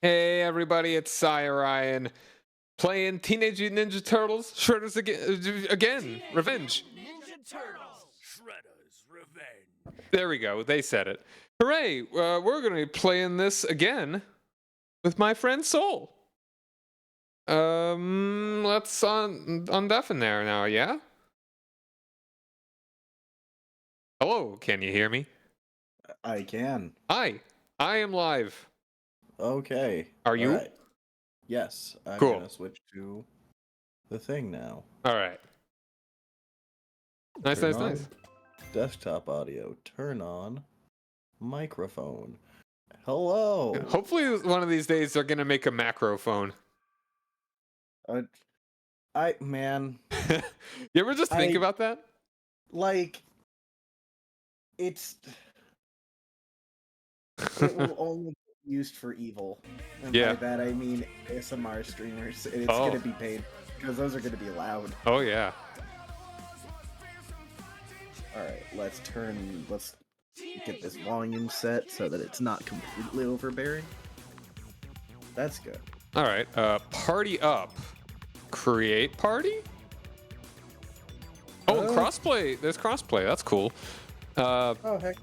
Hey everybody, it's Ryan playing Teenage Mutant Ninja Turtles Shredder's again. Revenge. Ninja Turtles! Shredder's Revenge. There we go. They said it. Hooray! We're gonna be playing this again with my friend Soul. Let's undeafen there now. Yeah. Hello. Can you hear me? I can. Hi. I am live. Okay. Are you? Right. Yes. I'm Cool. gonna switch to the thing now. All right. Nice, Turn nice, on nice. Desktop audio. Turn on microphone. Hello. Hopefully, one of these days they're gonna make a macro phone. Man, You ever just think about that? like, it will only be used for evil. And Yeah. by that I mean ASMR streamers. And it's gonna be paid because those are gonna be loud. Oh yeah. Alright, let's get this volume set so that it's not completely overbearing. That's good. All right. Party up. Create party. Oh, and crossplay. There's crossplay. That's cool. Oh heck.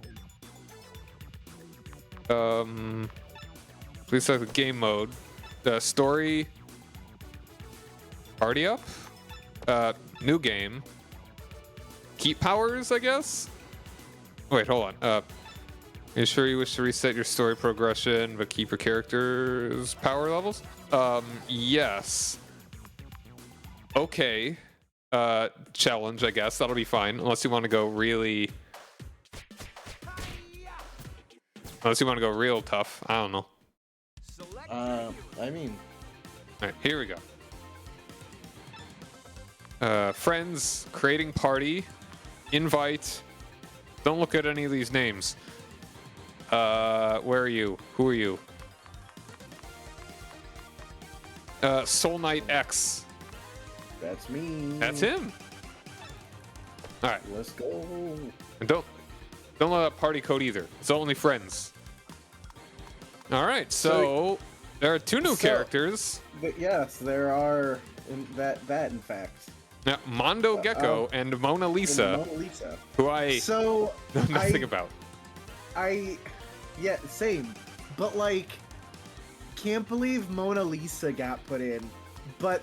Please select the game mode. The story. Party up. New game. Keep powers, I guess. Wait, hold on. Are you sure you wish to reset your story progression but keep your character's power levels? Yes. Okay. Challenge, I guess. That'll be fine. Unless you want to go really... Unless you want to go real tough. I don't know. I mean... Alright, here we go. Friends, creating party, invite. Don't look at any of these names. Where are you? Who are you? Soul Knight X. That's me. That's him. All right. Let's go. And don't let that party code either. It's only friends. All right. So there are two new characters. Yes, there are. In fact. Now, Mondo Gecko and Mona Lisa, who I know nothing about. Yeah, same. But like, can't believe Mona Lisa got put in, but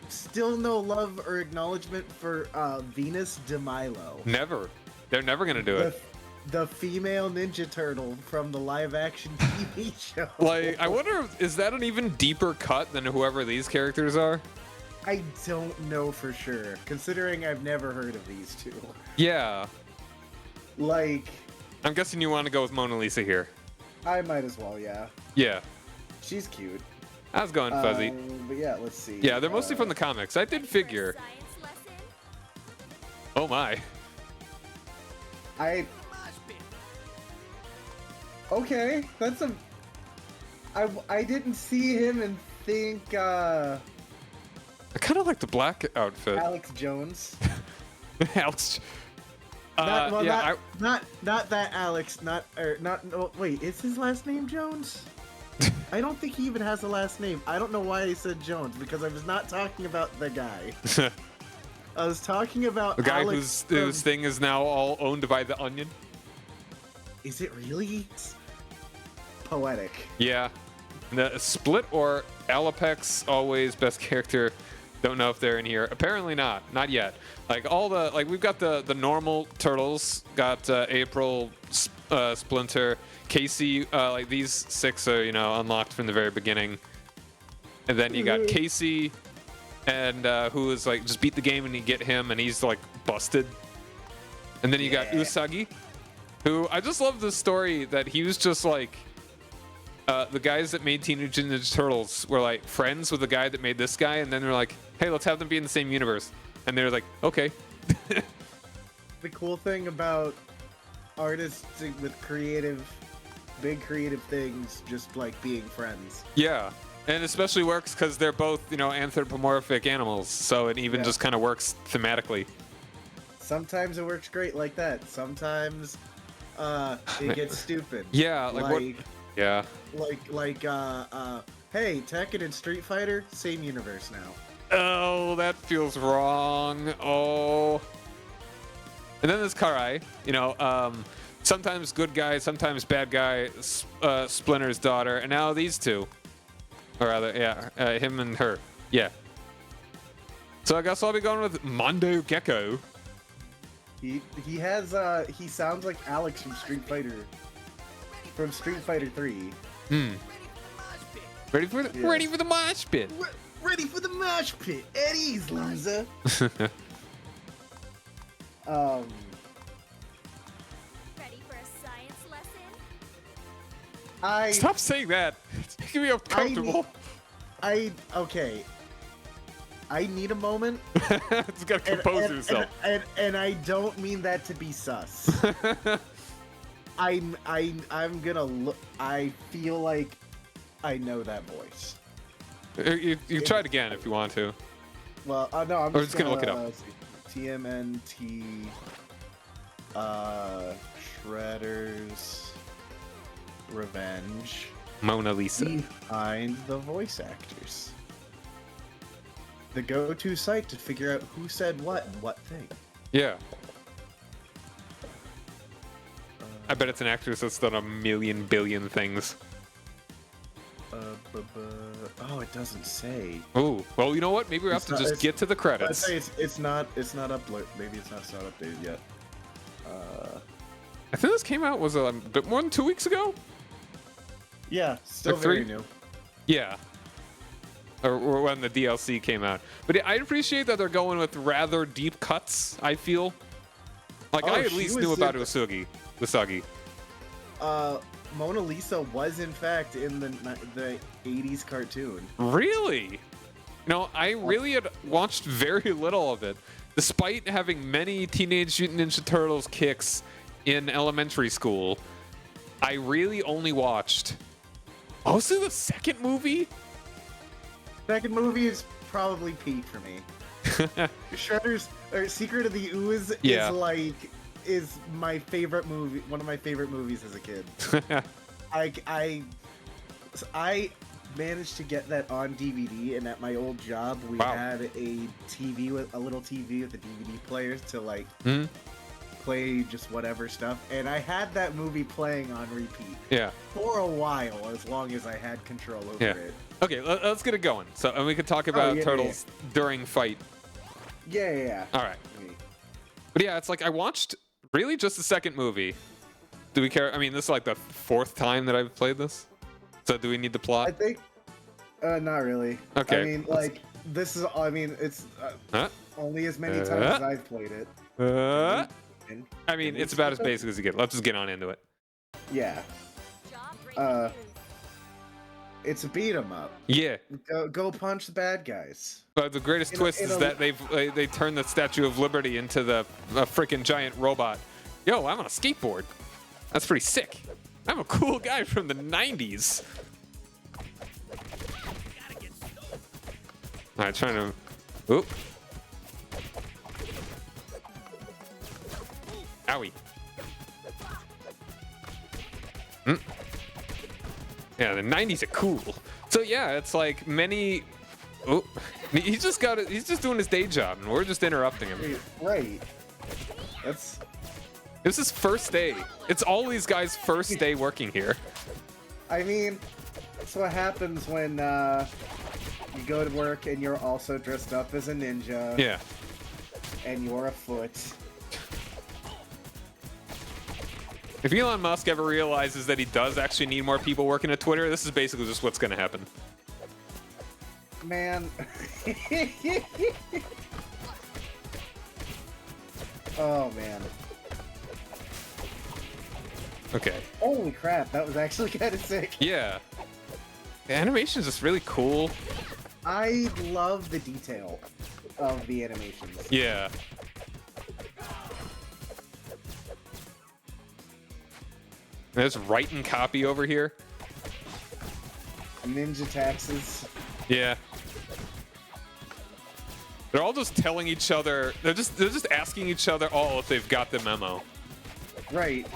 still no love or acknowledgement for Venus de Milo. Never. They're never gonna do it. The female Ninja Turtle from the live-action TV show. Like, I wonder, is that an even deeper cut than whoever these characters are? I don't know for sure, considering I've never heard of these two. Yeah. Like... I'm guessing you want to go with Mona Lisa here. I might as well, yeah. Yeah. She's cute. How's it going, Fuzzy? But yeah, let's see. Yeah, they're mostly from the comics. I did figure. Oh my. Okay, that's a... I didn't see him and think, I kind of like the black outfit. Alex Jones. Alex... Not yeah, not that Alex, no, wait, is his last name Jones? I don't think he even has a last name. I don't know why I said Jones, because I was not talking about the guy. I was talking about the guy Alex whose thing is now all owned by the Onion. Is it really? It's poetic. Yeah. The Split or Alapex, always best character. Don't know if they're in here. Apparently not. Not yet. Like all the we've got the normal turtles. Got April, Splinter, Casey. Like these 6 are unlocked from the very beginning. And then you got Casey, and who is like just beat the game and you get him and he's like busted. And then you got Usagi, who I just love the story that he was just like. The guys that made Teenage Ninja Turtles were like friends with the guy that made this guy, and then they're like, "Hey, let's have them be in the same universe." And they're like, "Okay." The cool thing about artists with big creative things, just like being friends. Yeah, and especially works because they're both anthropomorphic animals, so it even just kind of works thematically. Sometimes it works great like that. Sometimes it gets stupid. Yeah, like what? Yeah. Like Hey, Tekken and Street Fighter, same universe now. Oh, that feels wrong. Oh. And then there's Karai. You know, sometimes good guy, sometimes bad guy. Splinter's daughter, and now these two, or rather, yeah, him and her. Yeah. So I guess I'll be going with Mondo Gecko. He sounds like Alex from Street Fighter. From Street Fighter 3. Ready for the mosh pit. Ready for the mosh pit. At ease, loser. Ready for a science lesson? Stop saying that. It's making me uncomfortable. Okay. I need a moment. It's gotta compose yourself. And I don't mean that to be sus. I'm gonna look. I feel like I know that voice. You try it again if you want to. Well, no, I'm just gonna look it up. TMNT. Shredder's Revenge. Mona Lisa. Behind the voice actors. The go-to site to figure out who said what and what thing. Yeah. I bet it's an actress that's done a million billion things. Oh, it doesn't say. Oh, well, you know what? Maybe we have to just get to the credits. I'd say it's not uploaded. Maybe it's not updated yet. I think this came out was a bit more than 2 weeks ago. Yeah, still Like very 3? new. Yeah. Or when the DLC came out. But yeah, I appreciate that they're going with rather deep cuts, I feel. Like, I at least knew about Usagi. Mona Lisa was in fact in the 80s cartoon. Really? No, I really had watched very little of it. Despite having many Teenage Mutant Ninja Turtles kicks in elementary school, I really only watched mostly the second movie. Second movie is probably peak for me. Shredder's or Secret of the Ooze is my favorite movie. One of my favorite movies as a kid. I managed to get that on DVD, and at my old job we had a TV with a little TV with a DVD player to like play just whatever stuff, and I had that movie playing on repeat. Yeah. For a while, as long as I had control over it. Okay, let's get it going. So, and we could talk about Turtles during fight. Yeah. All right. But yeah, it's like I watched really just the second movie. Do we care? I mean, this is like the 4th time that I've played this. So do we need the plot? I think, not really. Okay. I mean, like, this is, I mean, it's only as many times as I've played it. I mean, it's about as basic as you get. Let's just get on into it. Yeah. It's a beat 'em up. Yeah. Go punch the bad guys. But the greatest twist is that they turned the Statue of Liberty into the freaking giant robot. Yo, I'm on a skateboard. That's pretty sick. I'm a cool guy from the 90s. All right, trying to. Oop. Owie. Yeah, the 90s are cool. So yeah, it's like many. Oh, he's just got it. He's just doing his day job, and we're just interrupting him. Right. This is his first day. It's all these guys' first day working here. I mean, that's what happens when you go to work and you're also dressed up as a ninja. Yeah. And you're a foot. If Elon Musk ever realizes that he does actually need more people working at Twitter, this is basically just what's going to happen. Man. Oh, man. Okay. Holy crap, that was actually kind of sick. Yeah. The animation is just really cool. I love the detail of the animations. Yeah. There's writing copy over here. Ninja taxes. Yeah. They're all just telling each other. They're just asking each other all if they've got the memo. Right.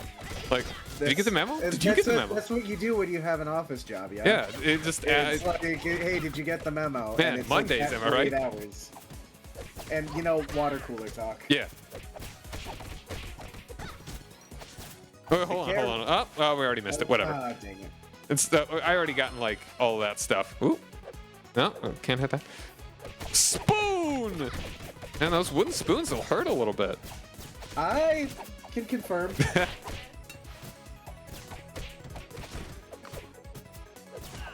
Like Did you get the memo? Did you get the memo? That's what you do when you have an office job, yeah? Yeah, it just... It's like, hey, did you get the memo? Man, and it's Mondays, like am I right? 8 hours. And, you know, water cooler talk. Yeah. Oh, hold on. Oh, we already missed it. Whatever. Ah, dang it. It's I already gotten like all of that stuff. Ooh. No, can't hit that. Spoon! Man, those wooden spoons will hurt a little bit. I can confirm.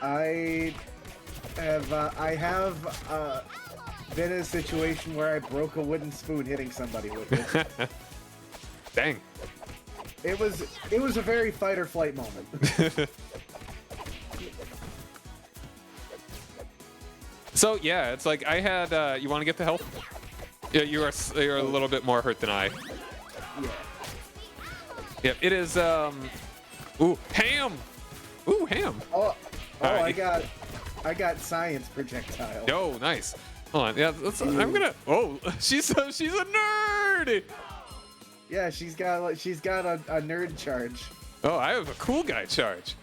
I have been in a situation where I broke a wooden spoon hitting somebody with it. Dang. It was a very fight or flight moment. So yeah, it's like I had. You want to get the health? Yeah, you're a little bit more hurt than I. Yeah. Yep, it is. Ooh, ham. Ooh, ham. Oh, right. I got science projectile. Oh, nice. Hold on. Yeah, I'm gonna. Oh, she's a nerd. Yeah, she's got a nerd charge. Oh, I have a cool guy charge.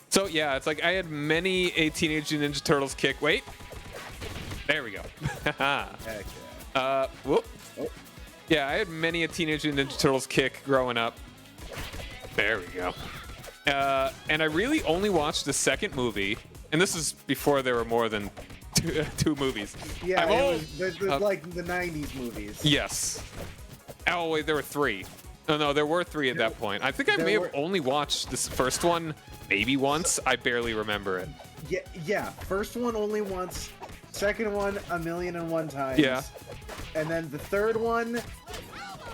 So yeah, it's like I had many a Teenage Ninja Turtles kick. Wait. There we go. Heck yeah. Whoop. Oh. Yeah, I had many a Teenage Ninja Turtles kick growing up. There we go. And I really only watched the second movie, and this is before there were more than two movies. Yeah, there's like the 90s movies. Yes. Oh, wait, there were 3. No, there were 3 at that point. I think I may have only watched this first one maybe once. I barely remember it. Yeah. First one only once. Second one 1,000,001 times. Yeah. And then the third one,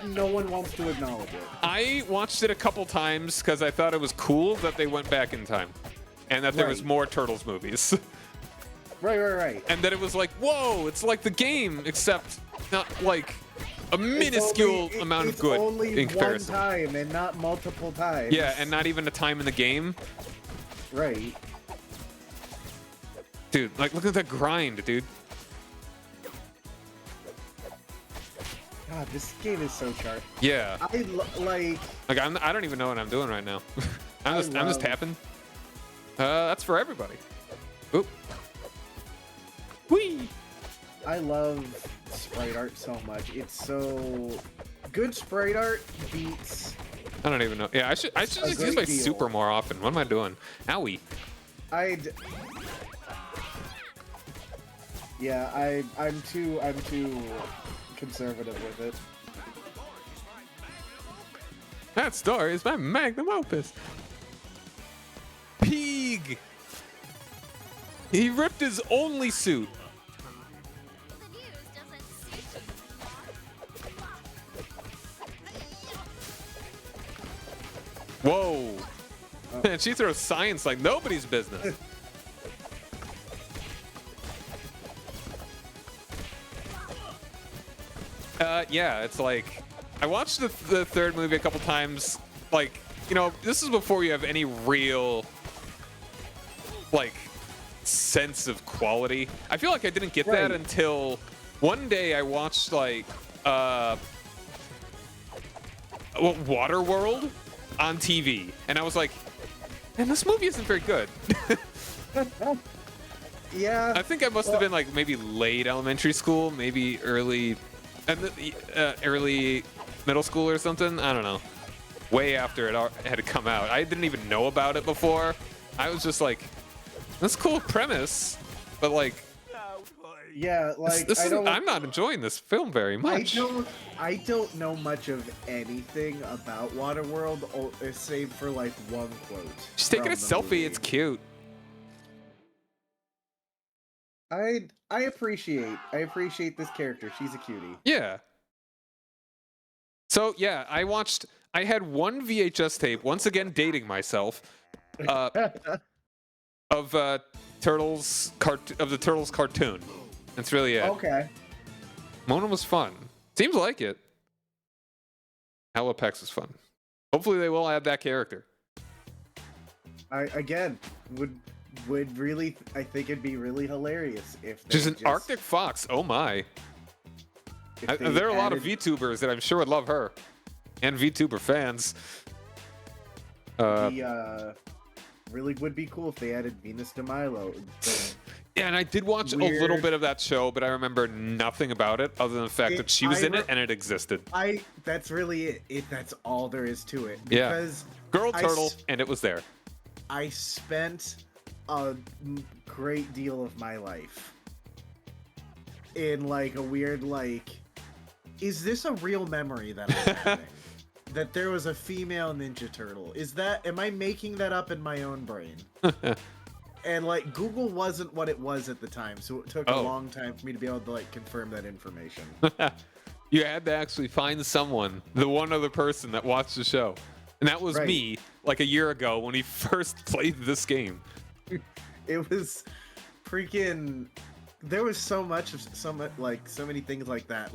no one wants to acknowledge it. I watched it a couple times because I thought it was cool that they went back in time, and that there was more Turtles movies. Right. And then it was like, whoa, it's like the game, except not like a minuscule amount of good It's only in comparison. one time and not multiple times. Yeah, and not even a time in the game. Right. Dude, like, look at that grind, dude. God, this game is so sharp. Yeah. Like I don't even know what I'm doing right now. I'm just tapping. That's for everybody. Oop. Whee! I love sprite art so much. It's so good. Sprite art beats. I don't even know. Yeah, I should just use my super more often. What am I doing? Owie. I'm too conservative with it. That story is my magnum opus. Pig. He ripped his only suit. The news doesn't suit you. Whoa. Man, she throws science like nobody's business. Yeah, it's like I watched the third movie a couple times. Like, you know, this is before you have any real like sense of quality. I feel like I didn't get that until one day I watched like Waterworld on TV, and I was like, man, this movie isn't very good. Yeah. I think I must have been like maybe late elementary school, maybe early middle school or something. I don't know. Way after it had come out. I didn't even know about it before. I was just like, that's a cool premise, but like, yeah, like I'm not enjoying this film very much. I don't know much of anything about Waterworld, save for like one quote. She's taking a from the selfie. movie. It's cute. I appreciate this character. She's a cutie. Yeah. So yeah, I had one VHS tape, once again dating myself, of the Turtles cartoon. That's really it. Okay. Mona was fun. Seems like it. Alopex was fun. Hopefully they will add that character. I again would really, I think it'd be really hilarious if they She's an Arctic fox. Oh my. There are a lot of VTubers that I'm sure would love her. and VTuber fans. Really would be cool if they added Venus de Milo. Yeah, and I did watch a little Weird. bit of that show, but I remember nothing about it other than the fact that she was in it and it existed. That's really it. That's all there is to it. Yeah. Because Girl I Turtle, s- and it was there. I spent a great deal of my life in like a weird is this a real memory that I'm having? That there was a female Ninja Turtle. Am I making that up in my own brain? And like Google wasn't what it was at the time, so it took a long time for me to be able to like confirm that information. You had to actually find someone, the one other person that watched the show. And that was Right. me, like a year ago when he first played this game. It was freaking. There was so many things like that.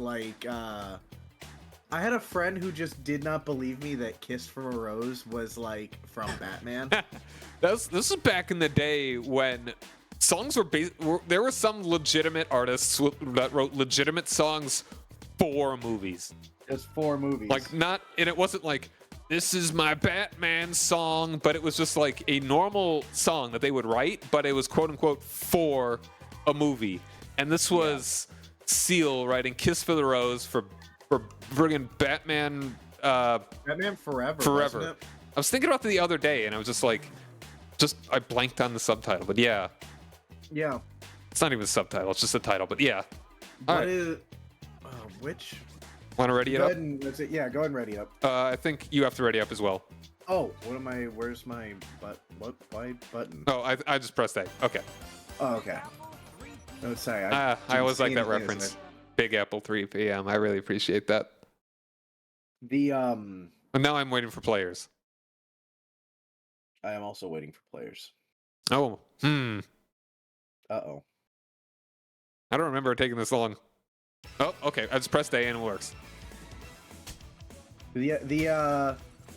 I had a friend who just did not believe me that "Kiss from a Rose" was like from Batman. This is back in the day when songs there were some legitimate artists that wrote legitimate songs for movies. Just 4 movies. And it wasn't like, this is my Batman song, but it was just like a normal song that they would write, but it was quote unquote for a movie. And this was Seal writing "Kiss for the Rose" for friggin' Batman. Batman Forever. wasn't it? I was thinking about it the other day, and I was just like, I blanked on the subtitle, but yeah, Yeah. it's not even a subtitle; it's just a title. But yeah, all What right. is? Which? Want to ready it Go up? ahead and that's it. Yeah, go ahead and ready up. I think you have to ready up as well. Oh, what am I? Where's my why button? Oh, I just pressed A. Okay. Oh, okay. Oh, sorry. I didn't always see like that anything as reference. Big Apple 3 p.m. I really appreciate that. The But now I'm waiting for players. I am also waiting for players. Oh, Uh-oh. I don't remember it taking this long. Oh, okay. I just pressed A and it works.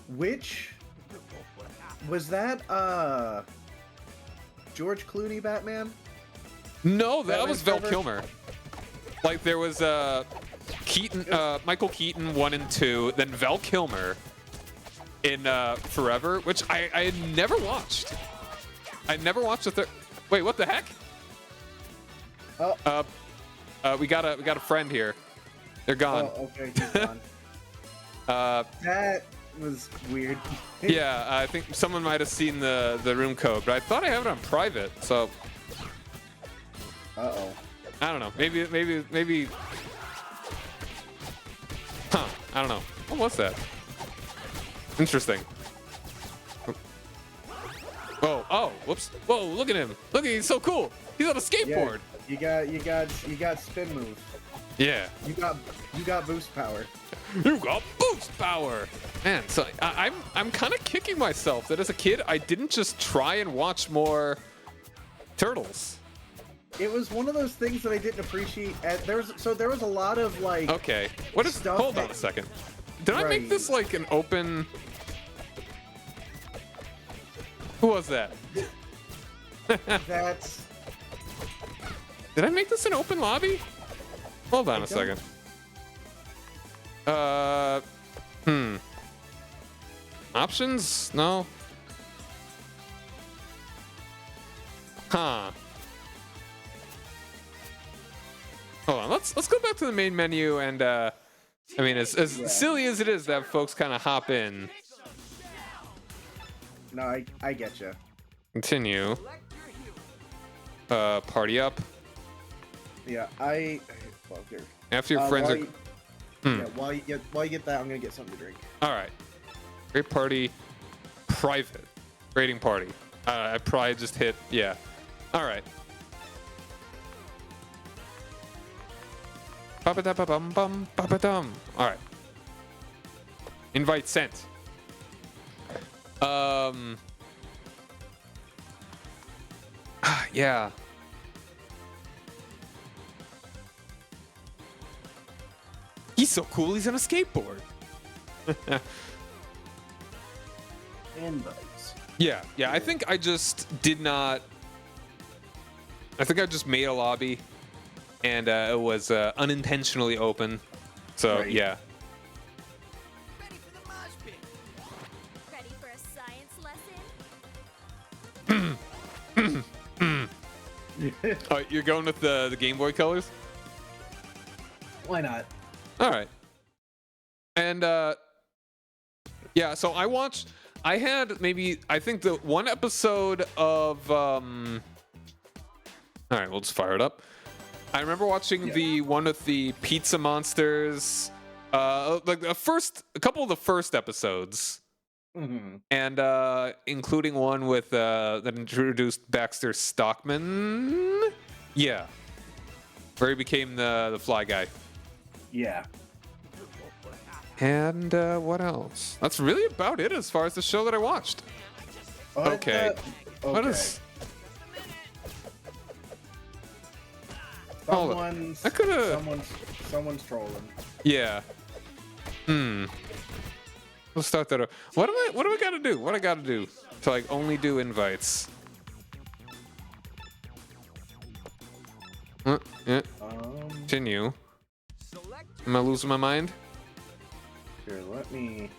Which was that George Clooney Batman? No, that Batman was Val Forever? Kilmer. Like there was Keaton, Michael Keaton 1 and 2, then Val Kilmer in Forever, which I had never watched. I never watched the third. Wait, what the heck? Oh. We got a friend here. They're gone. Oh, okay, he's gone. That was weird. Yeah, I think someone might have seen the room code, but I thought I have it on private, so Uh-oh. I don't know. Maybe. Huh? I don't know. What was that? Interesting. Oh, whoops. Whoa, look at him. Look, he's so cool. He's on a skateboard. Yeah, you got spin move. Yeah. You got boost power. You got boost power. Man, so I'm kind of kicking myself that as a kid I didn't just try and watch more Turtles. It was one of those things that I didn't appreciate. There was a lot of like. Okay. What is? Stuff Hold on that- a second. Did I make Right. this like an open? Who was that? That's. Did I make this an open lobby? Hold on a don't- second. Options? No. Huh. Hold on. Let's go back to the main menu and I mean, as silly as it is to have folks kind of hop in. No, I get you. Continue. Party up. Yeah, well, here. After your friends while are. you- Hmm. Yeah, while you get that, I'm gonna get something to drink. All right. Great party. Private. Rating party. I probably just hit. Yeah. All right. Ba-ba-da-ba-bum-bum, ba-ba-dum. All right. Invite sent. Yeah. He's so cool. He's on a skateboard. Invites. Yeah. I think I just did not. I think I just made a lobby, and it was unintentionally open. So Right. yeah. Oh, you're going with the Game Boy colors? Why not? All right. And yeah, so I had maybe, I think the one episode of all right, we'll just fire it up. I remember watching the one with the pizza monsters, like a couple of the first episodes. Mm-hmm. And including one with that introduced Baxter Stockman. Yeah. Where he became the fly guy. Yeah. And what else? That's really about it as far as the show that I watched. Okay. What is... Someone's, I could've... someone's trolling. Yeah. Let's start that up. What do I gotta do? What I gotta do to like only do invites? Yeah. Continue. Am I losing my mind? Here, let me.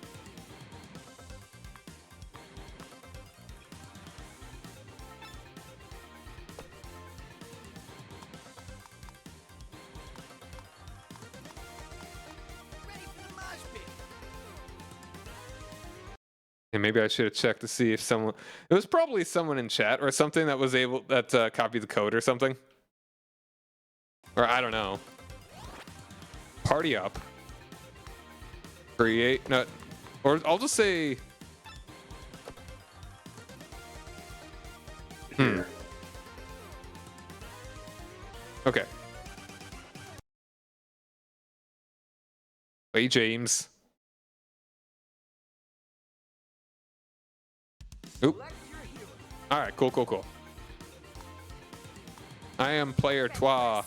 And maybe I should have checked to see if someone. It was probably someone in chat or something that was able that copied the code or something. Or I don't know. Party up. Create. No, or I'll just say. Okay. Hey, James. Oop. All right, cool. I am player trois.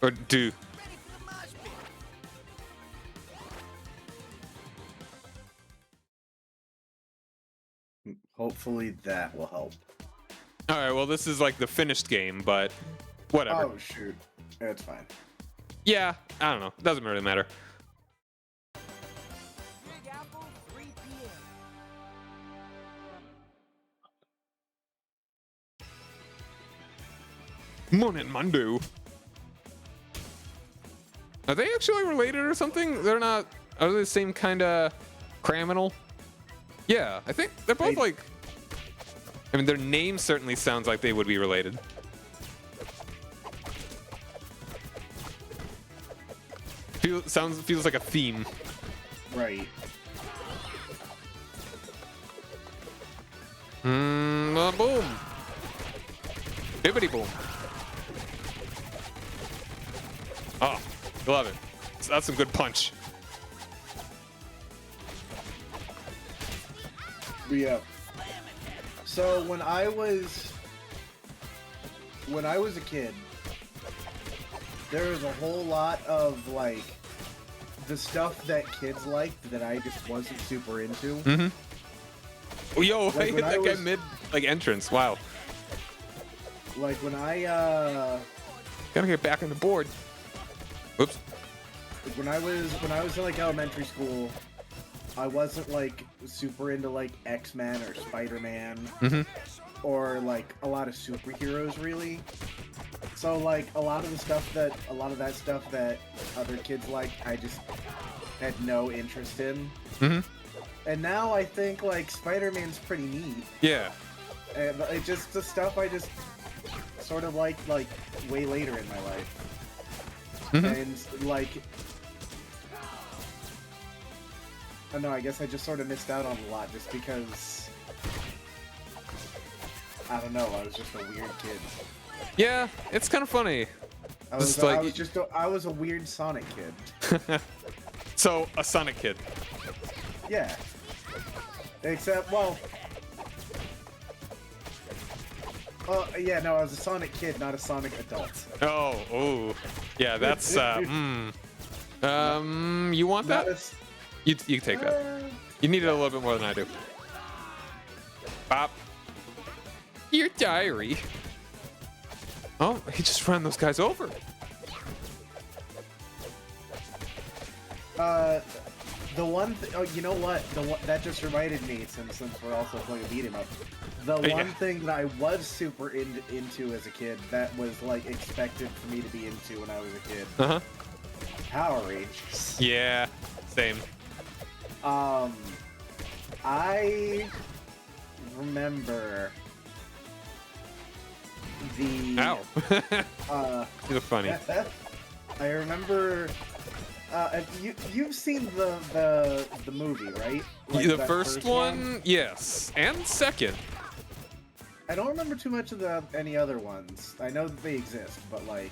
Or do. Hopefully that will help. All right, well, this is like the finished game, but whatever. Oh, shoot. It's fine. Yeah, I don't know. Doesn't really matter. Morning, Mundo. Are they actually related or something? They're not. Are they the same kind of criminal? Yeah, I think they're both like. I mean, their name certainly sounds like they would be related. Feels like a theme. Right. Boom. Bibbity boom. Oh, love it. That's some good punch. Yeah. So when I was a kid, there was a whole lot of like the stuff that kids liked that I just wasn't super into. Mm-hmm. Oh, yo, Like I hit that guy mid like entrance. Wow. Like when I Gotta get back on the board. Oops. when I was in like elementary school, I wasn't like super into like X-Men or Spider-Man or like a lot of superheroes really. So like a lot of that stuff that other kids like, I just had no interest in. And now I think like Spider-Man's pretty neat. Yeah. And it just the stuff I just sort of like way later in my life. And like I don't know, I guess I just sort of missed out on a lot just because I don't know, I was just a weird kid. Yeah, it's kind of funny. I was a weird Sonic kid. So, a Sonic kid. Yeah. Except, well... yeah, no, I was a Sonic kid, not a Sonic adult. Oh. Yeah, that's, you want that? You take that. You need it a little bit more than I do. Bop. Your diary. Oh, he just ran those guys over. The one, oh, you know what? That just reminded me, since we're also playing a beat 'em up. The Yeah. one thing that I was super into as a kid, that was like expected for me to be into when I was a kid. Uh-huh. Power Rangers. Yeah, same. I remember the. Ow. You're funny. I remember. You've seen the movie, right? Like The that first one, yes. And second. I don't remember too much of any other ones. I know that they exist, but like,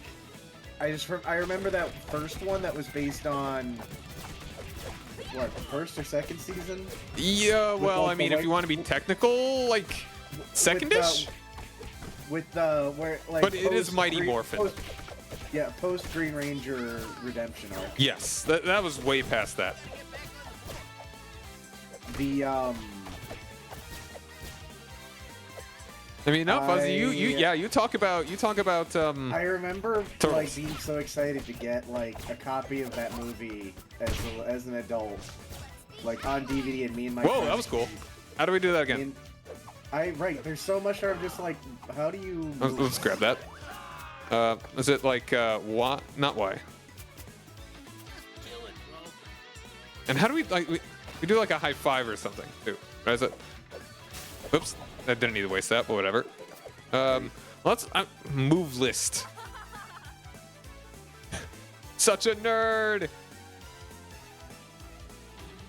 I remember that first one that was based on what, the first or second season? Yeah, well, like, I mean, the if you want to be technical, like, secondish? With the where like. But it is Mighty Green- Morphin. Post Green Ranger Redemption arc. Yes, that was way past that. The I mean, no, Fuzzy, you talk about I remember Turtles. like being so excited to get like a copy of that movie as an adult, like on DVD, and me and my Whoa, friends- that was cool. How do we do that again? Right, there's so much that I'm just like, how do you? Let's grab that. Is it like Y? Not Y. And how do we like we do like a high five or something too? Right? Is it? Oops, I didn't need to waste that, but whatever. Let's move list. Such a nerd.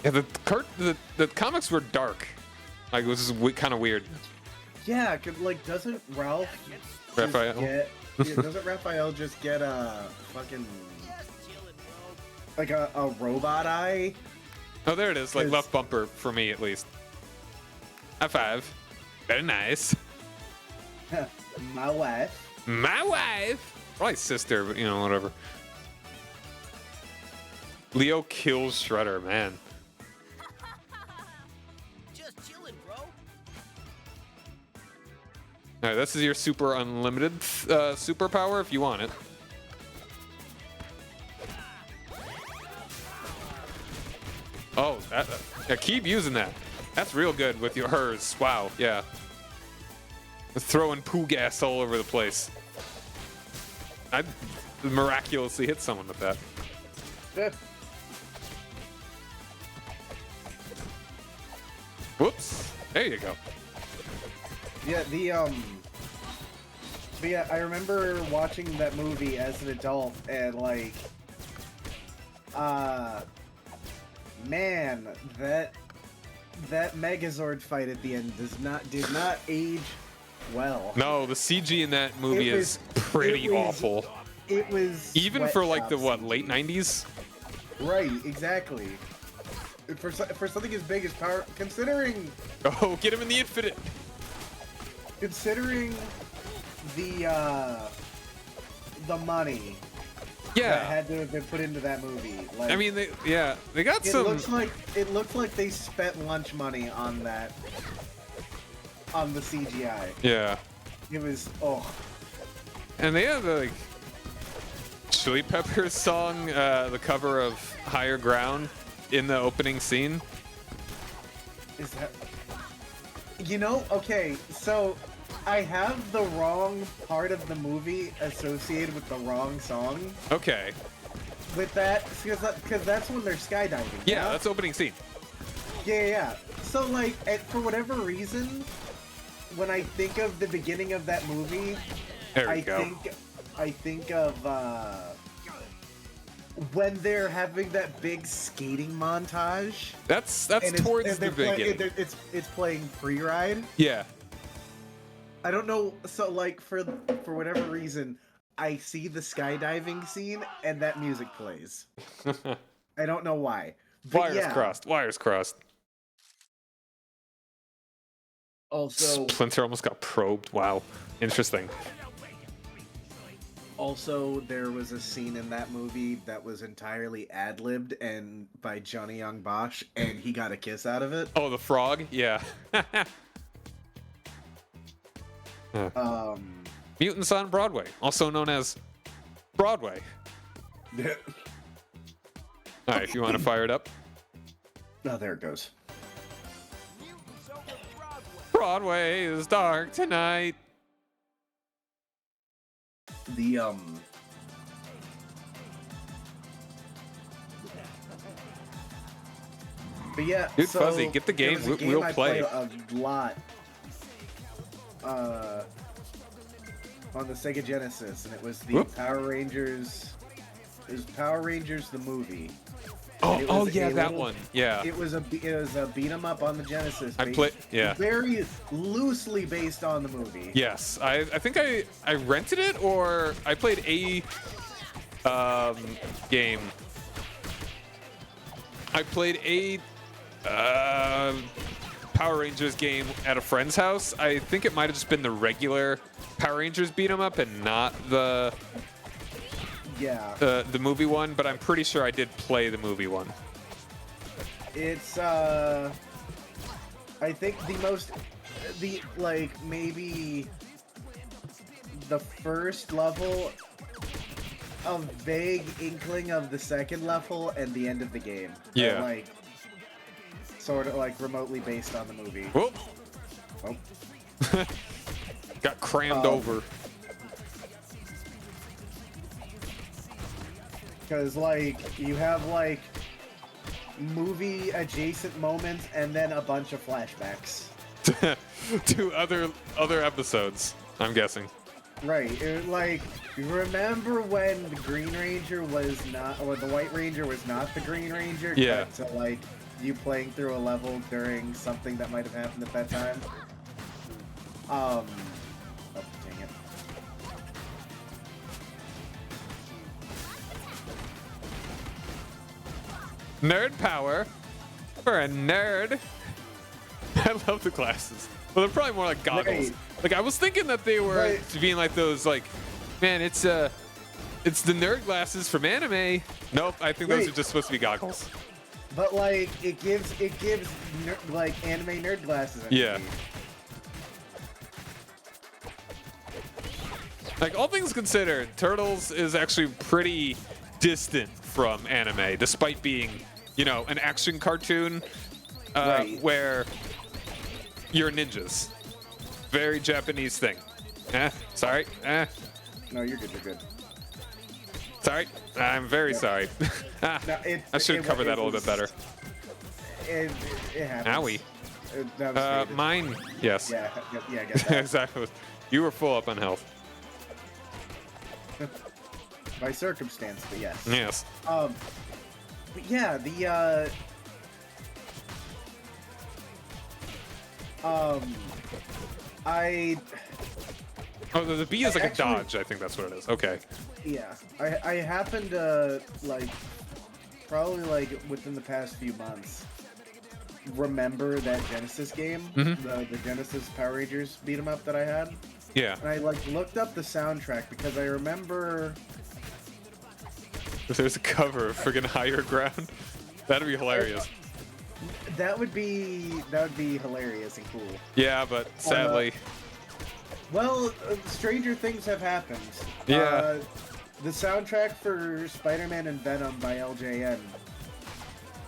Yeah, the comics were dark. Like, it was kind of weird. Yeah, like doesn't Ralph just Raphael? doesn't Raphael just get a fucking like a robot eye? Oh, there it is. Like 'Cause- left bumper for me, at least. High five. Very nice. My wife. My wife. Probably sister, but you know, whatever. Leo kills Shredder, man. Just chilling, bro. All right, this is your super unlimited superpower if you want it. Oh, yeah, keep using that. That's real good with your hers. Wow, yeah. Throwing poo gas all over the place. I miraculously hit someone with that. Whoops. There you go. Yeah, but yeah, I remember watching that movie as an adult and like, man, that Megazord fight at the end did not age well. No, the CG in that movie It is was- pretty it was- awful. It was Even for like the sweatshop what, late 90s? Right, exactly. For something as big as Power, considering Oh, get him in the infinite. the money that Yeah. had to have been put into that movie. Like, I mean, they got it some. looks like they spent lunch money on that, on the CGI. Yeah. It was And they have like Chili Peppers song, the cover of Higher Ground in the opening scene. is that, okay, so I have the wrong part of the movie associated with the wrong song. Okay. With that, because that's when they're skydiving. Yeah, that's opening scene. Yeah. So like, for whatever reason, when I think of the beginning of that movie, There we I go. think of when they're having that big skating montage. That's and towards the they're beginning. it's playing Free Ride. Yeah. I don't know. So like, for whatever reason, I see the skydiving scene and that music plays. I don't know why. But Wires yeah, crossed. Wires crossed. Also, Splinter almost got probed. Wow. Interesting. Also, there was a scene in that movie that was entirely ad-libbed and by Johnny Young Bosch, and he got a kiss out of it. Oh, the frog? Yeah. Mutants on Broadway, also known as Broadway. All right, if you want to fire it up. Oh, there it goes. Mutants over Broadway. Broadway is dark tonight. The But yeah, Dude, so Fuzzy, get the there game. was a We'll I play. played a lot on the Sega Genesis, and it was the Whoop. Power Rangers. It was Power Rangers the movie. Oh, It oh was yeah, a that little- one. Yeah. It was a beat 'em up on the Genesis. I play- yeah. Very loosely based on the movie. Yes, I think I rented it, or I played a game. I played a Power Rangers game at a friend's house. I think it might have just been the regular Power Rangers beat 'em up and not the Yeah. the movie one, but I'm pretty sure I did play the movie one. It's I think maybe the first level, a vague inkling of the second level, and the end of the game. Yeah. They're, like sort of like remotely based on the movie. Whoop. Oh. Got crammed over. Because like you have like movie adjacent moments and then a bunch of flashbacks. To other episodes, I'm guessing. Right. Like, you remember when the Green Ranger was not, or the White Ranger was not the Green Ranger? Yeah. Cut to like you playing through a level during something that might have happened at that time. Oh, dang it. Nerd power for a nerd. I love the glasses. Well, they're probably more like goggles. Right. Like I was thinking that they were Right. being like those, like, man, it's the nerd glasses from anime. Nope, I think those Right. are just supposed to be goggles. But like it gives like anime nerd glasses. Yeah. energy. Like all things considered, Turtles is actually pretty distant from anime, despite being, you know, an action cartoon Right. where you're ninjas. Very Japanese thing. Sorry. No, you're good. You're good. Sorry. I'm very sorry. No, I should have covered that a little bit better. It happens. Owie. That was stated. Mine, yes. Yeah, I get that. Exactly. You were full up on health. By circumstance, but yes. Yes. But yeah, I Oh, the B is like Actually- a dodge. I think that's what it is. Okay. I happened to like probably like within the past few months remember that Genesis game, the Genesis Power Rangers beat 'em up that I had, Yeah. and I like looked up the soundtrack because I remember. If there's a cover of friggin' Higher Ground, that'd be hilarious. That would be hilarious and cool. Yeah, but sadly, Well, stranger things have happened. Yeah. The soundtrack for Spider-Man and Venom by LJN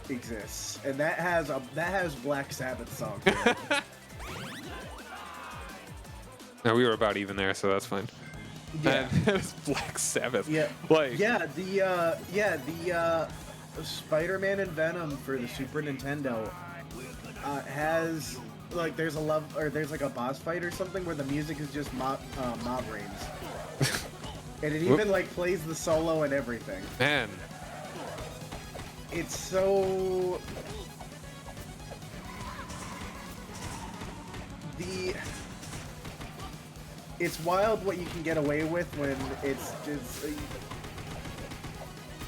exists, and that has Black Sabbath songs. in it. no, we were about even there, so that's fine. Yeah. And it was Black Sabbath. Yeah. Like, The Spider-Man and Venom for the Super Nintendo has like there's like a boss fight or something where the music is just mob rains, and it even like plays the solo and everything. man, It's so it's wild what you can get away with when it's just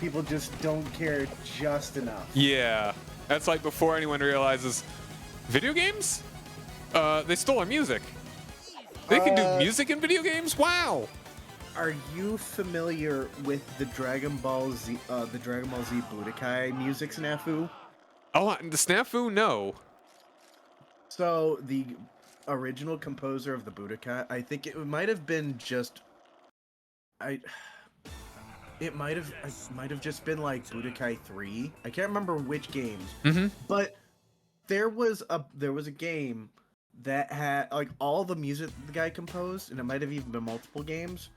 people just don't care just enough. yeah, that's like before anyone realizes video games. They stole our music. They can do music in video games. Wow. Are you familiar with the Dragon Ball Z Budokai music snafu? Oh, the snafu? No. So the original composer of the Budokai, I think it might have been just it might have just been like Budokai 3. I can't remember which games, but there was a game that had like all the music the guy composed, and it might have even been multiple games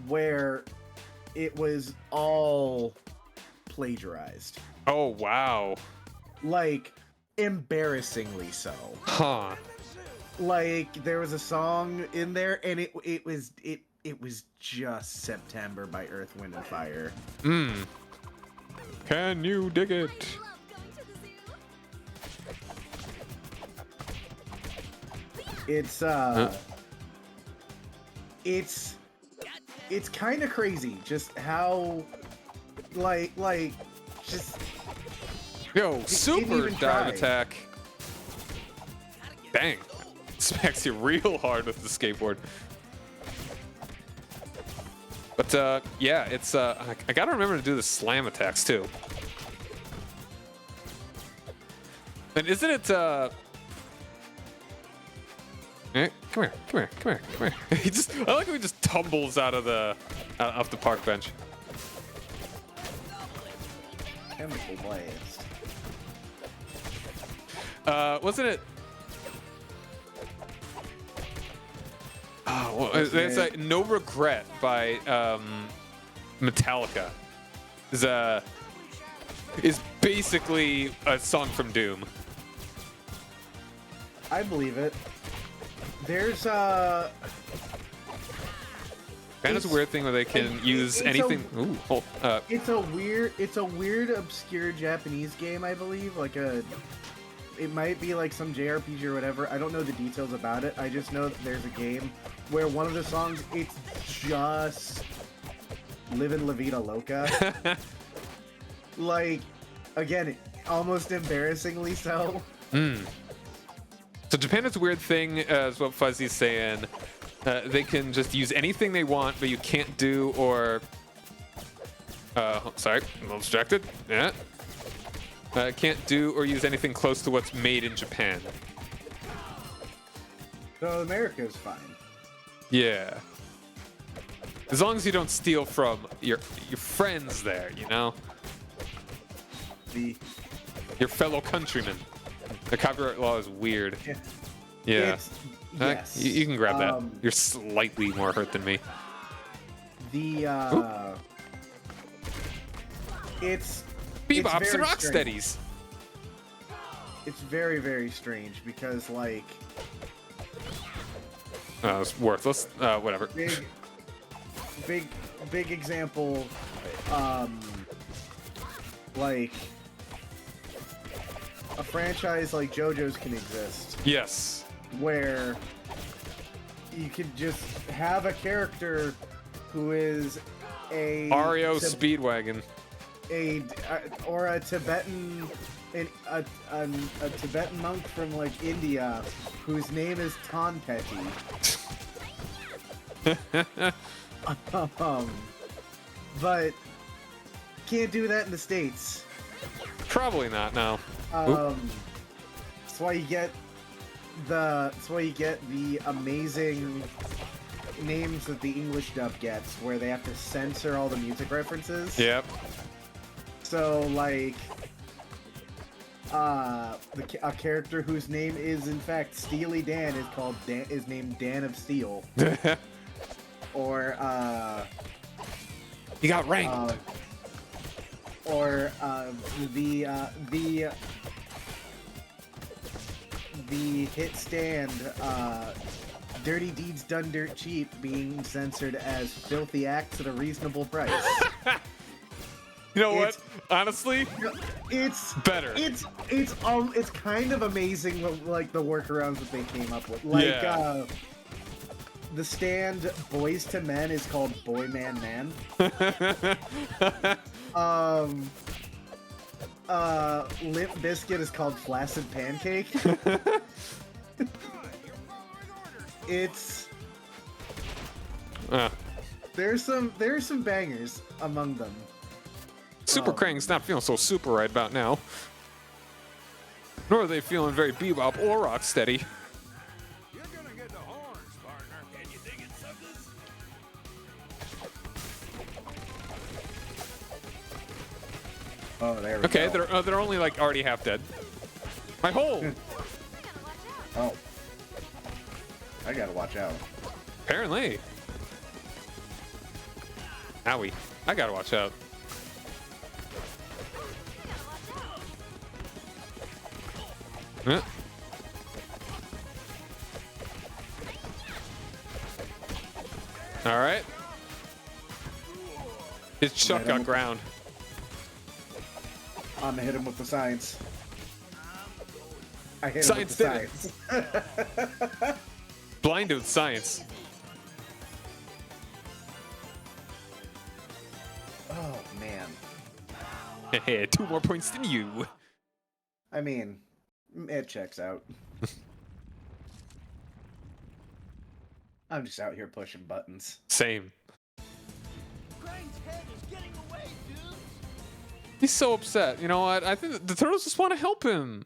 where it was all plagiarized. Oh wow. Like embarrassingly so. Huh. Like there was a song in there, and it was just September by Earth, Wind and Fire. Can you dig it? Love going to the zoo. It's kind of crazy just how like just Yo, super even dive try. attack. Bang. Smacks you real hard with the skateboard. But yeah, it's I gotta remember to do the slam attacks too. And isn't it come here. He just I like how he just tumbles out of the off the park bench. chemical blast. Wasn't it? Oh, well, What's it's the like No Regret by Metallica. Is basically a song from Doom. I believe it. There's Kind of It's- a weird thing where they can use it's anything. Ooh, hold, it's a weird obscure Japanese game, I believe. It might be like some JRPG or whatever. I don't know the details about it. I just know that there's a game where one of the songs, it's just Livin' La Vida Loca. Like, again, almost embarrassingly so. So Japan is a weird thing, is what Fuzzy's saying. They can just use anything they want, but you can't do or... sorry, I'm a little distracted. Yeah. Can't do or use anything close to what's made in Japan. So America's fine. Yeah. As long as you don't steal from your friends there, you know? Your fellow countrymen. The copyright law is weird. Yeah. It's, yes. You can grab that. You're slightly more hurt than me. It's Bebops very and rock strange. steadies. It's very, very strange because, like, It's worthless. Whatever. big example, like, a franchise like JoJo's can exist, Yes. where you could just have a character who is a Ario Tib- Speedwagon. or a Tibetan, a Tibetan monk from like India, whose name is Tonpeti. But can't do that in the States. Probably not, no. That's why you get the amazing names that the English dub gets, where they have to censor all the music references. Yep. So, like, a character whose name is in fact Steely Dan is named Dan of Steel. Or He got ranked. The hit stand Dirty Deeds Done Dirt Cheap being censored as filthy acts at a reasonable price. You know what? it's- Honestly, It's better. It's kind of amazing like the workarounds that they came up with. Like Yeah. the stand Boys to Men is called Boy Man Man. Limp Biscuit is called Flaccid Pancake. It's there's some bangers among them. Super Krang's not feeling so super right about now. Nor are they feeling very bebop or rock steady. You're gonna get the horns, partner. Can you dig it, suckers? Oh, there we Okay, go. they're only like already half dead. My hole. Oh. I gotta watch out. Apparently. Owie. I gotta watch out. Huh? All right. His chuck got ground. I'm gonna hit him with the science. I hit Science him did with the science. Blinded with science. Oh, man. Hey, 2 more points than you. I mean, it checks out. I'm just out here pushing buttons. Same. Crane's head is getting away, dude. He's so upset. You know what? I think the turtles just want to help him.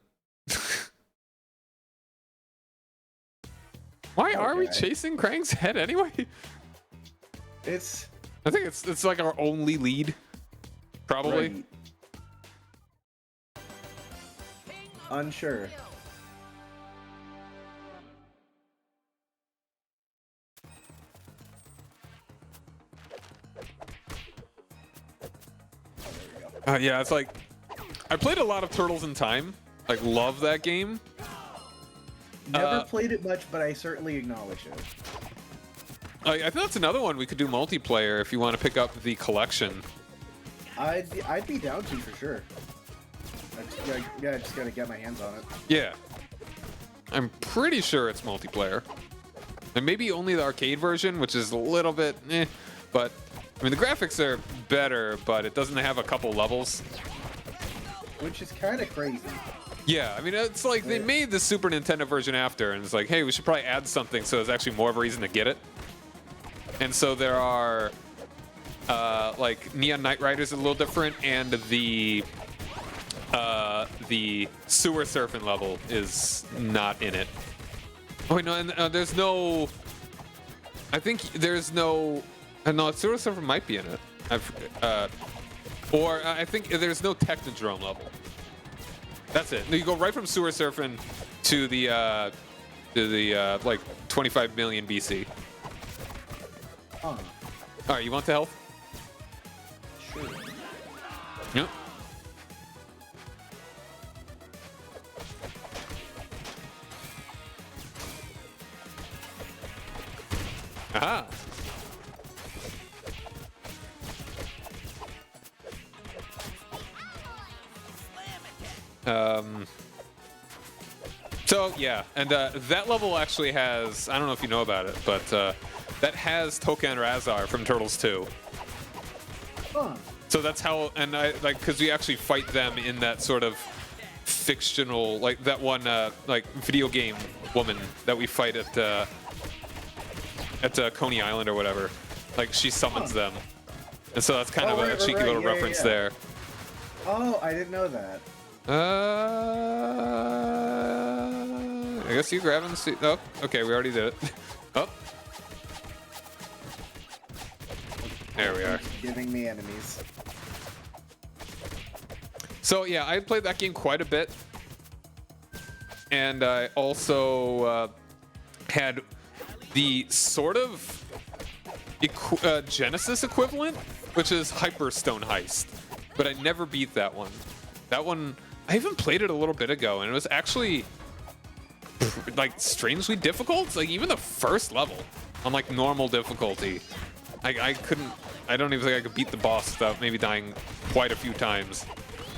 Why are we Okay. chasing Krang's head anyway? It's I think it's like our only lead, probably. right. Unsure. Yeah, it's like I played a lot of Turtles in Time. Like, love that game. Never played it much, but I certainly acknowledge it. I think that's another one we could do multiplayer if you want to pick up the collection. I'd be down to for sure. I just gotta get my hands on it. Yeah. I'm pretty sure it's multiplayer. And maybe only the arcade version, which is a little bit eh. But, I mean, the graphics are better, but it doesn't have a couple levels. Which is kind of crazy. Yeah, I mean, it's like they made the Super Nintendo version after, and it's like, hey, we should probably add something so there's actually more of a reason to get it. And so there are, like, Neon Knight Rider's a little different, and the sewer surfing level is not in it. Oh, wait, no, and there's no... I think there's no... no, sewer surfing might be in it. Or I think there's no Technodrome level. That's it. You go right from sewer surfing to the like 25 million BC. Huh. All right, you want the health? Sure. Yep. Aha. So yeah, and that level actually has, I don't know if you know about it, but that has Token Razar from Turtles 2. Huh. So that's how, and I like, because we actually fight them in that sort of fictional, like that one like video game woman that we fight at Coney Island or whatever. Like she summons them, and so that's kind of a cheeky little reference there. Oh, I didn't know that. I guess you grab and see. Oh, okay, we already did it. Oh, there we are. Giving me enemies. So yeah, I played that game quite a bit, and I also had the sort of Genesis equivalent, which is Hyperstone Heist, but I never beat that one. That one, I even played it a little bit ago, and it was actually like strangely difficult. Like even the first level on like normal difficulty, I couldn't. I don't even think I could beat the boss without maybe dying quite a few times.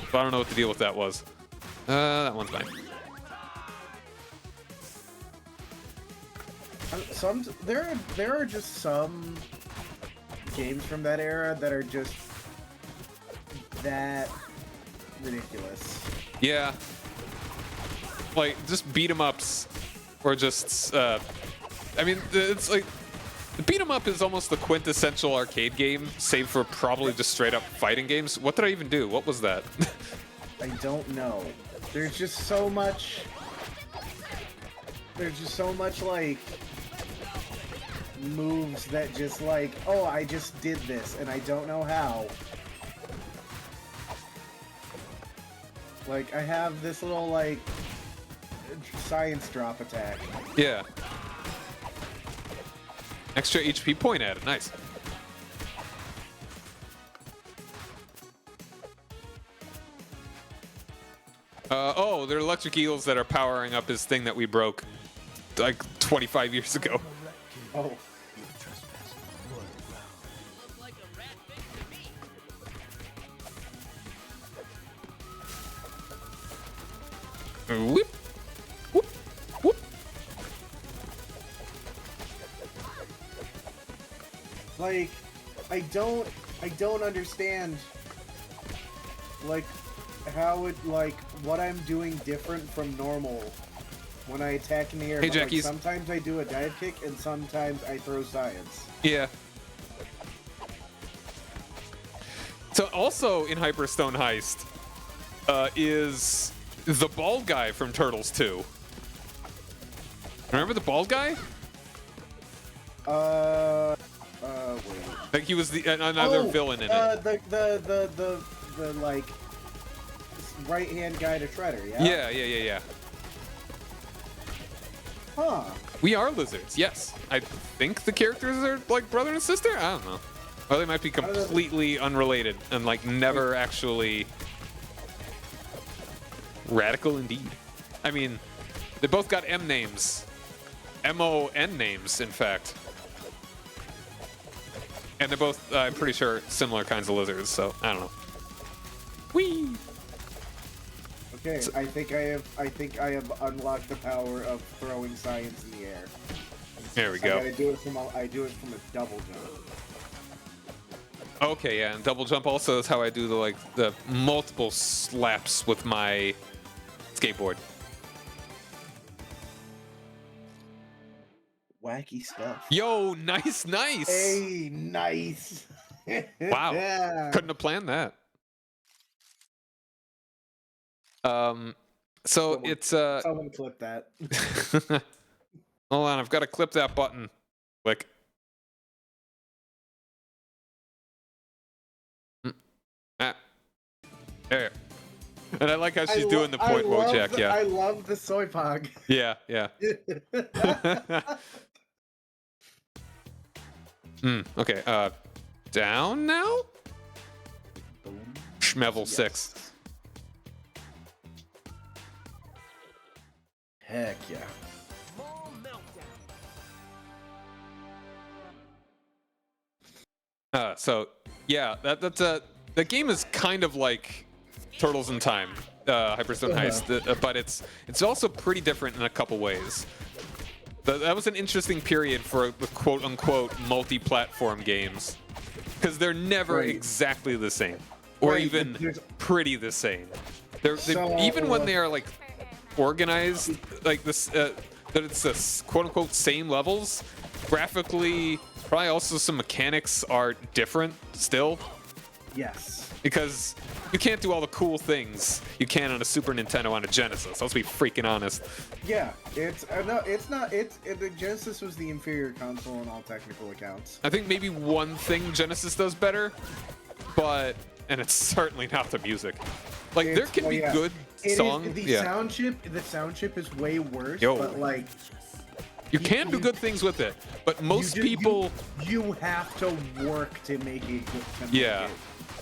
So I don't know what the deal with that was. That one's mine. There are just some games from that era that are just that ridiculous. Yeah. Like just beat 'em ups, or just. I mean, it's like the beat 'em up is almost the quintessential arcade game, save for probably just straight up fighting games. What did I even do? What was that? I don't know. There's just so much like moves that just like, oh, I just did this and I don't know how. Like, I have this little, like, science drop attack. Yeah. Extra HP point added. Nice. Oh, they're electric eels that are powering up his thing that we broke like 25 years ago. Oh. Whoop. Whoop. Whoop. Like, I don't understand, like, how it, like, what I'm doing different from normal when I attack in the air. Hey, But, like, Jackies. sometimes I do a dive kick and sometimes I throw science. Yeah. So also in Hyperstone Heist is the bald guy from Turtles 2. Remember the bald guy? Wait. Like he was the another villain in it. The like right hand guy to Shredder, yeah? Yeah. Huh. We are lizards, yes. I think the characters are like brother and sister? I don't know. Or they might be completely unrelated and like never actually radical indeed. I mean, they both got M names. M-O-N names, in fact. And they're both, I'm pretty sure, similar kinds of lizards, so I don't know. Whee! Okay, So- I think I have unlocked the power of throwing science in the air. There we I go. gotta do it from a double jump. Okay, yeah, and double jump also is how I do the multiple slaps with my skateboard. Wacky stuff. Yo, nice. Hey, nice. Wow. Yeah. Couldn't have planned that. So Someone- it's Someone clip that. hold on, I've got to clip that button. Click. Ah. There. And I like how she's doing the point Wojak, yeah. I love the soy pog. Yeah. Okay, down now? Schmevel 6. Heck yeah. Small meltdown. So yeah, that's the game is kind of like Turtles in Time, Hyperstone Heist, but it's also pretty different in a couple ways. That was an interesting period for the quote-unquote multi-platform games, because they're never Right. exactly the same, or Right, even there's- pretty the same. So, Even when they are like organized like this, that it's the quote-unquote same levels, graphically, probably also some mechanics are different still, Yes. because you can't do all the cool things you can on a Super Nintendo on a Genesis. Let's be freaking honest. Yeah. It's no. It's not. The Genesis was the inferior console on all technical accounts. I think maybe one thing Genesis does better, and it's certainly not the music. Like there can be good songs. The Yeah, sound chip. The sound chip is way worse. Yo. But like, you can do good things with it, but most people, you have to work to make it good. To make yeah, it.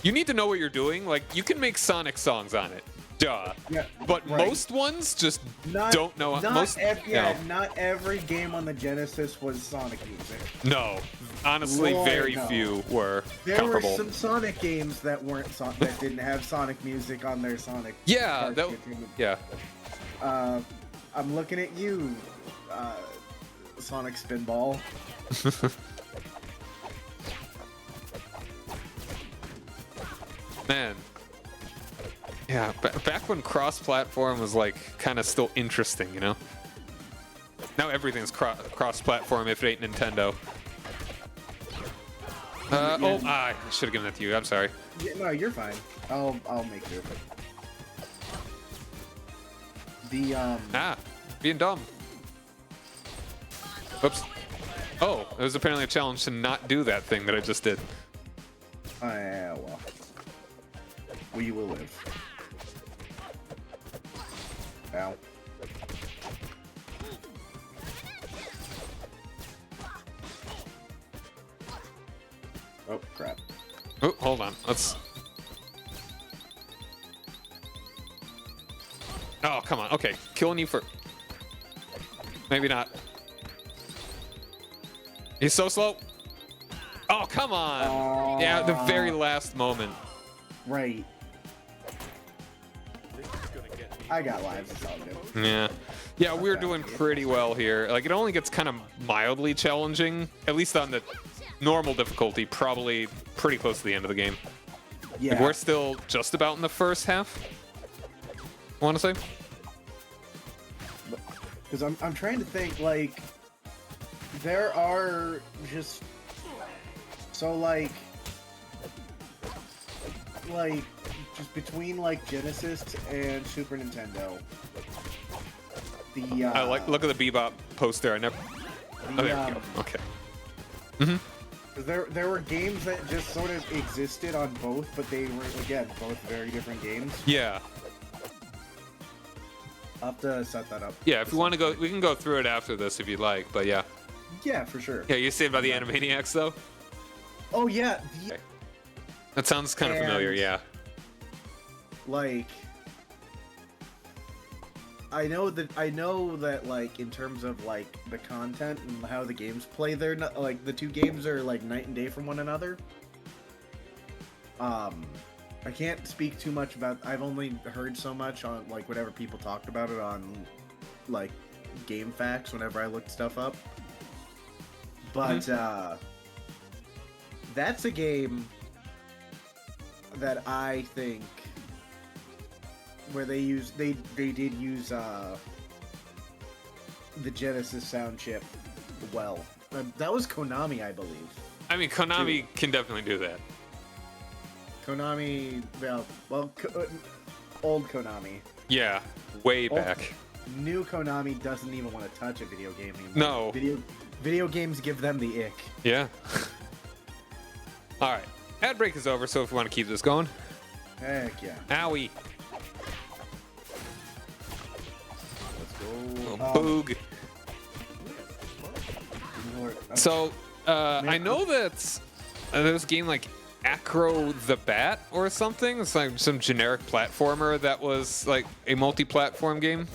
you need to know what you're doing. Like you can make Sonic songs on it, duh. Yeah, But right. most ones just Not, don't know. Not Most no. not every game on the Genesis was Sonic music. No, honestly, Lord, very no. few were There comparable. were some Sonic games that weren't that didn't have Sonic music on their Sonic. Yeah, cartridge. yeah. I'm looking at you, Sonic Spinball. Man. Yeah, back when cross-platform was like kind of still interesting, you know? Now everything's cross-platform if it ain't Nintendo. I should have given that to you. I'm sorry. Yeah, no, you're fine. I'll make do. The Being dumb. Oops. Oh, it was apparently a challenge to not do that thing that I just did. yeah, well, we will live. Oh crap. Oh, hold on. Let's. Oh, come on. Okay, killing you for. Maybe not. He's so slow. Oh, come on. Yeah, the very last moment. Right. I got lives. It's all good. Yeah. Yeah, we're doing pretty well here. Like, it only gets kind of mildly challenging, at least on the normal difficulty, probably pretty close to the end of the game. Yeah. Like, we're still just about in the first half, I want to say. Because I'm trying to think, like, there are just so like just between like Genesis and Super Nintendo. The I like look at the Bebop poster. I never. Oh, there we go. Okay. There were games that just sort of existed on both, but they were again both very different games. Yeah. I'll have to set that up. Yeah, if you want to go, we can go through it after this if you'd like. But yeah. Yeah, for sure. Yeah, you saved by the Animaniacs though. Oh yeah. That sounds kind of familiar. Yeah. Like, I know that like in terms of like the content and how the games play, they're not like the two games are like night and day from one another. I can't speak too much about. I've only heard so much on like whatever people talked about it on like Game Facts whenever I looked stuff up. But that's a game that I think where they did use the Genesis sound chip well. That was Konami, I believe. I mean, Konami can definitely do that. Konami, old Konami. Yeah, way back. New Konami doesn't even want to touch a video game anymore. No. Video games give them the ick. Yeah. All right. Ad break is over, so if we want to keep this going. Heck yeah. Owie. Let's go. Boog. So, I know that there's a game like Acro the Bat or something. It's like some generic platformer that was like a multi-platform game.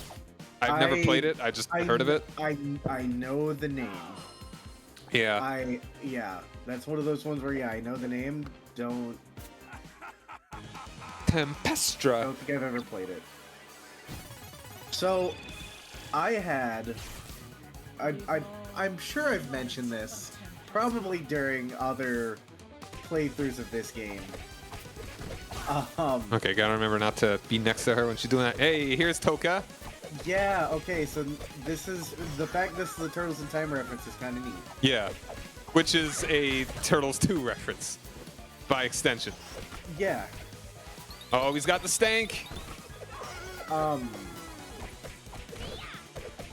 I've never played it. I just heard of it. I know the name. Yeah. Yeah. That's one of those ones where I know the name. Don't Tempestra. think I've ever played it. So, I'm sure I've mentioned this probably during other playthroughs of this game. Okay, gotta remember not to be next to her when she's doing that. Hey, here's Toka. Yeah, okay, so this is the fact this is a Turtles in Time reference is kind of neat. Yeah, which is a Turtles 2 reference by extension. Yeah. Oh, he's got the stank. But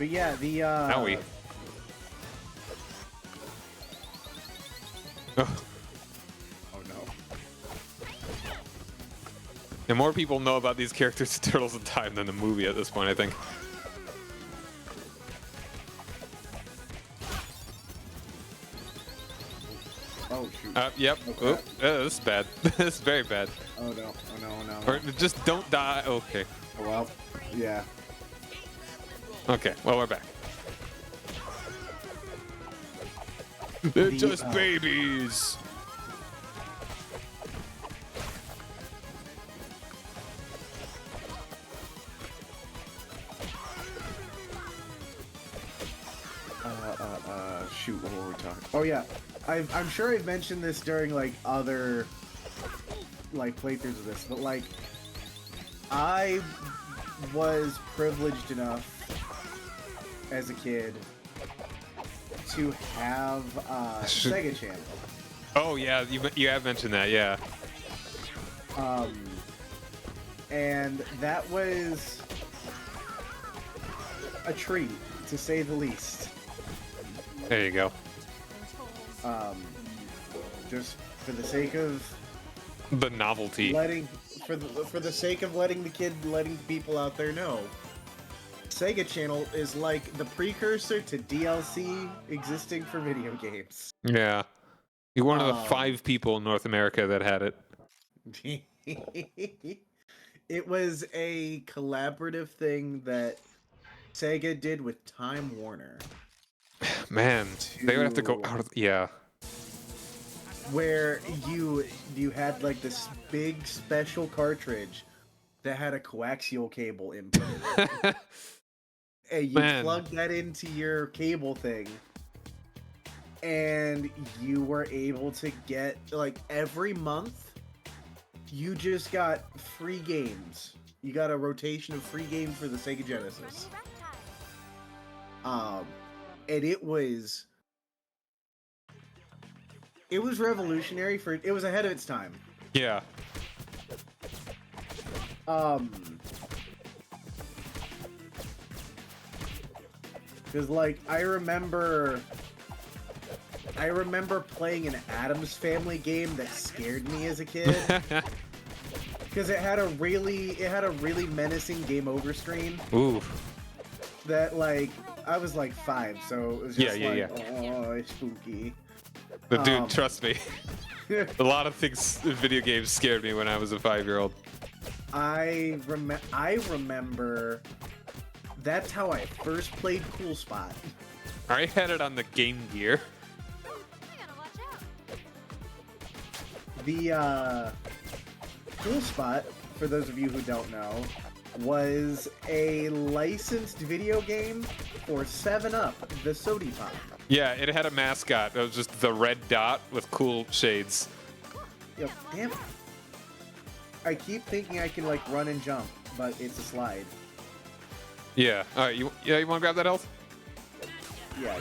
yeah, the Owie. Oh. Oh no. And more people know about these characters in Turtles in Time than the movie at this point, I think. Oh shoot. Yep. Okay. Oop. This is bad. This is very bad. Oh no. Oh no. Oh no. Or just don't die. Okay. Oh, well. Yeah. Okay. Well, we're back. They're just babies. Shoot, what were we talking? Oh yeah, I'm sure I've mentioned this during like other like playthroughs of this, but like I was privileged enough as a kid to have Sega Channel. Oh yeah, you have mentioned that, yeah. And that was a treat, to say the least. There you go. Just for the sake of The novelty. for the sake of letting people out there know, Sega Channel is like the precursor to DLC existing for video games. Yeah. You're one of the 5 people in North America that had it. It was a collaborative thing that Sega did with Time Warner. Man, they would have to go To- out of yeah. Where you had like this big special cartridge that had a coaxial cable input in it. And you Man. plug that into your cable thing, and you were able to get, like, every month, you just got free games. You got a rotation of free games for the Sega Genesis. And it was revolutionary it was ahead of its time. Yeah. Because, like, I remember playing an Addams Family game that scared me as a kid. Because it had a really menacing game over screen. Ooh. That, like, I was like 5, so it was just oh, it's spooky. But dude, trust me. A lot of things in video games scared me when I was a 5-year-old. I remember that's how I first played Cool Spot. I had it on the Game Gear. The Cool Spot, for those of you who don't know, was a licensed video game for 7-Up, the Sody Pop. Yeah, it had a mascot. It was just the red dot with cool shades. Yo, damn it. I keep thinking I can, like, run and jump, but it's a slide. Yeah. All right. You want to grab that health? Yeah.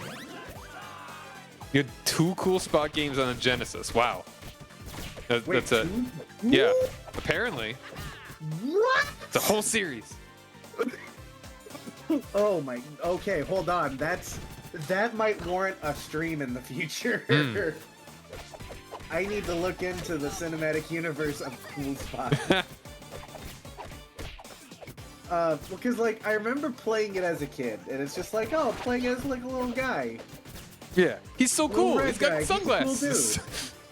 You had 2 Cool Spot games on the Genesis. Wow. Wait, That's a 2? yeah. Apparently, What? it's a whole series. Oh my. Okay, hold on. That might warrant a stream in the future. I need to look into the cinematic universe of Cool Spot. Because, like, I remember playing it as a kid, and it's just like, oh, playing as, like, a little guy. Yeah. He's so Little cool. red He's got guy. He's a cool sunglasses. dude.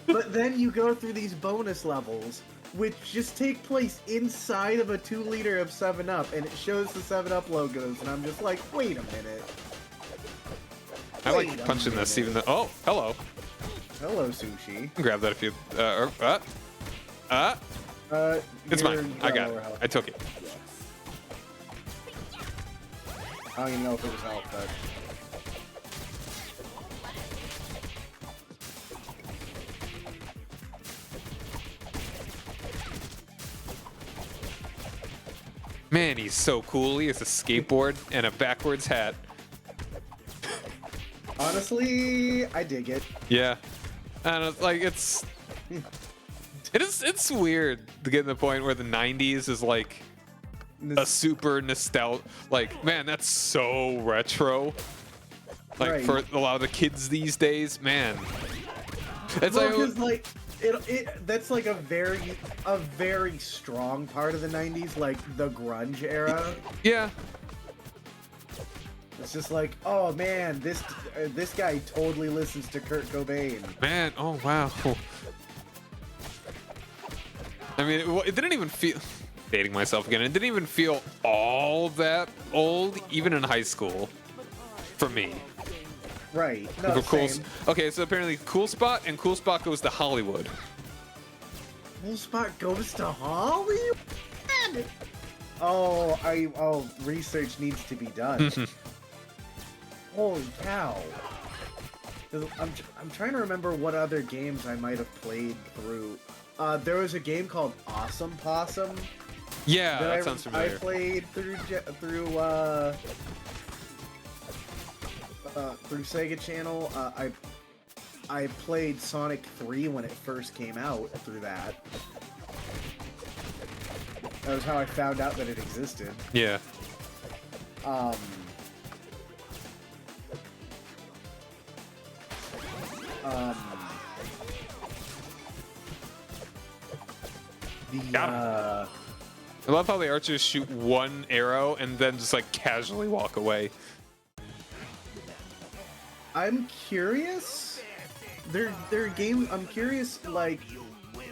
But then you go through these bonus levels, which just take place inside of a 2-liter of 7-Up, and it shows the 7-Up logos, and I'm just like, wait a minute. I Wait like a punching this, minute. even though. Oh, hello. Hello, Sushi. Grab that if you. It's mine. I got it. I took it. I don't even know if it was health, but... Man, he's so cool. He has a skateboard and a backwards hat. Honestly, I dig it. Yeah. And like it's weird to get to the point where the 90s is like a super nostalgia. Like, man, that's so retro. Like Right. for a lot of the kids these days, man. It's Well, like 'cause, like, that's like a very strong part of the 90s, like the grunge era. yeah. It's just like, oh man, this guy totally listens to Kurt Cobain. Man, oh wow. I mean, it didn't even feel. Dating myself again. It didn't even feel all that old, even in high school, for me. Right. No, For cool. same. Okay, so apparently Cool Spot and Cool Spot goes to Hollywood. Cool Spot goes to Hollywood. Oh, research needs to be done. Holy cow! 'Cause I'm trying to remember what other games I might have played through. There was a game called Awesome Possum. Yeah, that sounds familiar. I played through Sega Channel. I played Sonic 3 when it first came out through that. That was how I found out that it existed. Yeah. I love how the archers shoot one arrow and then just like casually walk away. I'm curious they're games. I'm curious, like,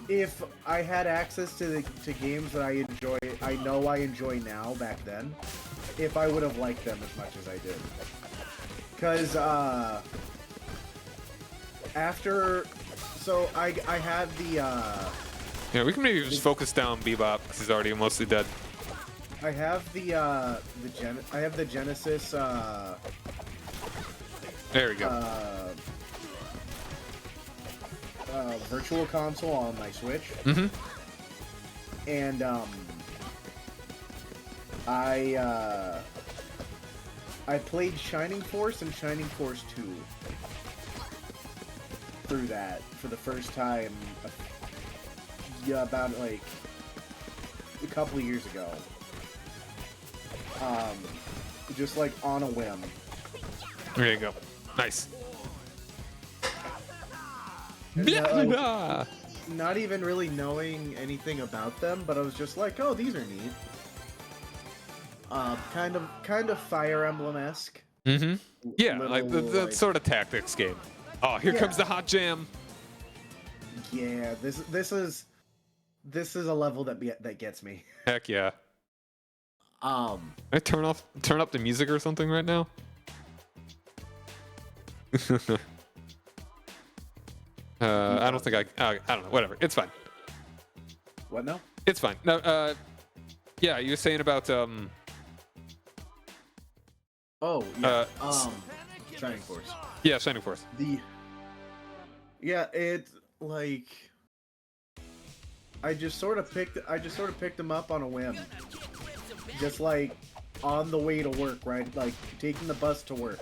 if I had access to games that I know I enjoy now back then, if I would have liked them as much as I did. Cause so I had the Yeah, we can maybe just focus down Bebop because he's already mostly dead. I have the Genesis There we go. Virtual Console on my Switch. Mm-hmm. And I played Shining Force and Shining Force 2 through that for the first time. Yeah, about like a couple of years ago. Just like on a whim. There you go. Nice. Not even really knowing anything about them, but I was just like, oh, these are neat. Kind of Fire Emblem-esque. Mm-hmm. Yeah, Little, like the sort of tactics game. Oh, here comes the hot jam. Yeah, this is a level that gets me. Heck yeah. Can I turn up the music or something right now? I don't think I don't know. Whatever. It's fine. What now? It's fine. No. Yeah, you were saying about Oh yeah. Shining Force. Yeah, Shining Force. It's like I just sort of picked them up on a whim. Just like on the way to work, right? Like taking the bus to work.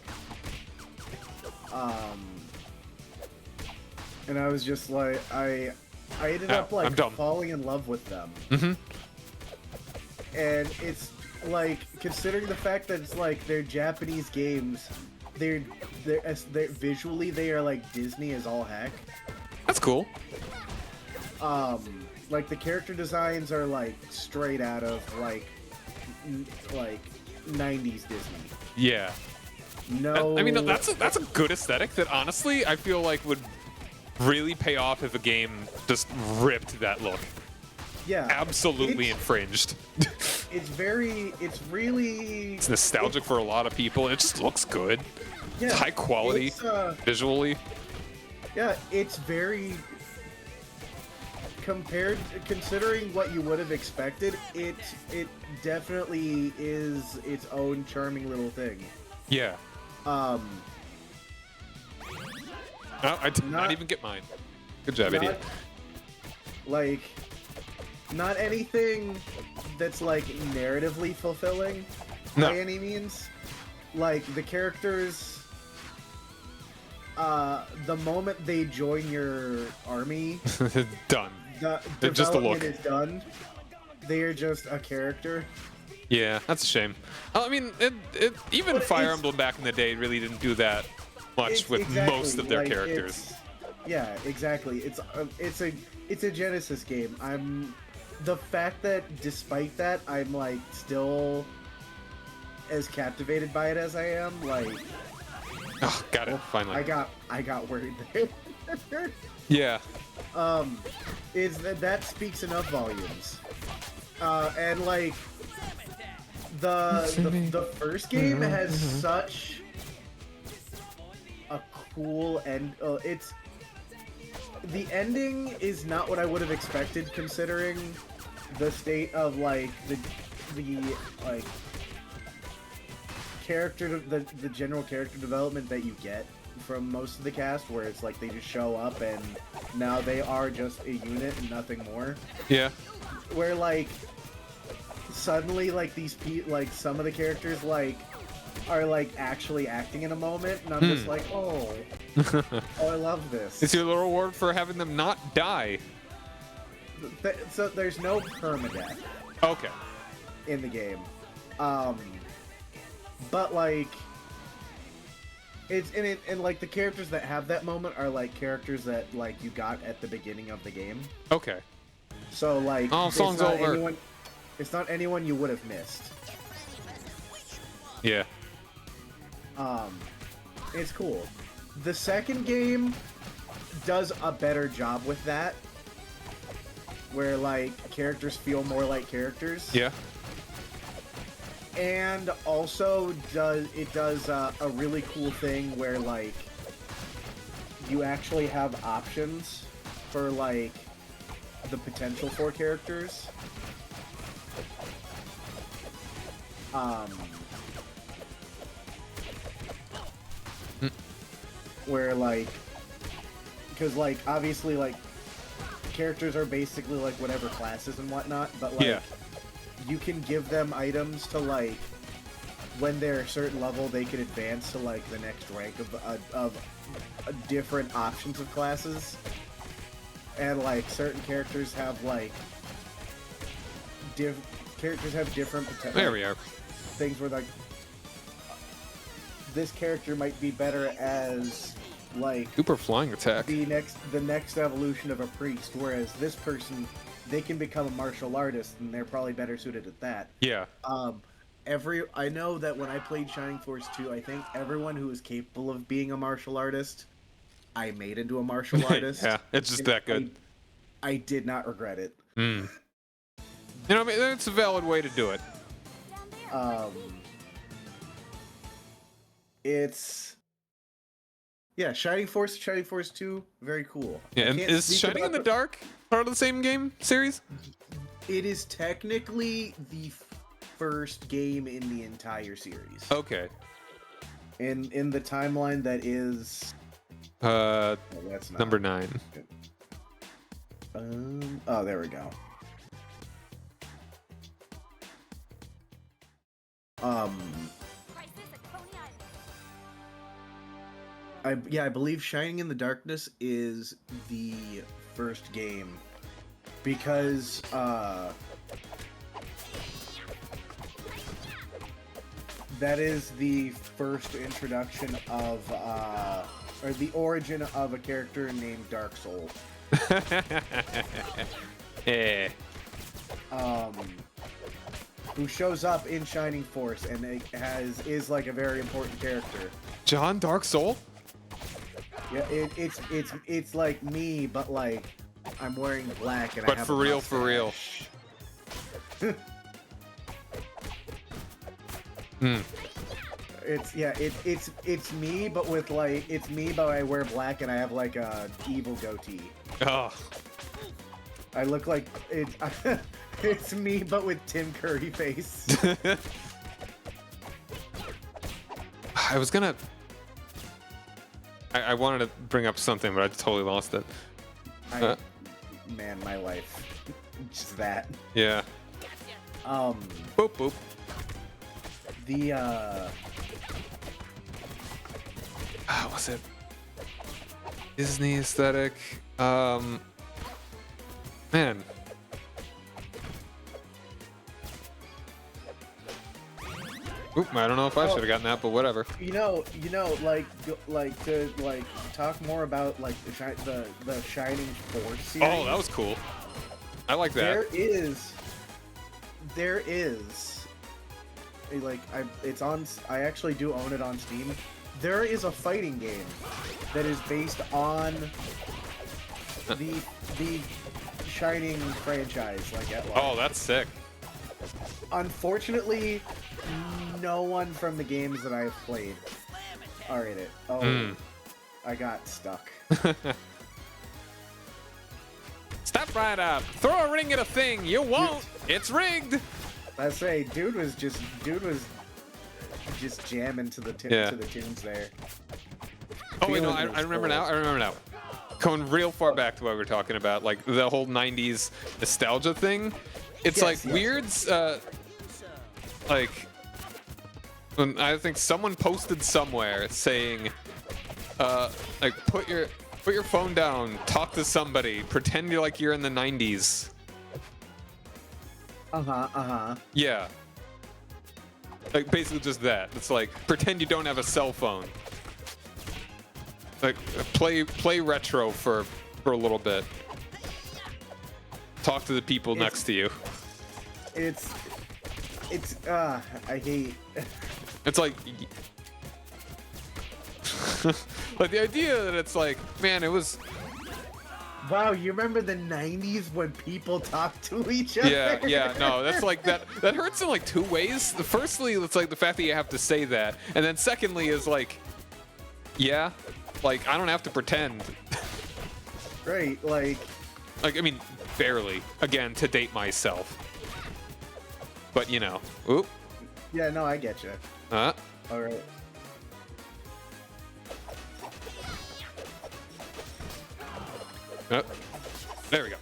And I was just like, I ended up like falling in love with them. Mm-hmm. And it's like, considering the fact that it's like they're Japanese games, they're visually they are like Disney as all heck. That's cool. Like the character designs are like straight out of like 90s Disney. Yeah. No, I mean that's a good aesthetic that honestly I feel like would really pay off if a game just ripped that look. Yeah. Absolutely infringed. It's nostalgic for a lot of people. It just looks good. Yeah, It's high quality visually. Yeah, it's very considering what you would have expected, it definitely is its own charming little thing. Yeah. Oh, I did not even get mine. Good job, idiot. Like, not anything that's like narratively fulfilling by any means. Like the characters, the moment they join your army, done. The just a look. development is done. They are just a character. Yeah, that's a shame. I mean, even Fire Emblem back in the day really didn't do that much with most of their characters. Yeah, exactly. It's a Genesis game. The fact that despite that I'm like still as captivated by it as I am, like. Oh, got it. Finally. I got worried there. Yeah. Is that speaks enough volumes. And like the first game has such a cool end. The ending is not what I would have expected, considering the state of like the like the general character development that you get from most of the cast, where it's like they just show up and now they are just a unit and nothing more. Yeah. Where like suddenly like like some of the characters like are like actually acting in a moment, and I'm just like, oh, I love this. It's your little reward for having them not die. So there's no permadeath. Okay. In the game, but like it's and like the characters that have that moment are like characters that like you got at the beginning of the game. Okay. So like, song's over. It's not anyone you would have missed. Yeah. It's cool. The second game, does a better job with that, where like characters feel more like characters. Yeah. And also does a really cool thing where like you actually have options for like the potential for characters. Where like, because like obviously like characters are basically like whatever classes and whatnot, but like Yeah. you can give them items to like when they're a certain level they can advance to like the next rank of different options of classes, and like certain characters have like characters have different potential. There we are. Things where like this character might be better as like Super flying attack. the next evolution of a priest, whereas this person, they can become a martial artist and they're probably better suited at that. Yeah. I know that when I played Shining Force 2, I think everyone who was capable of being a martial artist, I made into a martial artist. Yeah, it's just And that good. I did not regret it. You know, I mean, it's a valid way to do it. Down there. It's Shining Force 2, very cool. Yeah, I and can't is speak Shining in about the Dark part of the same game series? It is technically the first game in the entire series. Okay. In the timeline that is Uh, no, that's not. number 9. Oh, there we go. Crisis at Coney Island. I believe Shining in the Darkness is the first game because that is the first introduction of or the origin of a character named Dark Soul. Eh. Who shows up in Shining Force and is like a very important character. John Dark Soul? Yeah, it's like me, but like I'm wearing black and I But have for a real, for real. mustache. Hmm. It's me, but with like it's me, but I wear black and I have like a evil goatee. Oh. I look like it's me, but with Tim Curry face. I was gonna. I wanted to bring up something, but I totally lost it. Man, my life, just that. Yeah. Gotcha. Boop boop. The Was it Disney aesthetic? Man. Oop, I don't know if I should have gotten that, but whatever. you know, like to talk more about like the Shining Force series. Oh, that was cool. I like that. There is like I actually do own it on Steam. There is a fighting game that is based on the Shining franchise, like at large. Oh, that's sick. Unfortunately, no one from the games that I've played are in it. Oh, I got stuck. Step right up. Throw a ring at a thing. You won't. It's rigged. I say, dude was just jamming to the tunes there. Oh wait, no, Feeling I remember now. those I remember now. Going real far back to what we were talking about, like the whole '90s nostalgia thing. It's Yes, like yes. weird, like when I think someone posted somewhere saying, like put your phone down, talk to somebody, pretend you're in the '90s. Yeah. Like basically just that. It's like pretend you don't have a cell phone. Like play retro for a little bit. Talk to the people next to you. It's I hate. It's like like the idea that it's like, man, it was Wow, you remember the 90s when people talked to each other? Yeah, no, that's like that hurts in like two ways. Firstly, it's like the fact that you have to say that, and then secondly is like, yeah, like I don't have to pretend. Right, like I mean, barely. Again, to date myself. But you know, oop. yeah, no, I get you. All right. There we go.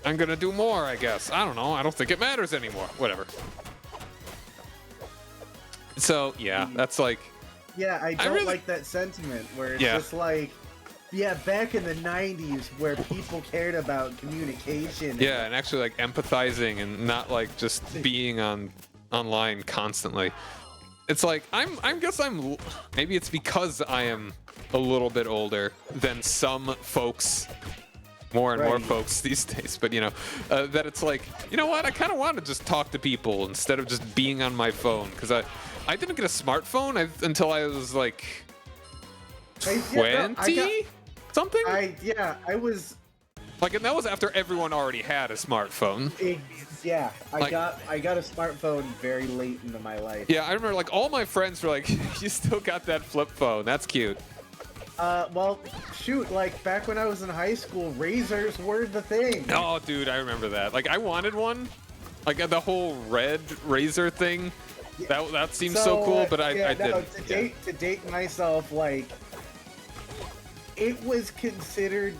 I'm gonna do more, I guess. I don't know. I don't think it matters anymore. Whatever. So yeah, that's like. Yeah, I don't really- like that sentiment where it's Yeah. just like, yeah, back in the 90s where people cared about communication. Yeah, and actually like empathizing and not like just being online constantly. It's like maybe it's because I am a little bit older than some folks, more and more Right. folks these days. But you know, that it's like, you know what? I kind of want to just talk to people instead of just being on my phone, because I didn't get a smartphone until I was like I 20 something. I was. Like, and that was after everyone already had a smartphone. Yeah, I Like- got a smartphone very late into my life. Yeah, I remember like all my friends were like, "You still got that flip phone? That's cute." Well, shoot, like back when I was in high school, razors were the thing. Oh, dude, I remember that. Like, I wanted one. Like the whole red razor thing. That seems so cool, but I didn't. To date myself, like it was considered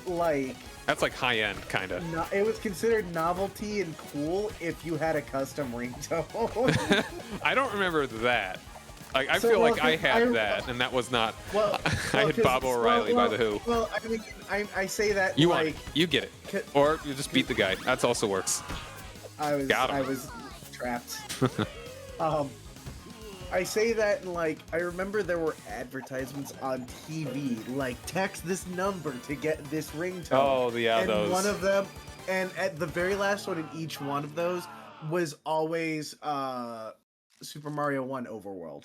like That's like high end, kind of. it was considered novelty and cool if you had a custom ringtone. I don't remember that. Like, I So, feel well, like I had I- that, and that was not. Well, I had 'cause- Bob O'Reilly by the Who. Well, I mean, I say that You want like it. You get it. c- Or you just beat the guy. That also works. Got him. I was trapped. I say that and like I remember there were advertisements on TV like text this number to get this ringtone. Oh, yeah, and those. one of them, and at the very last one in each one of those was always Super Mario 1 Overworld.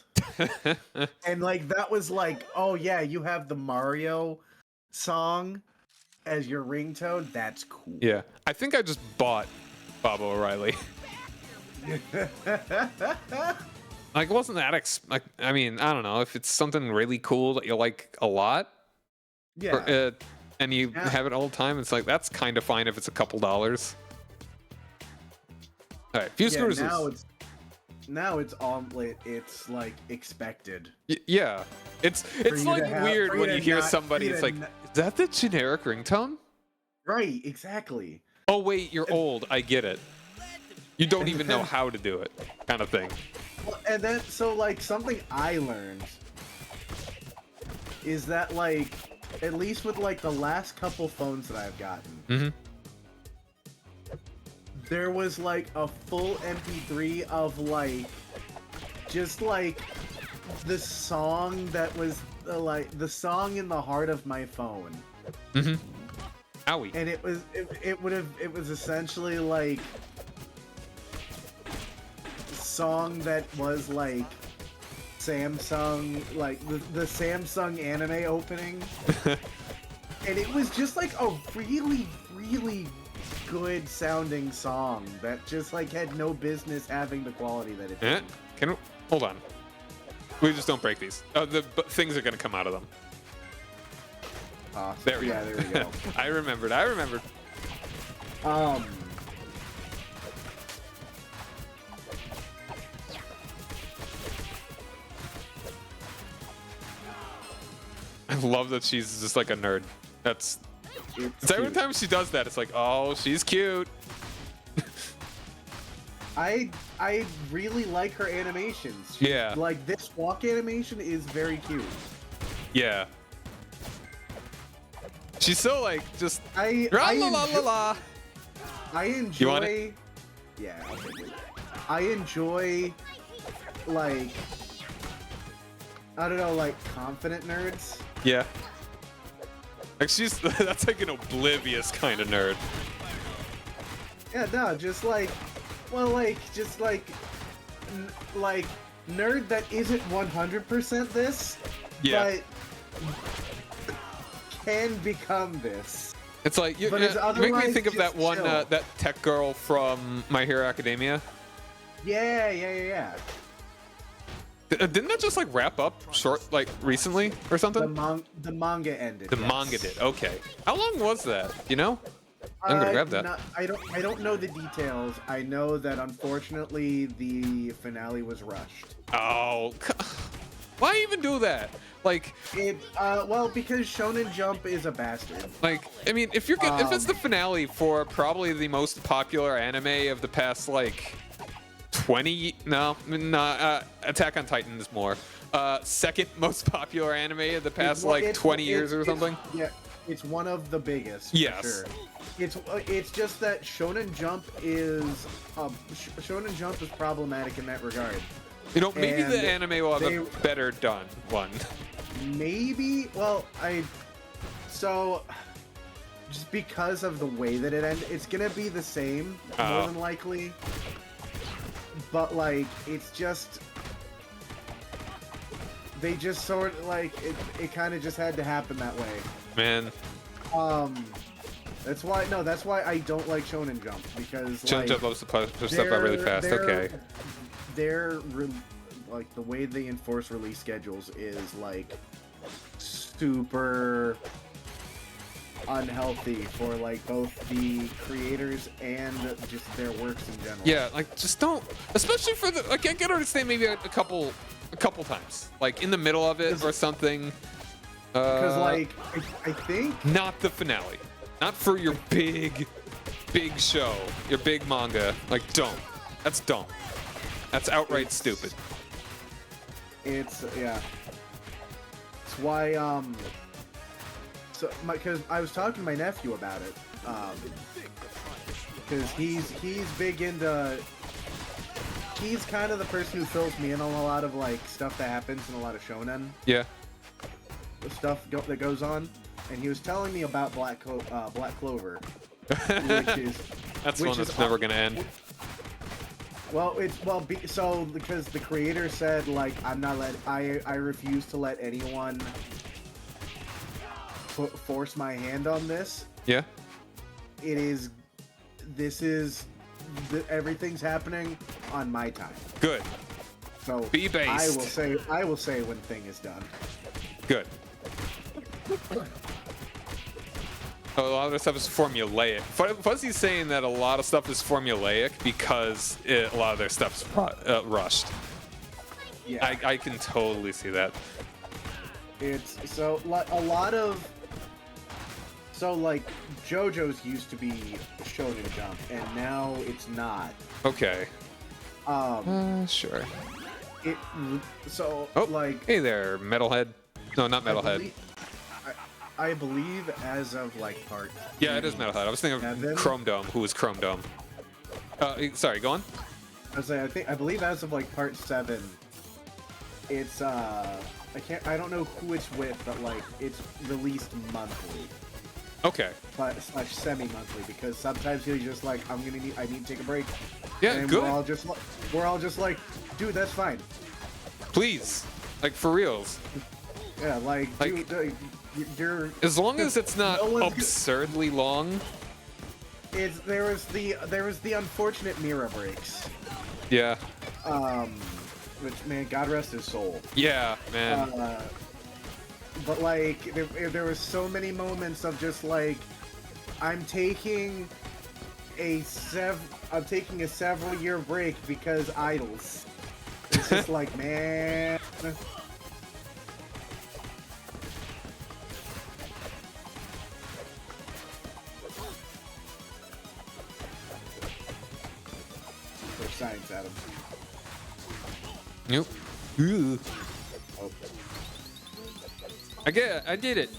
And like that was like, oh yeah, you have the Mario song as your ringtone. That's cool. Yeah, I think I just bought Bob O'Reilly. Like, it wasn't that like, I mean, I don't know, if it's something really cool that you like a lot, Yeah. and you have it all the time, it's like, that's kind of fine if it's a couple dollars. All right, Fuse Yeah, Cruises. now it's on. It's like expected. Yeah, it's you like to have- weird for you when to you hear not- somebody, for you it's to like, not- is that the generic ringtone? Right. Exactly. Oh wait, you're old. I get it. You don't even know how to do it, kind of thing. Well, and then so like something I learned is that like at least with like the last couple phones that I've gotten, Mm-hmm. there was like a full MP3 of like just like the song that was like the song in the heart of my phone. Mm-hmm. Owie. And it was essentially like song that was like Samsung, like the Samsung anime opening. And it was just like a really, really good sounding song that just like had no business having the quality that it Eh? did. Can we, hold on. We just don't break these. Oh, but things are gonna come out of them. Awesome. There we Yeah, go. there we go. I remembered. I love that she's just like a nerd. It's every cute. time she does that, it's like, oh, she's cute. I really like her animations. Yeah. Like this walk animation is very cute. Yeah. She's so like just. I La la la la la. I enjoy. You want it? Yeah, I'll take it. I enjoy, like, I don't know, like confident nerds. Yeah. Like she's that's like an oblivious kind of nerd. Yeah, no, just like, well, like, just like, like nerd that isn't 100% this. Yeah. But can become this. It's like you But it's make me otherwise think of that just one chill. that tech girl from My Hero Academia. Yeah. Didn't that just like wrap up like recently or something? The manga ended. The yes. manga did. Okay. How long was that? You know? I'm gonna grab that. I don't know the details. I know that unfortunately the finale was rushed. Oh, why even do that? Like, Well, because Shonen Jump is a bastard. I mean, if it's the finale for probably the most popular anime of the past like 20, Attack on Titan is more. Second most popular anime of the past 20 years or something. Yeah, it's one of the biggest. Yes. For sure. It's just that Shonen Jump is problematic in that regard. You know, maybe And the anime will have a better done one. Maybe. Well, so just because of the way that it ended, it's gonna be the same more than likely. But like, it's just they just sort of like it kind of just had to happen that way. Man. That's why I don't like Shonen Jump, because Shonen Jump loves to push stuff out really fast. Okay. Like the way they enforce release schedules is like super unhealthy for like both the creators and just their works in general. Yeah, like just don't, especially for the like I can understand maybe a couple times, like in the middle of it or something. Because like I think not the finale, not for your big show, your big manga. Like don't. That's dumb. That's outright stupid. It's why because I was talking to my nephew about it, because he's big into, he's kind of the person who fills me in on a lot of like stuff that happens in a lot of shonen. Yeah. The stuff that goes on, and he was telling me about Black Clover, which is that's one that's never gonna end. Well, because the creator said like I refuse to let anyone force my hand on this. Yeah. Everything's happening on my time. Good. So be based. I will say when thing is done. Good. A lot of this stuff is formulaic. Fuzzy's saying that a lot of stuff is formulaic because a lot of their stuff's rushed. Yeah. I can totally see that. It's so like a lot of. So like JoJo's used to be Shonen Jump, and now it's not. Okay. Sure. Like. Hey there, Metalhead. No, not Metalhead. I believe as of like part. Yeah, it is Metalhead. I was thinking of Chrome Dome. Who is Chrome Dome? Sorry, go on. I believe as of like part 7, it's I don't know who it's with, but like it's released monthly. Okay. / semi-monthly, because sometimes he's just like, I need to take a break. Yeah, and good. We're all just like, dude, that's fine. Please, like for reals. Yeah, like dude, you're. As long as it's not absurdly long. There was the unfortunate Mira breaks. Yeah. Which, man, God rest his soul. Yeah, man. But like, there was so many moments of just like, I'm taking a several-year break because idols. It's just like, man. There's science, Adam. Nope. Ooh. Oh. I did it.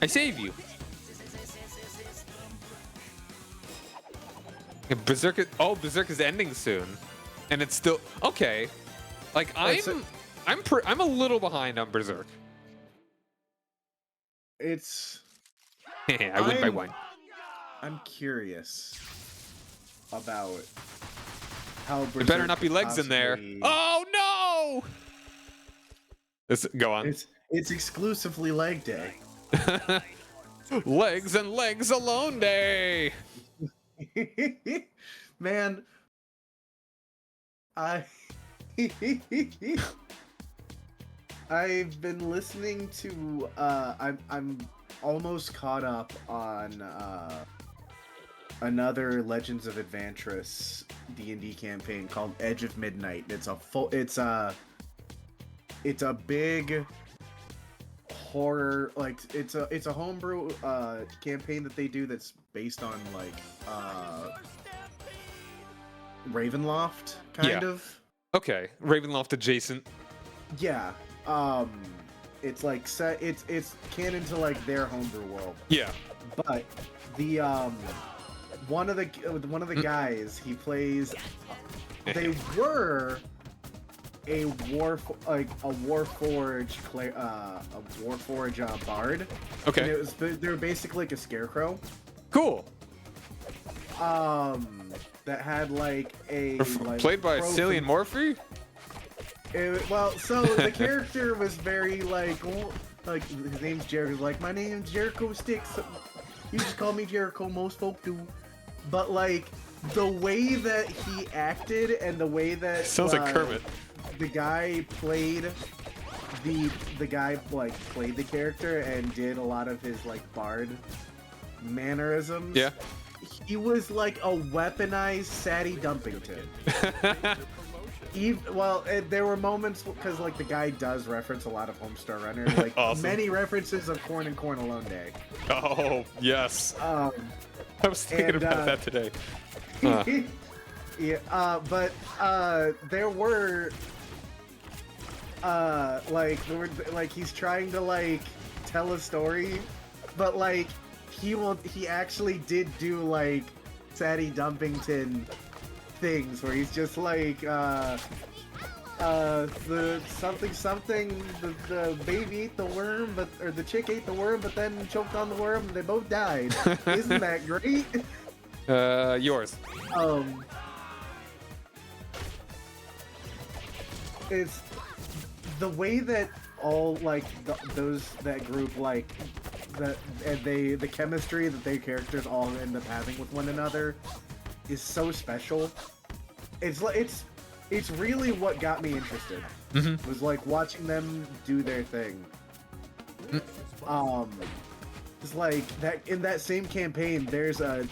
I save you. Yeah, Berserk is ending soon, and it's still okay. Like I'm a little behind on Berserk. It's. I win by 1. I'm curious about how Berserk There better not be legs in there. possibly- Oh no! Go on. It's exclusively leg day. Legs and legs alone day. Man, I I've been listening to I'm almost caught up on another Legends of Adventures D&D campaign called Edge of Midnight. It's a big horror, like it's a homebrew campaign that they do that's based on like Ravenloft kind of. Okay, Ravenloft adjacent. Yeah. It's like set it's canon to like their homebrew world. Yeah. But the one of the guys he plays, they were a Warforged bard. Okay. And they were basically like a scarecrow. Cool. That had like a Played by Cillian Murphy. Well, so the character was very like his name's Jericho. Like, my name's Jericho Sticks. You just call me Jericho. Most folk do. But like the way that he acted and the way that Sounds like Kermit. The guy played the guy like played the character and did a lot of his like bard mannerisms. Yeah. He was like a weaponized Sadie Dumpington. There were moments because like the guy does reference a lot of Homestar Runner, like Awesome. many references of Corn and Corn Alone Day. Oh yes. I was thinking about that today. Yeah, but there were he's trying to like tell a story, but like he actually did do like Sadie Dumpington things where he's just like the baby ate the worm, or the chick ate the worm, but then choked on the worm and they both died. Isn't that great? Yours. It's the way that all like that group like the chemistry that their characters all end up having with one another is so special. It's really what got me interested. Mm-hmm. Was like watching them do their thing. It's like that in that same campaign. There's a.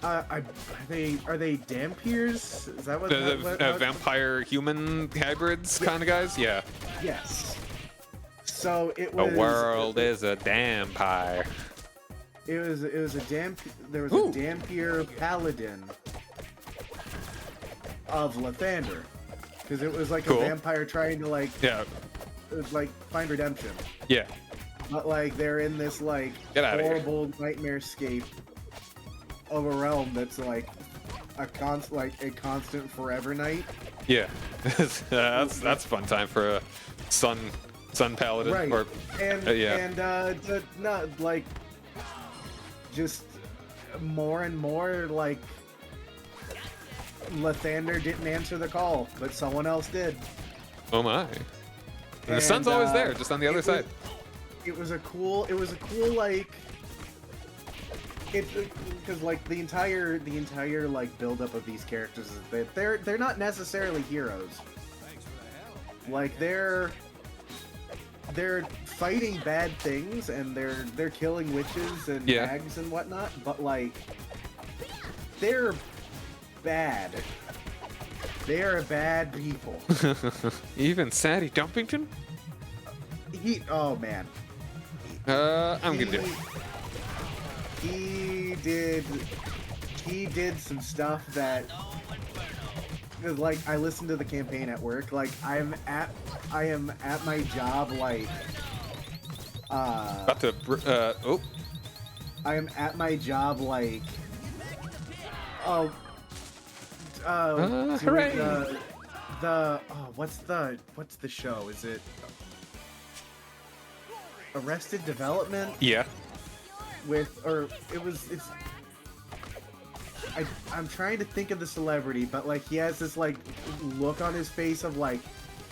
Are they Dampiers? Is that what? The vampire human hybrids kind of guys? Yeah. Yes. So it was. The world is a vampire. It was a there was a Dampier paladin of Lathander, because it was like Cool. a vampire trying to like find redemption. Yeah. But like they're in this like Get outta here. horrible nightmare scape of a realm that's like a constant forever night. Yeah. that's fun time for a sun paladin. Right. Or, yeah. And not like just more and more like Lathander didn't answer the call, but someone else did. Oh my. And the sun's always there, just on the other side. It was a cool like because like the entire like build up of these characters is that they're not necessarily heroes. Like they're fighting bad things and they're killing witches and hags and whatnot, but like they're bad. They are bad people. Even Sadie Dumpington? Oh man. I'm gonna do it. He did some stuff that, like, I listened to the campaign at work. Like, I am at my job. Like, About to. I am at my job. Like, hooray! What's the show? Is it Arrested Development? Yeah. I'm trying to think of the celebrity, but like he has this like look on his face of like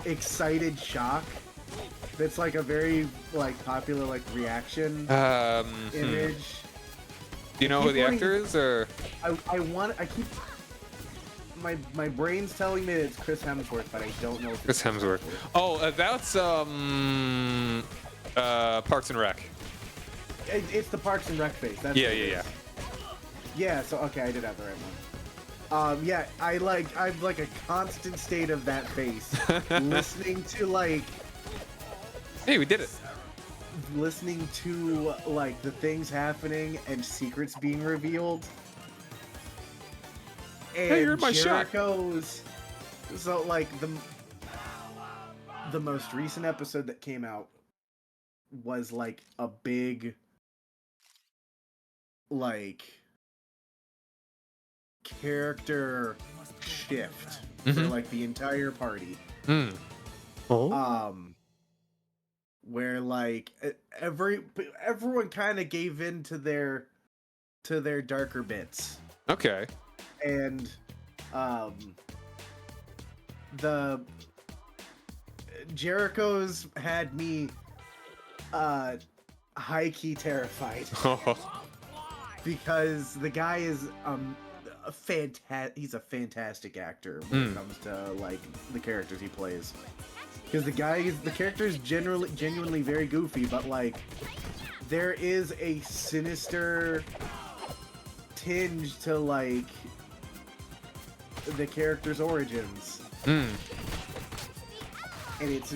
excited shock It's like a very like popular like reaction image. Do you know who the actor is, or? I keep my brain's telling me that it's Chris Hemsworth, but I don't know if Chris Hemsworth. Oh, that's Parks and Rec. It's the Parks and Rec face. That's Yeah, what it yeah, is. Yeah, so okay, I did have the right one. Yeah, I'm like a constant state of that face. Listening to like Hey, we did it. listening to like the things happening and secrets being revealed. And Hey, you're in my shot. Jericho's so like the most recent episode that came out was like a big like character shift for Mhm. like the entire party. Oh. Where like everyone kind of gave in to their darker bits, Okay. and the Jericho's had me high key terrified because the guy is he's a fantastic actor when it comes to like the characters he plays. Because the character is genuinely very goofy, but like there is a sinister tinge to like the character's origins, and it's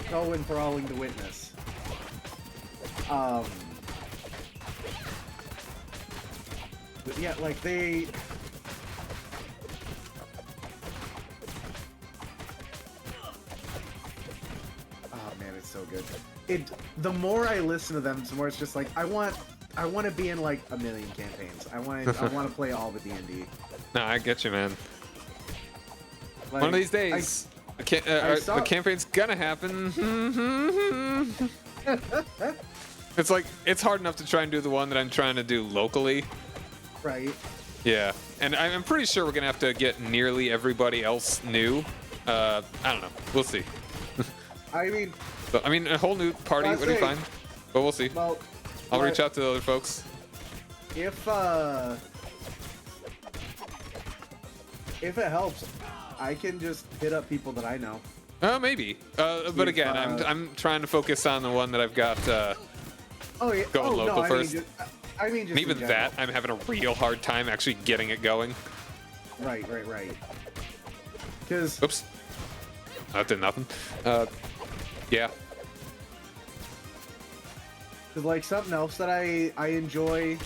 so enthralling to witness. But yeah, like they. So good. The more I listen to them, the more it's just like I want to be in like a million campaigns. I want to play all the D&D. No, I get you, man. Like, One of these days, the campaign's gonna happen. It's like it's hard enough to try and do the one that I'm trying to do locally. Right. Yeah, and I'm pretty sure we're gonna have to get nearly everybody else new. I don't know. We'll see. I mean, a whole new party would be fine, but we'll see. Well, I'll reach out to the other folks. If it helps, I can just hit up people that I know. Maybe. But again, I'm trying to focus on the one that I've got going local first. I mean, just even that, I'm having a real hard time actually getting it going. Right. Because. Oops. That did nothing. Yeah. Cause like something else that I enjoy.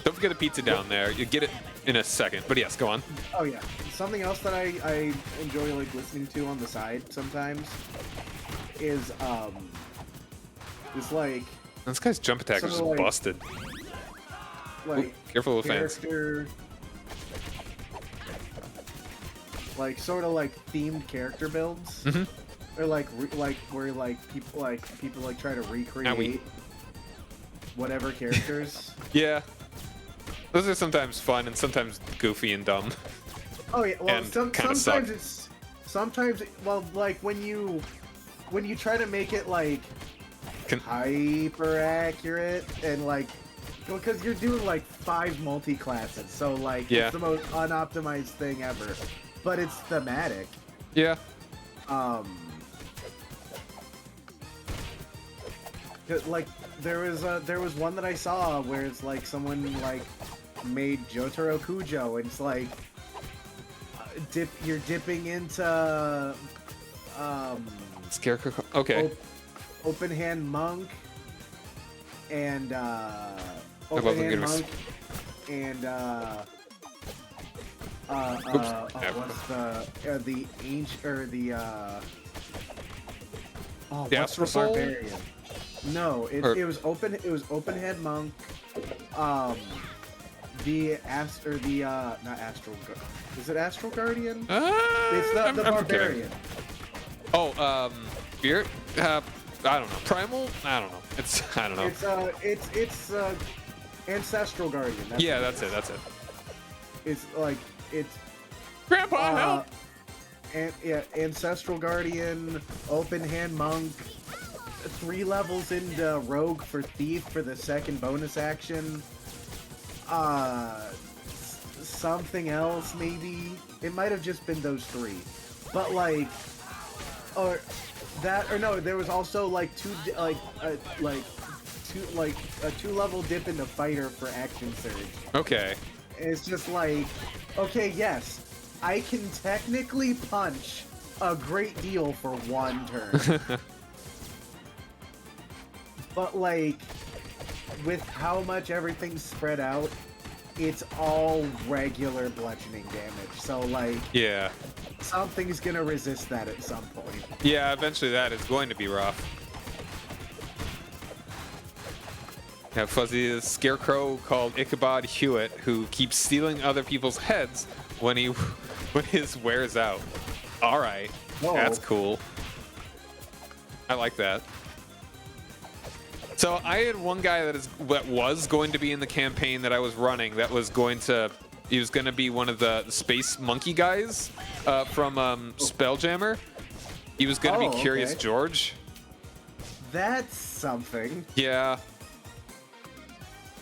Don't forget the pizza down there. You get it in a second. But yes, go on. Oh yeah. Something else that I enjoy like listening to on the side sometimes is it's like This guy's jump attack is just like, busted. Like ooh, careful with fans. Like sort of like themed character builds. Mm-hmm. Or like where people try to recreate whatever characters. Yeah, those are sometimes fun and sometimes goofy and dumb. Oh yeah, well and sometimes suck. like when you try to make it like hyper accurate and like because you're doing like 5 multi-classes, so like it's the most unoptimized thing ever, but it's thematic. Yeah. Like there was one that I saw where it's like someone like made Jotaro Kujo, and it's like you're dipping into Scarecrow. Okay. Open hand monk and Oops. what's the ancient or the the Astral Soul? Barbarian? No, it was open head monk. Not Astral. Is it Astral Guardian? It's the I'm Barbarian. Forgetting. Oh, Spirit? I don't know. Primal? I don't know. I don't know. It's Ancestral Guardian. That's it. It's like it's. Grandpa, help! Ancestral Guardian, open hand monk. 3 levels into Rogue for Thief for the second bonus action. Something else maybe. It might have just been those 3, but like, or that, or no, there was also like a 2-level dip into Fighter for Action Surge. Okay. It's just like, okay, yes, I can technically punch a great deal for 1 turn. But like, with how much everything's spread out, it's all regular bludgeoning damage. So like, Yeah. something's gonna resist that at some point. Yeah, eventually that is going to be rough. Now, Fuzzy is a scarecrow called Ichabod Hewitt, who keeps stealing other people's heads when his wears out. All right, Whoa. That's cool. I like that. So I had one guy that was going to be in the campaign that I was running. He was going to be one of the space monkey guys from Spelljammer. He was going to be Curious okay. George. That's something. Yeah.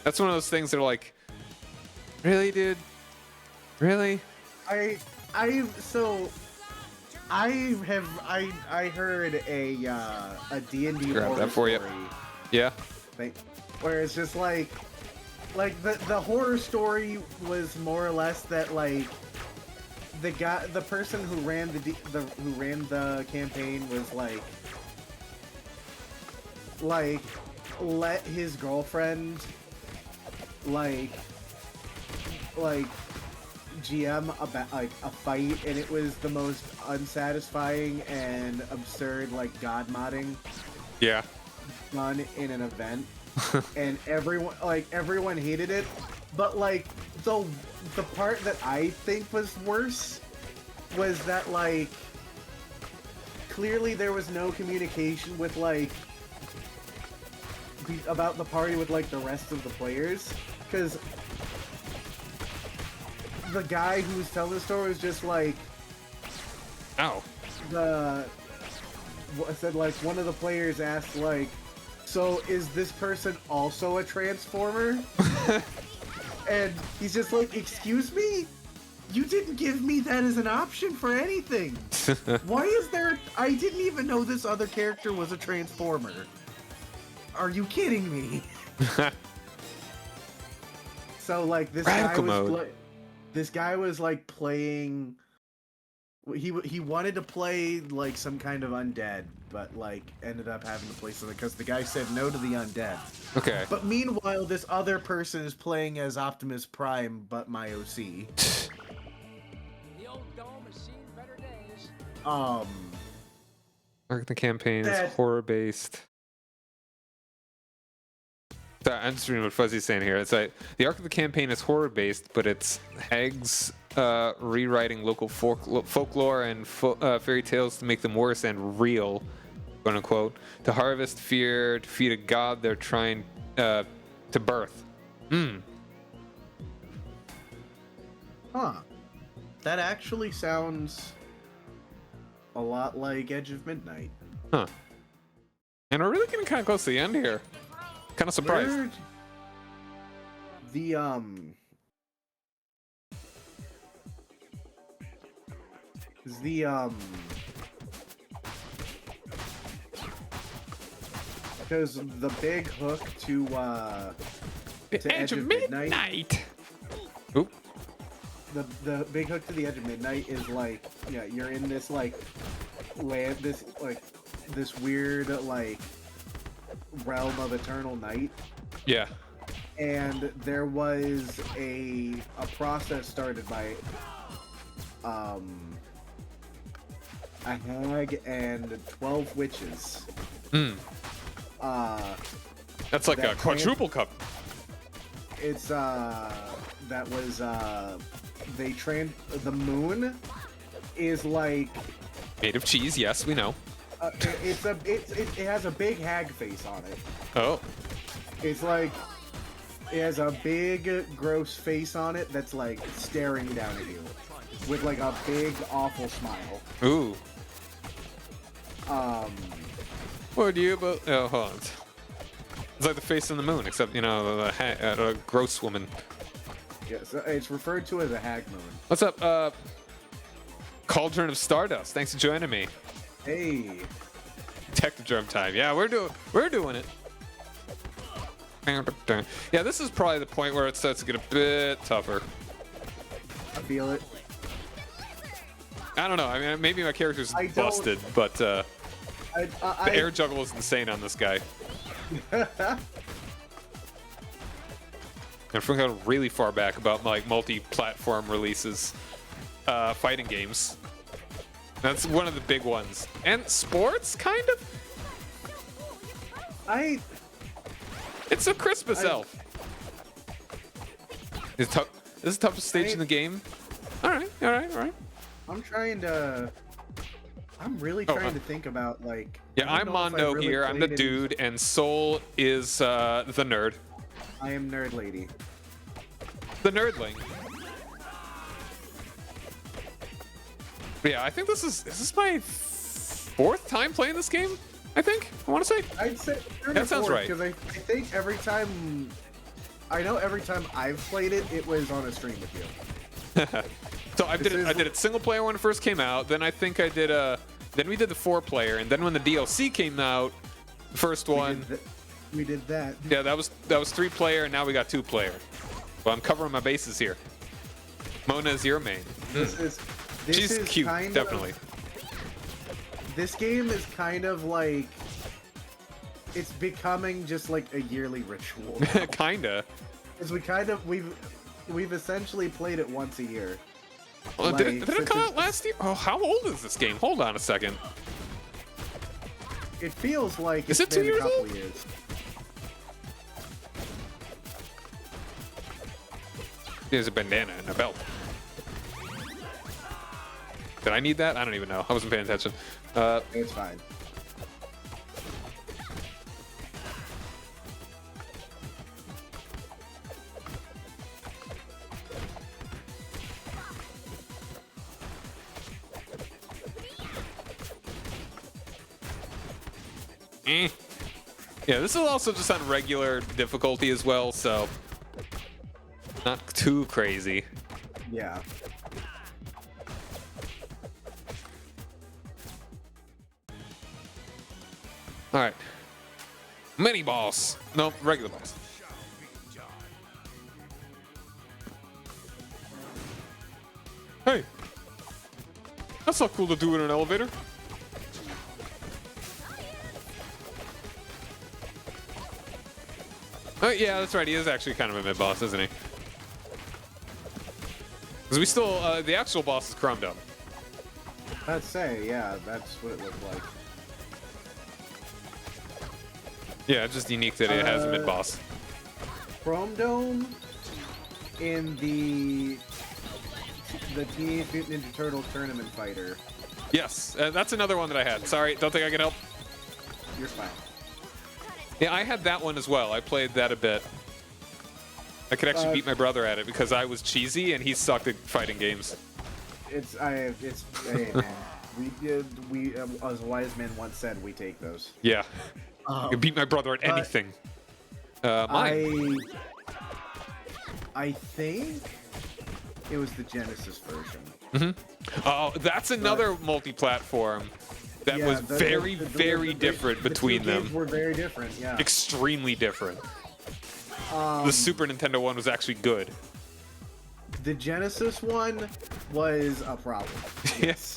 That's one of those things that are like, really, dude? Really? I heard a D&D Grab horror that for you. story Yeah. thing, where it's just like the horror story was more or less that like the person who ran the campaign was like let his girlfriend like GM about like a fight, and it was the most unsatisfying and absurd like god modding Yeah. done in an event. And everyone hated it, but like the part that I think was worse was that like clearly there was no communication with like about the party with like the rest of the players, because the guy who was telling the story was just like, Ow. said like one of the players asked like, so is this person also a transformer? And he's just like, excuse me? You didn't give me that as an option for anything. Why is there? I didn't even know this other character was a transformer. Are you kidding me? So like this guy was like playing. He wanted to play like some kind of undead, but like ended up having to play something because the guy said no to the undead. Okay. But meanwhile, this other person is playing as Optimus Prime, but my OC. The old dome has seen better days. Arc of the campaign is That- horror based. Sorry, I'm just reading what Fuzzy's saying here. It's like the arc of the campaign is horror based, but it's hags rewriting local folklore and fairy tales to make them worse and real, quote unquote. To harvest fear, defeat a god they're trying to birth. Huh. That actually sounds a lot like Edge of Midnight. Huh. And we're really getting kind of close to the end here. Kind of surprised. Where'd because the big hook to Edge of Midnight. Oop. The big hook to the Edge of Midnight is like, yeah, you're in this like land, this weird like realm of eternal night, Yeah. and there was a process started by a hag and 12 witches. That's like That a quadruple cup. It's that was the moon is like Made of cheese, yes, we know. it has a big hag face on it. Oh. It's like it has a big gross face on it that's like staring down at you with like a big awful smile. Ooh. What do you about? Oh, hold on. It's like the face on the moon, except you know the gross woman. Yes, it's referred to as a hag moon. What's up, Cauldron of Stardust? Thanks for joining me. Hey. Detective Drum time. Yeah, we're doing it. Yeah, this is probably the point where it starts to get a bit tougher. I feel it. I don't know. I mean, maybe my character's I don't- busted, but the I air juggle is insane on this guy. And from going really far back about like multi-platform releases, fighting games. That's one of the big ones. And sports, kind of. It's a crisp itself. It's tough. This is the toughest stage in the game. All right. I'm trying to. I'm really trying to think about like. Yeah, I I'm don't know if I've Mondo really here. I'm the played any- dude, and Soul is the nerd. I am Nerd Lady. The nerdling. Yeah, I think this is my 4th time playing this game. I want to say. I'd say That sounds right. because I think every time. I know every time I've played it, it was on a stream with you. So I did it single player when it first came out. Then I think I did then we did the 4-player, and then when the DLC came out, the first one. We did that. Yeah, that was 3-player, and now we got 2-player. Well, I'm covering my bases here. Mona is your main. She's is cute, kind definitely. This game is kind of like. It's becoming just like a yearly ritual. Kinda. Because we've essentially played it once a year. Well, Like, did it come out last year? Oh, how old is this game? Hold on a second. It feels like Is it's it 2 been years a couple old? years. There's a bandana and a belt. Did I need that? I don't even know. I wasn't paying attention. It's fine. Yeah, this is also just on regular difficulty as well, so not too crazy. Yeah. All right. Mini boss. No, regular boss. Hey. That's not cool to do in an elevator. Oh, yeah, that's right. He is actually kind of a mid-boss, isn't he? Because we still, the actual boss is chromed up. I'd say, yeah, that's what it looked like. Yeah, it's just unique that it has a mid-boss. Chrome Dome in the Teenage Mutant Ninja Turtles tournament fighter. Yes, that's another one that I had. Sorry, don't think I can help. You're fine. Yeah, I had that one as well. I played that a bit. I could actually beat my brother at it because I was cheesy and he sucked at fighting games. Hey man, we as a wise man once said, we take those. Yeah, I could beat my brother at anything. Mine. I think it was the Genesis version. Oh, that's another multi-platform that was very different between the two them. games were very different, yeah. Extremely different. The Super Nintendo one was actually good. The Genesis one was a problem. Yes.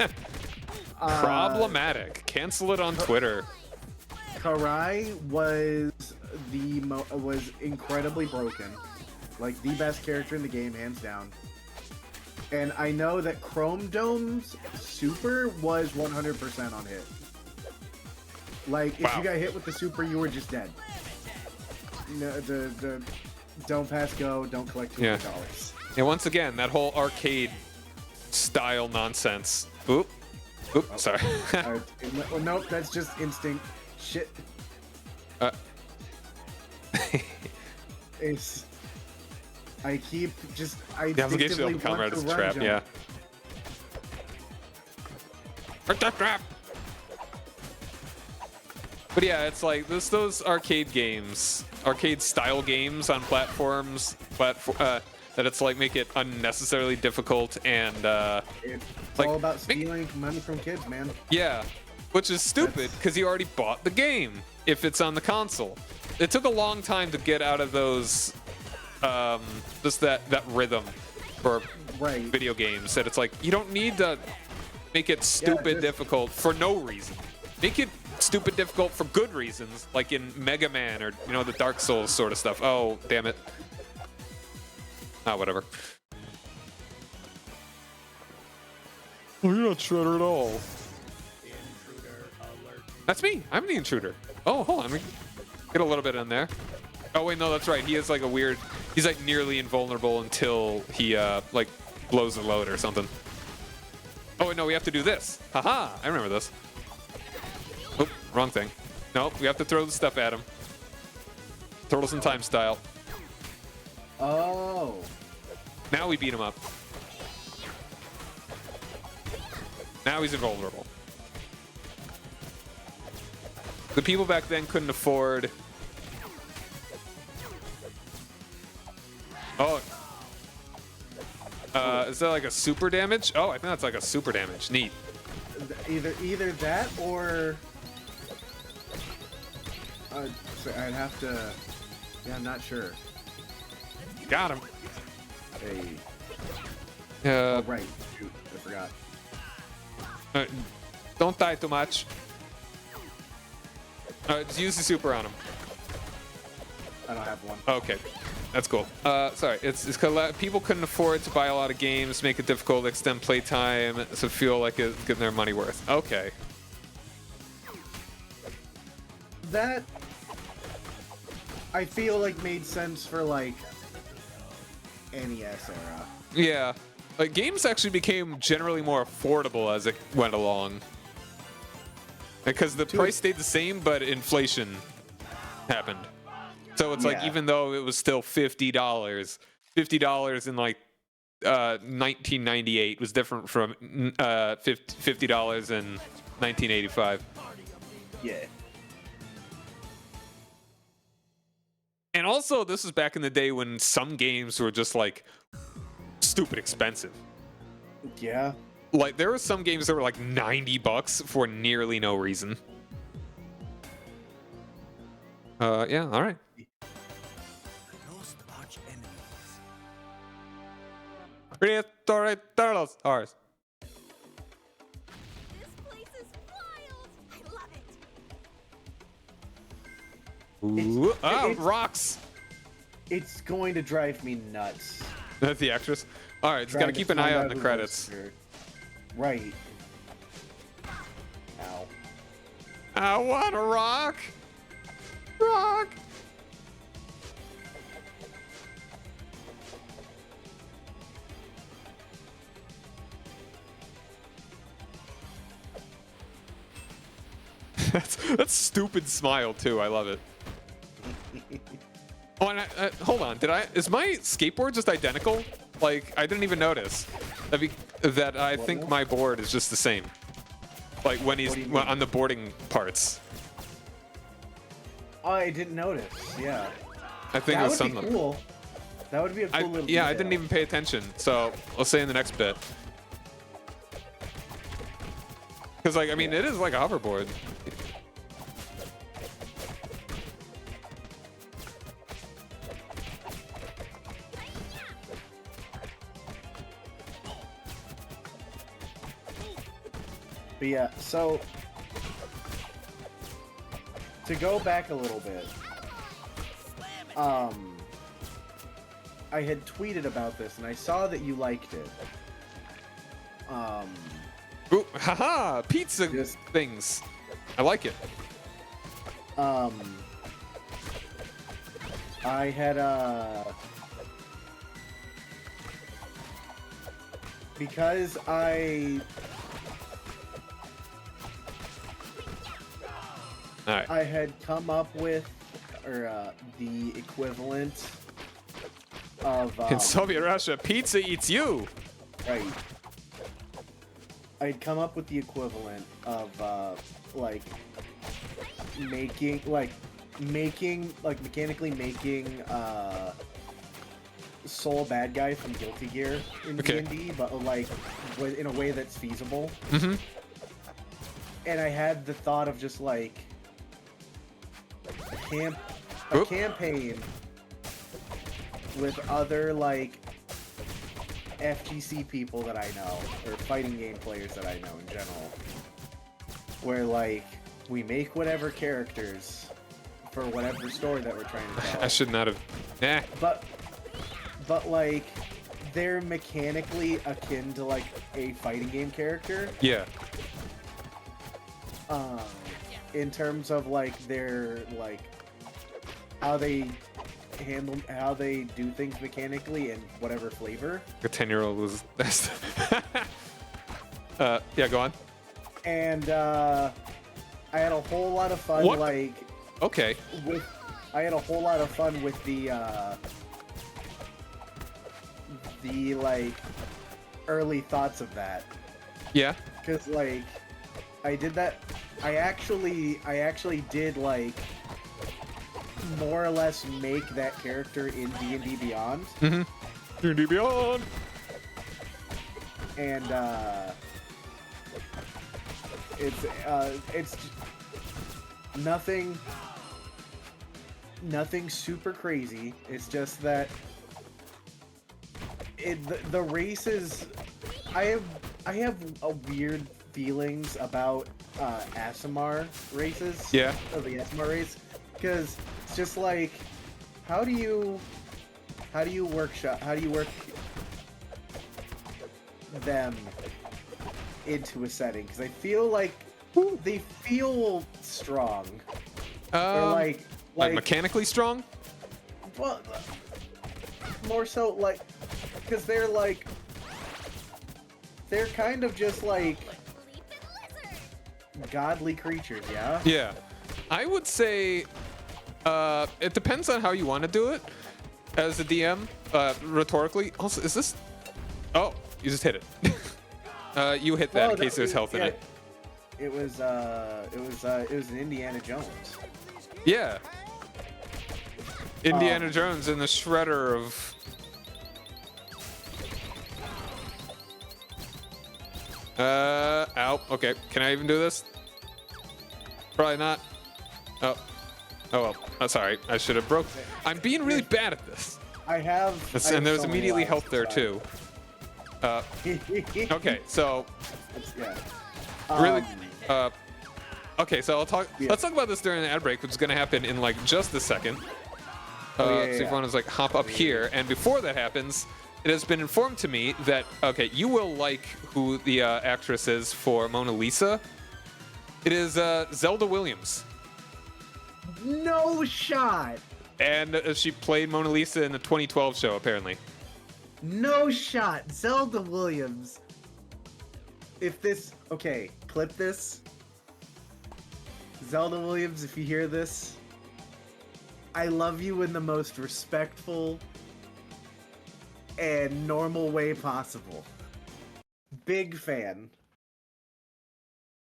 Problematic. Cancel it on Twitter. Karai was was incredibly broken, like the best character in the game, hands down. And I know that Chrome Dome's Super was 100% on hit. Like if you got hit with the Super, you were just dead. No, the don't pass go, don't collect $200. And once again, that whole arcade style nonsense. Oop. Sorry. Nope, that's just instinct. Shit. It's. I keep just. I Navigation instinctively comrade want is to a trap, run yeah. jump. Hurt that trap! But yeah, it's like those arcade games, arcade style games on platforms, that it's like make it unnecessarily difficult and It's like, all about stealing money from kids, man. yeah, which is stupid because you already bought the game if it's on the console. It took a long time to get out of those just that rhythm for Right. video games that it's like you don't need to make it stupid just- difficult for no reason. Make it stupid difficult for good reasons, like in Mega Man or the Dark Souls sort of stuff. Oh, damn it. Ah, whatever. Oh, you're not Shredder at all. That's me. I'm the intruder. Oh, hold on. Let me get a little bit in there. Oh, wait, no, that's right. He is like a weird... He's like nearly invulnerable until he like blows the load or something. Oh, wait, no, we have to do this. Haha, I remember this. Oh, wrong thing. No, we have to throw the stuff at him. Turtles in Time style. Oh. Now we beat him up. Now he's invulnerable. The people back then couldn't afford... Oh. Is that like a super damage? Oh, I think that's like a super damage. Neat. Either that or... so I'd have to... Yeah, I'm not sure. Got him. Hey. Oh, right. Shoot, I forgot. Don't die too much. Just use the super on him. I don't have one. Okay, that's cool. Sorry, it's because people couldn't afford to buy a lot of games, make it difficult, extend playtime, so feel like it's getting their money worth. Okay. That... I feel like made sense for, like, NES era. Yeah. Like, games actually became generally more affordable as it went along. Because the price stayed the same, but inflation happened. So it's like, even though it was still $50 in like 1998 was different from $50 in 1985. Yeah. And also, this was back in the day when some games were just like stupid expensive. Yeah. Like, there were some games that were like $90 for nearly no reason. Yeah, all right. Turtles. Ours. This place is wild. I love it. Ooh, it's- rocks. It's going to drive me nuts. That's the actress. All right, just gotta Trying to keep an eye find out out on the who credits. goes through. Right. Ow. I want a rock. Rock. That's stupid smile too. I love it. Oh, and hold on. Is my skateboard just identical? Like, I didn't even notice that I think my board is just the same. Like when he's on the boarding parts. Oh, I didn't notice. Yeah. I think it That was would be something. cool. That would be a cool little Yeah, I detail. didn't even pay attention. So I'll say in the next bit. Because like, I mean, it is like a hoverboard. But yeah, so to go back a little bit, I had tweeted about this and I saw that you liked it. Ooh, haha! Pizza Just- things. I like it. I had because All right. I had come up with the equivalent of In Soviet Russia, pizza eats you. right. I'd come up with the equivalent of like mechanically making Soul bad guy from Guilty Gear in Okay. D&D, but like in a way that's feasible. Mm-hmm. And I had the thought of just like a Oop. campaign with other like FGC people that I know, or fighting game players that I know in general, where like we make whatever characters for whatever story that we're trying to tell. I should not have. Nah. But like they're mechanically akin to like a fighting game character. Yeah. In terms of like their like how they do things mechanically and whatever flavor. A 10-year-old was. Yeah, go on. And I had a whole lot of fun What? like Okay. I had a whole lot of fun with the like early thoughts of that, Yeah. because like I did that. I actually did like more or less make that character in D&D Beyond, Mm-hmm. D&D Beyond. and it's nothing super crazy. It's just that the races. I have a weird feelings about ASMR races. Yeah. Of the ASMR race, because it's just like, how do you work them into a setting? Because I feel like they feel strong, or Like mechanically strong. well, more so like, because they're kind of just like godly creatures, yeah? Yeah. I would say it depends on how you want to do it as a DM, rhetorically. Also, is this... Oh, you just hit it. You hit that in case there's health in it. It was an Indiana Jones. Yeah. Indiana Jones in the shredder of... Ow. Okay. Can I even do this? Probably not. Oh. Oh well. That's alright. I should have broke. I'm being really bad at this. And there's immediately health there too. Okay, so Yeah. really, okay, so let's talk about this during the ad break, which is gonna happen in like just a second. So if you want to like hop up here, and before that happens, it has been informed to me that you will like who the actress is for Mona Lisa. It is Zelda Williams, No shot. and she played Mona Lisa in the 2012 show apparently. No shot. Zelda Williams. Clip this. Zelda Williams, if you hear this, I love you in the most respectful and normal way possible. Big fan.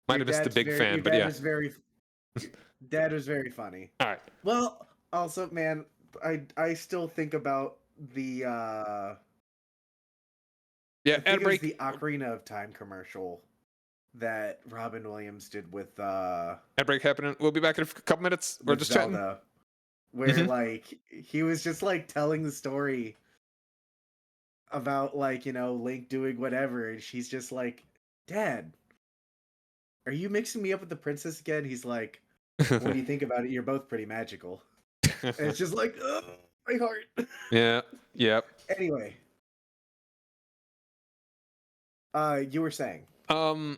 Might have missed the big fan, but yeah. Dad was very funny. All right. Well, also, man, I still think about the Yeah, I think ad it was break. the Ocarina of Time commercial that Robin Williams did with Ad break happening. We'll be back in a couple minutes. We're with just Zelda, chatting. where Mhm. like he was just like telling the story about like, Link doing whatever, and she's just like, "Dad, are you mixing me up with the princess again?" He's like, "When you think about it, you're both pretty magical." And it's just like, oh, my heart. Yeah. Yep. Anyway, you were saying About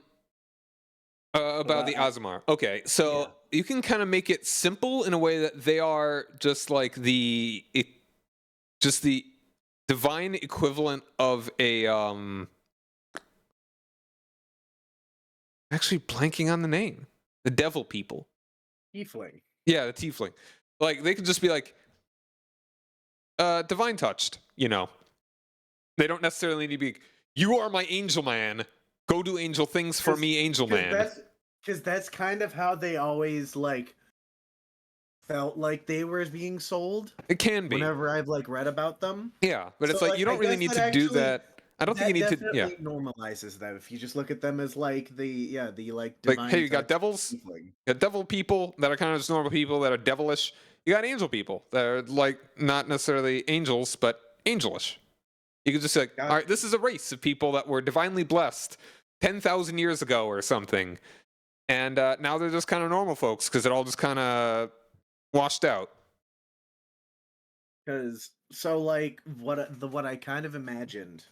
the Azamar. Okay, so you can kind of make it simple in a way that they are just like the divine equivalent of a actually blanking on the name. The devil people. tiefling. Yeah, the tiefling. Like they could just be like divine touched, They don't necessarily need to be, you are my angel man. Go do angel things for me, angel man. Because that's kind of how they always like felt like they were being sold It can be. whenever I've like read about them. Yeah, but it's So, like you don't I really guess need that to do actually- that. I don't think you That need to. Yeah. definitely normalizes them if you just look at them as like the Like, divine hey, you got type devils. tiefling. You got devil people that are kind of just normal people that are devilish. You got angel people that are like not necessarily angels, but angelish. You could just say, like, Got all right, this is a race of people that were divinely blessed 10,000 years ago or something. And now they're just kind of normal folks because it all just kind of washed out. Because so like what I kind of imagined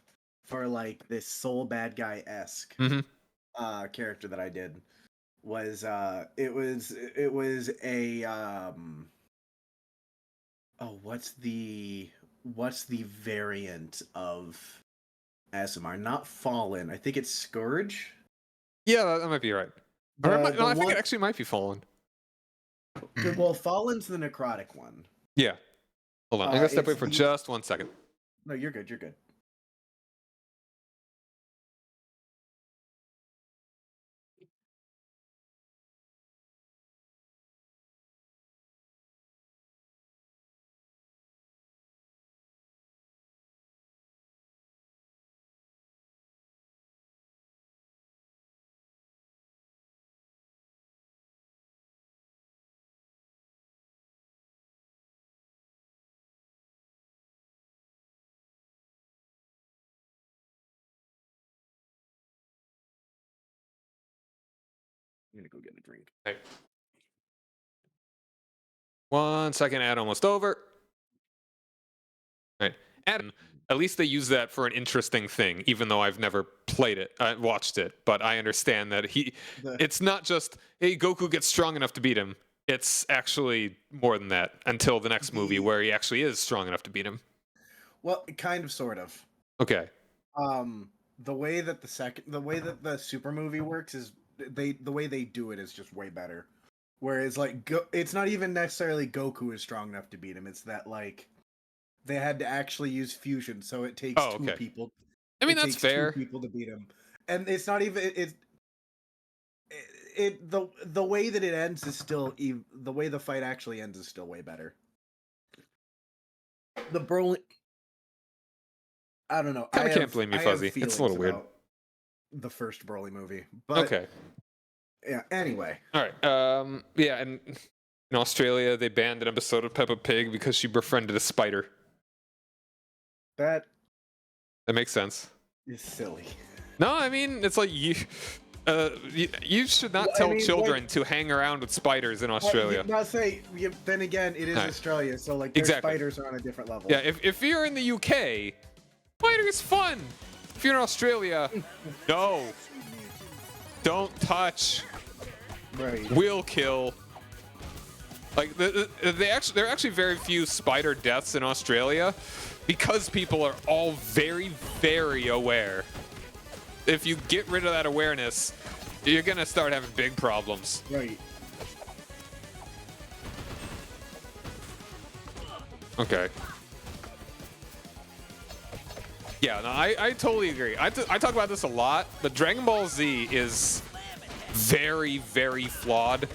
for like this soul bad guy esque Mhm. character that I did was it was a oh what's the variant of ASMR? Not Fallen. I think it's Scourge. Yeah, that might be right. Or it might, no, I think one- it actually might be Fallen. well, Fallen's the necrotic one. Yeah. Hold on. I'm going to step it's away for the- just 1 second. No, you're good. You're good. I'm gonna go get a drink. Okay. 1 second, ad almost over. Right. Adam, at least they use that for an interesting thing, even though I've never played it, watched it. But I understand that it's not just, hey, Goku gets strong enough to beat him. It's actually more than that until the next movie where he actually is strong enough to beat him. Well, kind of, sort of. Okay. The way that the super movie works is the way they do it is just way better. Whereas like it's not even necessarily Goku is strong enough to beat him. It's that like they had to actually use fusion, so it takes Oh, two okay. people. I mean, it that's takes fair. 2 people to beat him, and it's not even the way that it ends is still the way the fight actually ends is still way better. The Broly, I don't know. Kinda can't blame you, I have Fuzzy. It's a feelings little weird. about the first Broly movie, but Okay. yeah. Anyway, All right. Yeah, and in Australia, they banned an episode of Peppa Pig because she befriended a spider. that That makes sense. is silly. No, I mean, it's like you should not Well, I tell mean, children to hang around with spiders in Australia. Not say. Then again, it is Alright. Australia, so like their Exactly. spiders are on a different level. Yeah, if you're in the UK, spider's fun. If you're in Australia, no. Don't touch. Right. Will kill. Like there are actually very few spider deaths in Australia because people are all very, very aware. If you get rid of that awareness, you're gonna start having big problems. Right. Okay. Yeah, no, I totally agree. I talk about this a lot, but Dragon Ball Z is very, very flawed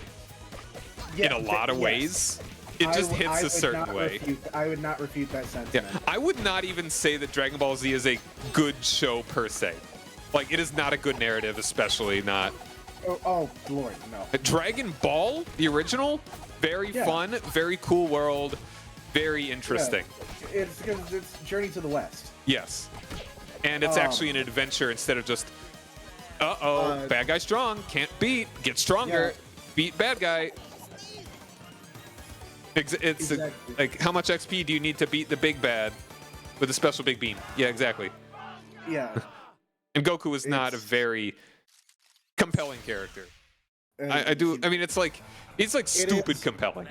in a lot of yes. ways. It just hits I a would certain not way. I would not refute that Yeah, sentiment. I would not even say that Dragon Ball Z is a good show per se. Like, it is not a good narrative, especially not. Oh Lord, no. Dragon Ball, the original, very Yeah. fun, very cool world, very interesting. Yeah, it's because it's Journey to the West. Yes. And it's actually an adventure instead of just, bad guy strong, can't beat, get stronger, beat bad guy. It's Exactly. like, how much XP do you need to beat the big bad with a special big beam? Yeah, exactly. Yeah. And Goku is not a It's- very compelling character. And I do. I mean, it's like he's like stupid is. compelling.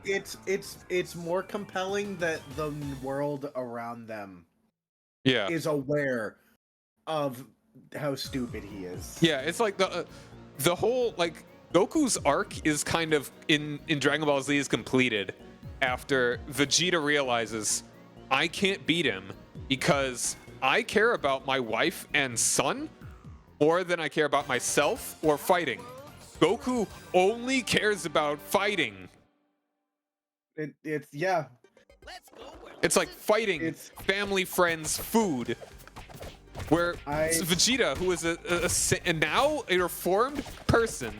It's more compelling that the world around them Yeah. is aware of how stupid he is. Yeah, it's like the whole like Goku's arc is kind of in Dragon Ball Z is completed after Vegeta realizes I can't beat him because I care about my wife and son more than I care about myself or fighting. Goku only cares about fighting. It's yeah. It's like fighting It's- family, friends, food. Where Vegeta, who is a now a reformed person,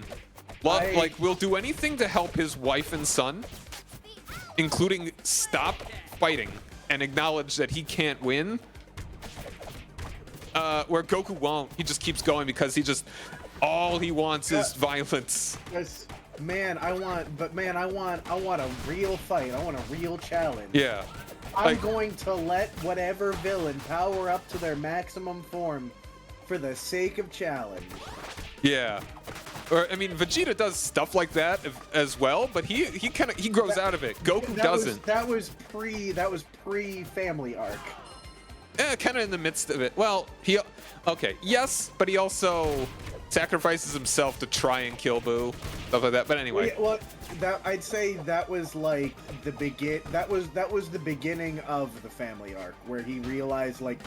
like will do anything to help his wife and son, including stop fighting and acknowledge that he can't win. Where Goku won't. He just keeps going because all he wants is violence. Man, I want a real fight. I want a real challenge. Yeah. I'm going to let whatever villain power up to their maximum form for the sake of challenge. Yeah. Or I mean, Vegeta does stuff like that as well, but he grows out of it. Goku doesn't. That was pre family arc. Kind of in the midst of it. Well, yes, but he also sacrifices himself to try and kill Boo, stuff like that. But anyway. Well, I'd say that was like that was the beginning of the family arc where he realized like,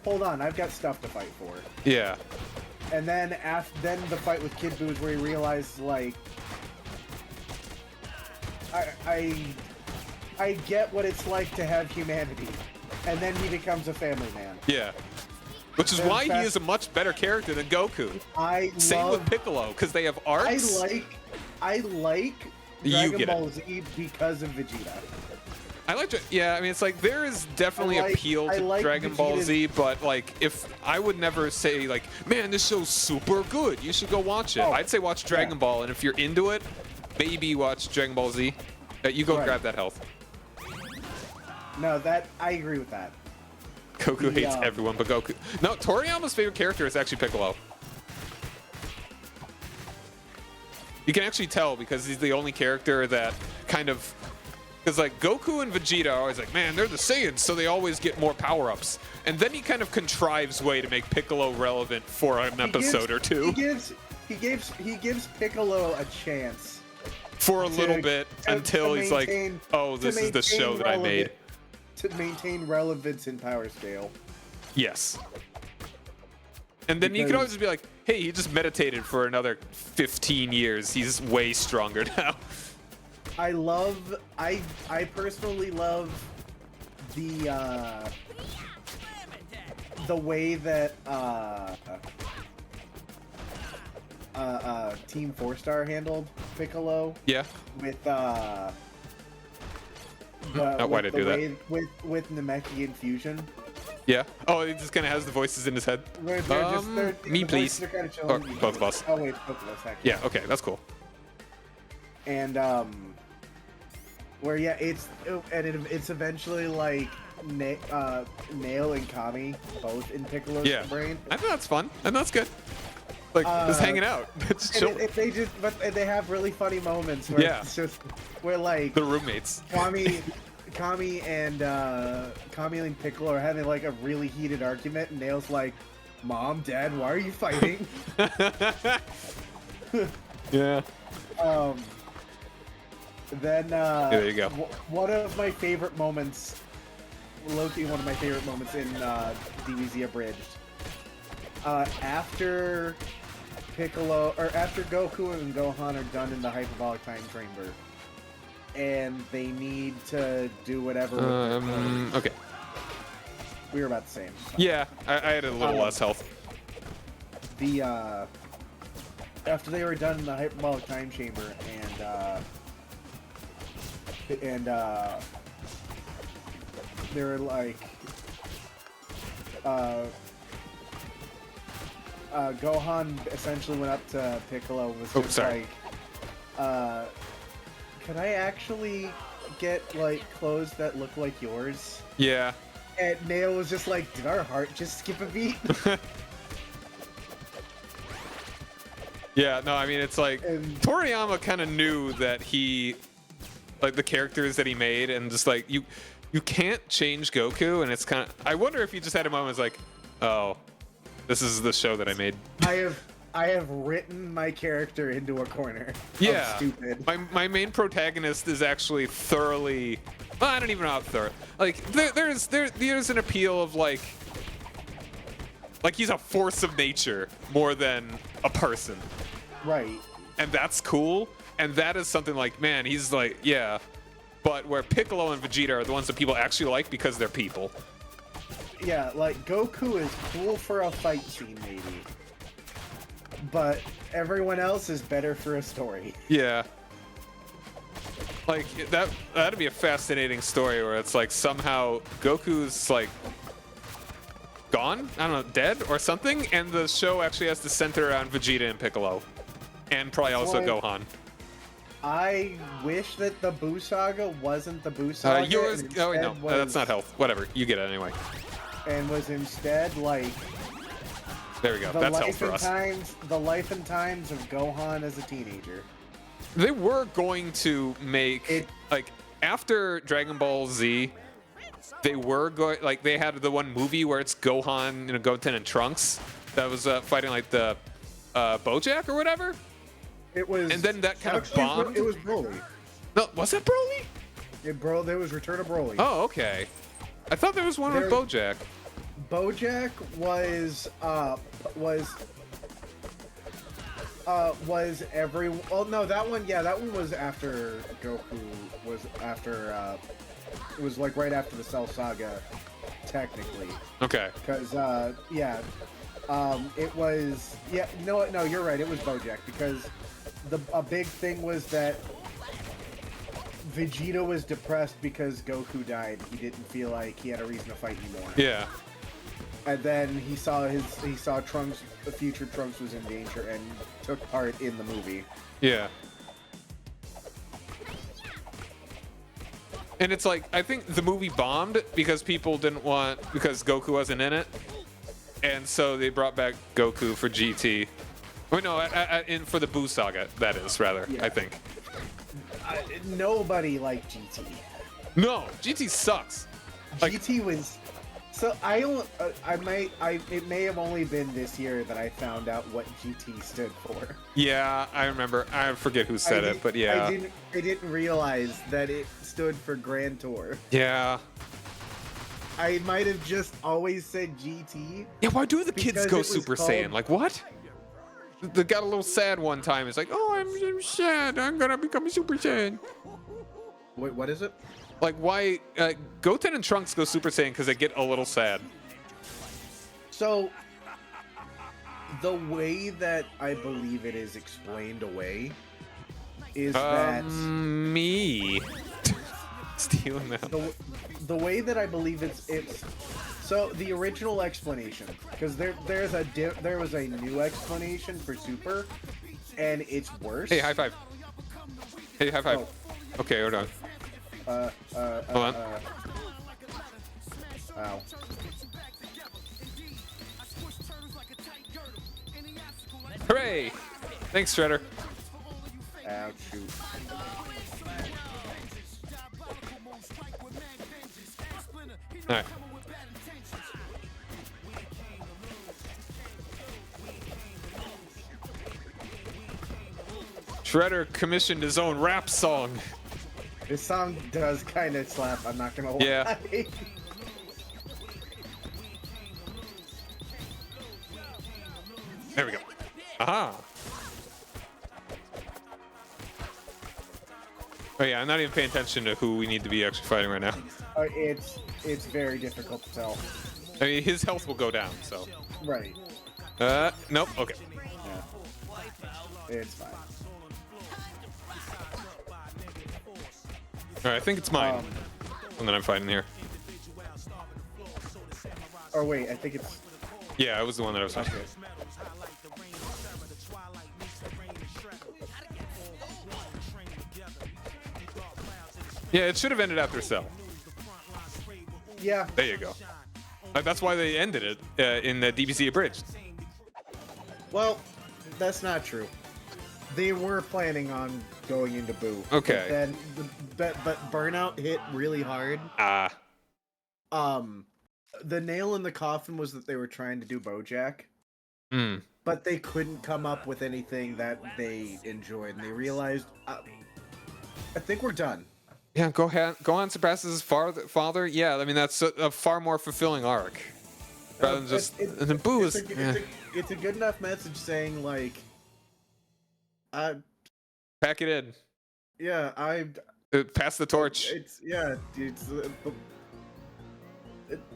hold on, I've got stuff to fight for. Yeah. And then then the fight with Kid Buu is where he realized like, I get what it's like to have humanity, and then he becomes a family man. Yeah. Which is why he is a much better character than Goku. Same with Piccolo, because they have arcs. I like Dragon Ball Z because of Vegeta. I like it. Yeah, I mean, it's like there is definitely appeal to Dragon Ball Z, but like, if I would never say like, man, this show's super good, you should go watch it. I'd say watch Dragon Ball, and if you're into it, maybe watch Dragon Ball Z. You go grab that health. No, I agree with that. Goku hates everyone but Goku. No, Toriyama's favorite character is actually Piccolo. You can actually tell because he's the only character that kind of... Because like Goku and Vegeta are always like, man, they're the Saiyans, so they always get more power-ups. And then he kind of contrives way to make Piccolo relevant for an episode or two. He gives Piccolo a chance. For a little bit until he's like, oh, this is the show that I made. To maintain relevance in power scale. Yes. And then you could always be like, hey, he just meditated for another 15 years. He's way stronger now. I personally love the way that Team 4-Star handled Piccolo. Yeah. With why did I do that? With Namekian fusion. Yeah. Oh, he just kind of has the voices in his head. Me, please. Or both of us. Oh wait, both of us actually. Yeah. Okay, that's cool. And where it's eventually like Nail and Kami both in Piccolo's brain. I think that's fun. And that's good. Like just hanging out. It's chill. But they have really funny moments where it's just where like the roommates. Kami and Piccolo are having like a really heated argument, and Nail's like, "Mom, Dad, why are you fighting?" Yeah. Then there you go. One of my favorite moments, Loki, one of my favorite moments in DBZ Abridged. After Goku and Gohan are done in the hyperbolic time chamber, and they need to do whatever. Okay. We were about the same. Yeah, I had a little less health. After they were done in the hyperbolic time chamber, and they were like, Gohan essentially went up to Piccolo and was just like, could I actually get like clothes that look like yours? Yeah. And Nail was just like, did our heart just skip a beat? Yeah, no, I mean, it's like, Toriyama kind of knew that like the characters that he made, and just like, you can't change Goku, and it's kind of, I wonder if he just had a moment like, oh, this is the show that I made. I have written my character into a corner. Yeah. Of stupid. My main protagonist is actually thoroughly, well, I don't even know how thorough. Like there's an appeal of like he's a force of nature more than a person. Right. And that's cool. And that is something like, man, he's like, yeah. but where Piccolo and Vegeta are the ones that people actually like because they're people. Yeah, like Goku is cool for a fight scene, maybe, but everyone else is better for a story. Yeah. Like that'd be a fascinating story where it's like somehow Goku's like gone, I don't know, dead or something, and the show actually has to center around Vegeta and Piccolo, and probably also Gohan. I wish that the Buu Saga wasn't the Buu Saga. Oh wait, no, that's not health. Whatever, you get it anyway. And was instead like there we go. That's health for us. The life and times of Gohan as a teenager. They were going to make it like after Dragon Ball Z. They were going like they had the one movie where it's Gohan, Goten and Trunks that was fighting like the BoJack or whatever. It was, and then that kind of bombed. It was Broly. No, was that Broly? There was Return of Broly. Oh, okay. I thought there was one with BoJack. BoJack was every. Oh no, that one. Yeah, that one was after Goku. Was after. It was like right after the Cell Saga, technically. Okay. Because yeah, it was. Yeah, you know what? No, you're right. It was BoJack because a big thing was that Vegeta was depressed because Goku died. He didn't feel like he had a reason to fight anymore. Yeah. And then he saw Trunks, the future Trunks was in danger, and took part in the movie. Yeah. And it's like, I think the movie bombed because people didn't want, because Goku wasn't in it. And so they brought back Goku for GT. Wait, no, for the Buu Saga, that is, rather, yeah. I think. Nobody liked GT. No, GT sucks. GT was... So it may have only been this year that I found out what GT stood for. Yeah, I remember. I forget who said it, but yeah. I didn't realize that it stood for Grand Tour. Yeah. I might have just always said GT. Yeah, why do the kids go Super Saiyan? Like, what? They got a little sad one time. It's like, oh, I'm sad. I'm gonna become a Super Saiyan. Wait, what is it? Like, why Goten and Trunks go Super Saiyan because they get a little sad. So, the way that I believe it is explained away is that... Me. Stealing that. The way that I believe it's... So, the original explanation, because there was a new explanation for Super, and it's worse. Hey, high five. Hey, high five. Oh. Okay, hold on. Hold on. Ow. Hooray! Thanks, Shredder. Ow, shoot. Alright. Shredder commissioned his own rap song. This song does kind of slap, I'm not gonna lie. Yeah. There we go. Aha. Oh yeah, I'm not even paying attention to who we need to be actually fighting right now. It's very difficult to tell. I mean, his health will go down, so. Right. Nope, okay. Yeah. It's fine. Alright, I think it's mine. One that I'm fighting here. Or wait, I think it's... Yeah, it was the one that I was fighting. Okay. Yeah, it should have ended after Cell. Yeah. There you go. That's why they ended it in the DBZ Abridged. Well, that's not true. They were planning on going into Buu. Okay. But Burnout hit really hard. The nail in the coffin was that they were trying to do BoJack. But they couldn't come up with anything that they enjoyed, and they realized, I think we're done. Yeah, Gohan surpasses his father. Yeah, I mean that's a far more fulfilling arc, rather than just and then Buu is. It's a good enough message saying like, pack it in. Yeah, Pass the torch. It's yeah, it's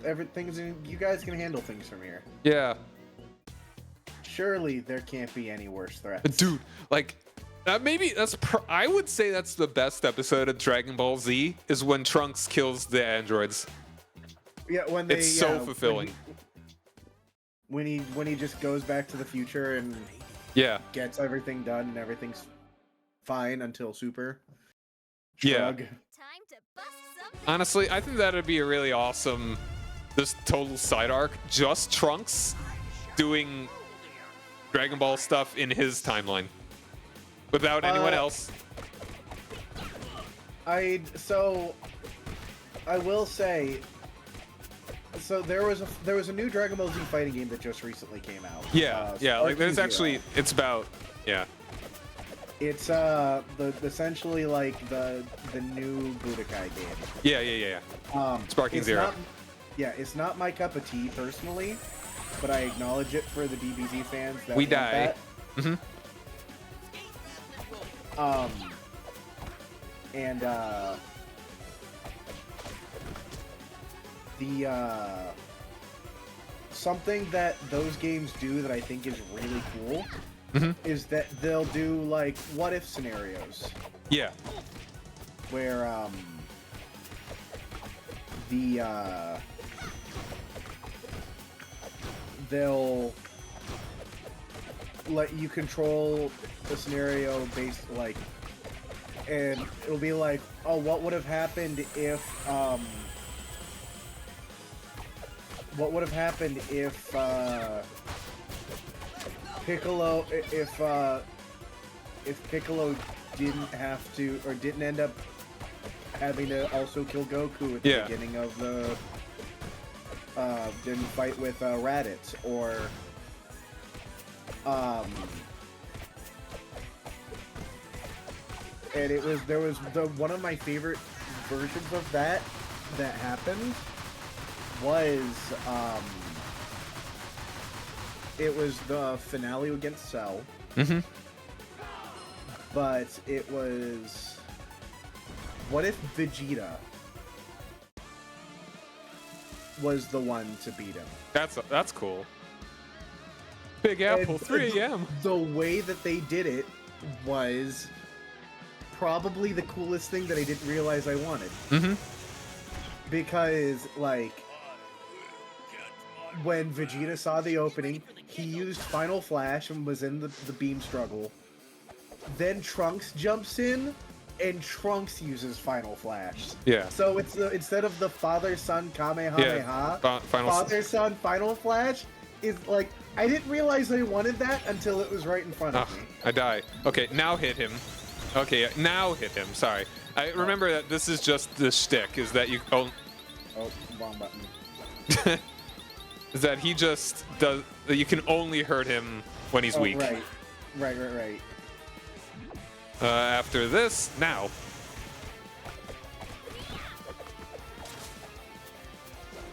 everything's you guys can handle things from here. Yeah. Surely there can't be any worse threats. Dude, like maybe I would say that's the best episode of Dragon Ball Z is when Trunks kills the androids. Yeah, when they It's so fulfilling. When he just goes back to the future and Yeah. gets everything done and everything's fine until Super. Yeah. Shrug. Time to bust something. Honestly, I think that'd be a really awesome this total side arc. Just Trunks doing Dragon Ball stuff in his timeline without anyone else. I will say, so there was a new Dragon Ball Z fighting game that just recently came out. Yeah, yeah. Like there's Sparking actually, Zero. it's about, yeah, It's essentially like the new Budokai game. yeah. Sparking It's Zero. not- yeah, it's not my cup of tea personally, but I acknowledge it for the DBZ fans that We want die. that. hmm And the something that those games do that I think is really cool Mhm. is that they'll do like what if scenarios Yeah, where they'll let you control the scenario based like, and it'll be like, oh, what would have happened if Piccolo if Piccolo didn't have to or didn't end up having to also kill Goku at the Yeah. beginning of the didn't fight with Raditz or and there was one of my favorite versions of that happened was it was the finale against Cell, hmm but it was what if Vegeta was the one to beat him? That's cool. Big Apple, And 3 a.m. The way that they did it was probably the coolest thing that I didn't realize I wanted. hmm Because, like, when Vegeta saw the opening, he used Final Flash and was in the beam struggle. Then Trunks jumps in, and Trunks uses Final Flash. Yeah. So it's instead of the father-son Kamehameha, father-son Final Flash is like, I didn't realize I wanted that until it was right in front of me. I die. Okay, now hit him. Okay, now hit him. Sorry. I remember that this is just the shtick, is that you... Oh, Oh, wrong button. is that he just does... That you can only hurt him when he's weak. Right. After this, now.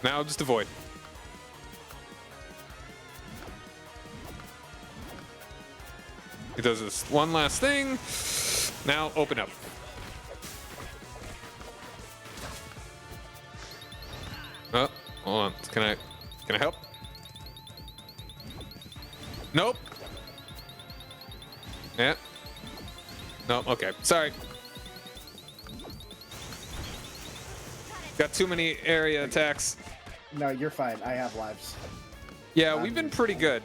Now just avoid. He does this one last thing. Now open up. Oh, hold on. Can I help? Nope. Yeah. No, okay. Sorry. Got too many area attacks. No, you're fine. I have lives. Yeah, we've been pretty good.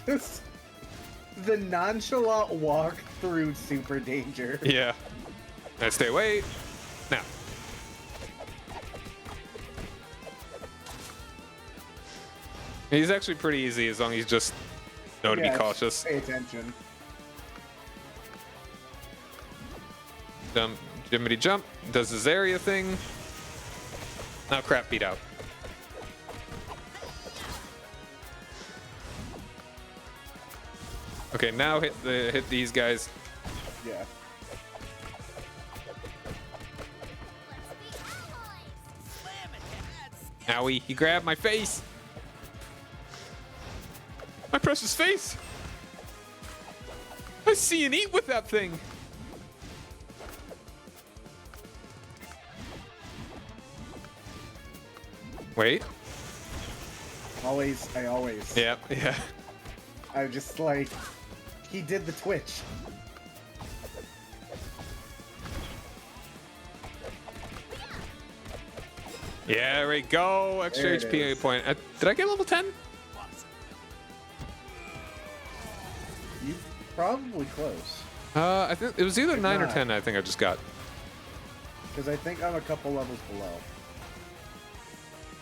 Just the nonchalant walk through super danger. Yeah. Now stay away. Now. He's actually pretty easy as long as you just know to be Yeah, cautious. Pay attention. Jump, jimmity jump. Does his area thing. Now crap, beat out. Okay, now hit these guys. Yeah. Owie, he grabbed my face. My precious face. I see and eat with that thing. Wait. I always. Yeah, yeah. I just like, he did the twitch. Yeah, there we go. Extra There it HP is. point. Did I get level 10? You probably close. I think it was either If 9 or not- 10. I think I just got. Because I think I'm a couple levels below.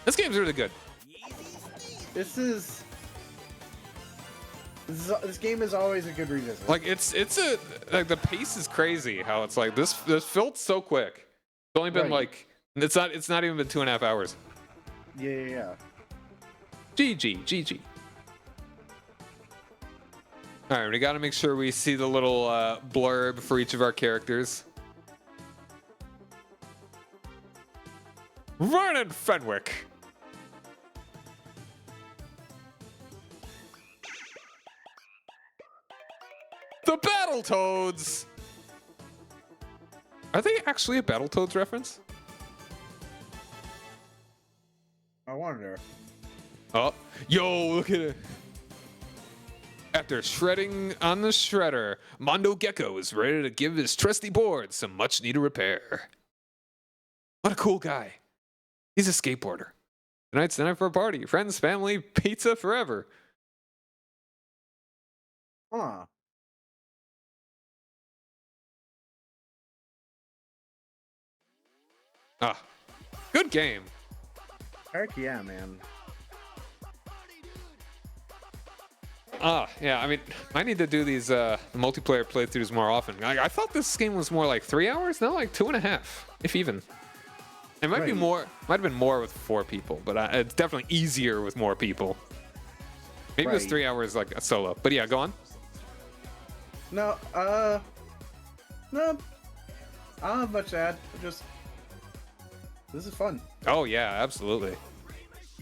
This game's really good. This game is always a good revisit. Like it's a like the pace is crazy. How it's like this felt so quick. It's only been Right. like it's not even been 2.5 hours. Yeah. GG. All right, we got to make sure we see the little blurb for each of our characters. Vernon Fenwick. The Battletoads. Are they actually a Battletoads reference? I wonder. Oh, yo, look at it. After shredding on the shredder, Mondo Gecko is ready to give his trusty board some much needed repair. What a cool guy. He's a skateboarder. Tonight's the night for a party. Friends, family, pizza forever. Huh. Ah, good game. Heck yeah, man. Yeah, I mean, I need to do these multiplayer playthroughs more often. I thought this game was more like 3 hours, no, like 2.5, if even. It might be Right. more, might have been more with 4 people, but it's definitely easier with more people. Maybe it was Right. 3 hours like a solo, but yeah, go on. No, no. I don't have much to add. This is fun. Oh yeah, absolutely.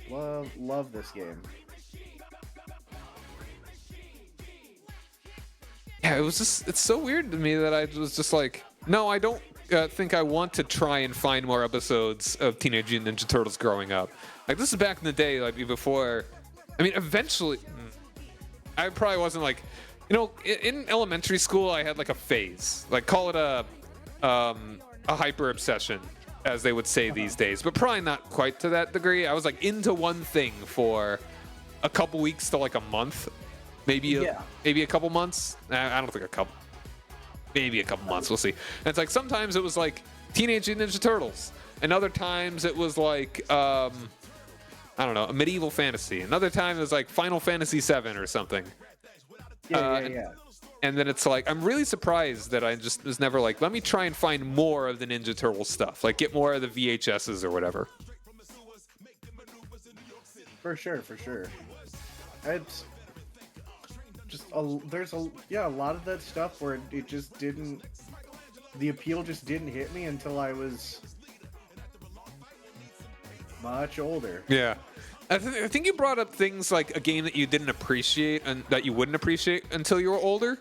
Love this game. Yeah, it's so weird to me that I was just like, no, I don't think I want to try and find more episodes of Teenage Mutant Ninja Turtles growing up. Like, this is back in the day, like before. I mean, eventually, I probably wasn't like, you know, in elementary school, I had like a phase, like call it a hyper obsession, as they would say these days, but probably not quite to that degree. I was like into one thing for a couple weeks to like a month. Maybe a couple months. I don't think a couple. Maybe a couple months. We'll see. And it's like sometimes it was like Teenage Mutant Ninja Turtles, and other times it was like I don't know, a medieval fantasy. Another time it was like Final Fantasy VII or something. Yeah. And then it's like I'm really surprised that I just was never like, let me try and find more of the Ninja Turtle stuff. Like get more of the VHSs or whatever. For sure. It's just there's a lot of that stuff where it just didn't, the appeal just didn't hit me until I was much older. Yeah. I think you brought up things like a game that you didn't appreciate and that you wouldn't appreciate until you were older.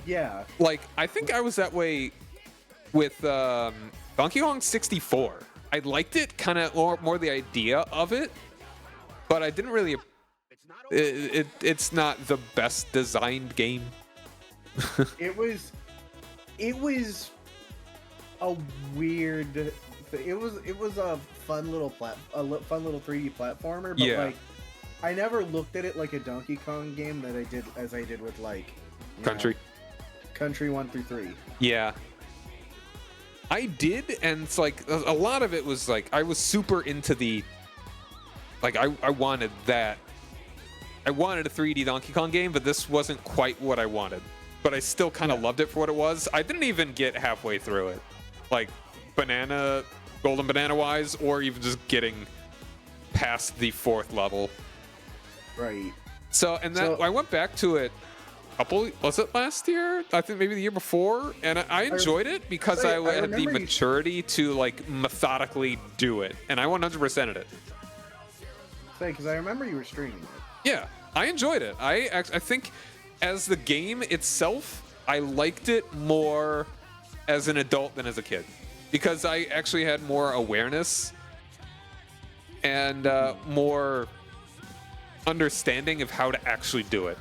Yeah. Like, I think I was that way with Donkey Kong 64. I liked it, kind of more the idea of it, but I didn't really. It's not the best designed game. It was a weird. It was a fun little 3D platformer, but Yeah. like I never looked at it like a Donkey Kong game that I did with like Country. Country 1 through 3. Yeah. I did, and it's like a lot of it was like I was super into the. Like I wanted that. I wanted a 3D Donkey Kong game, but this wasn't quite what I wanted. But I still kind of loved it for what it was. I didn't even get halfway through it, like golden banana wise, or even just getting past the 4th level. Right. So I went back to it. Was it last year? I think maybe the year before, and I enjoyed it because I had the maturity to like methodically do it, and I 100%ed it. Say, because I remember you were streaming it. Yeah, I enjoyed it. I think as the game itself, I liked it more as an adult than as a kid, because I actually had more awareness and more understanding of how to actually do it,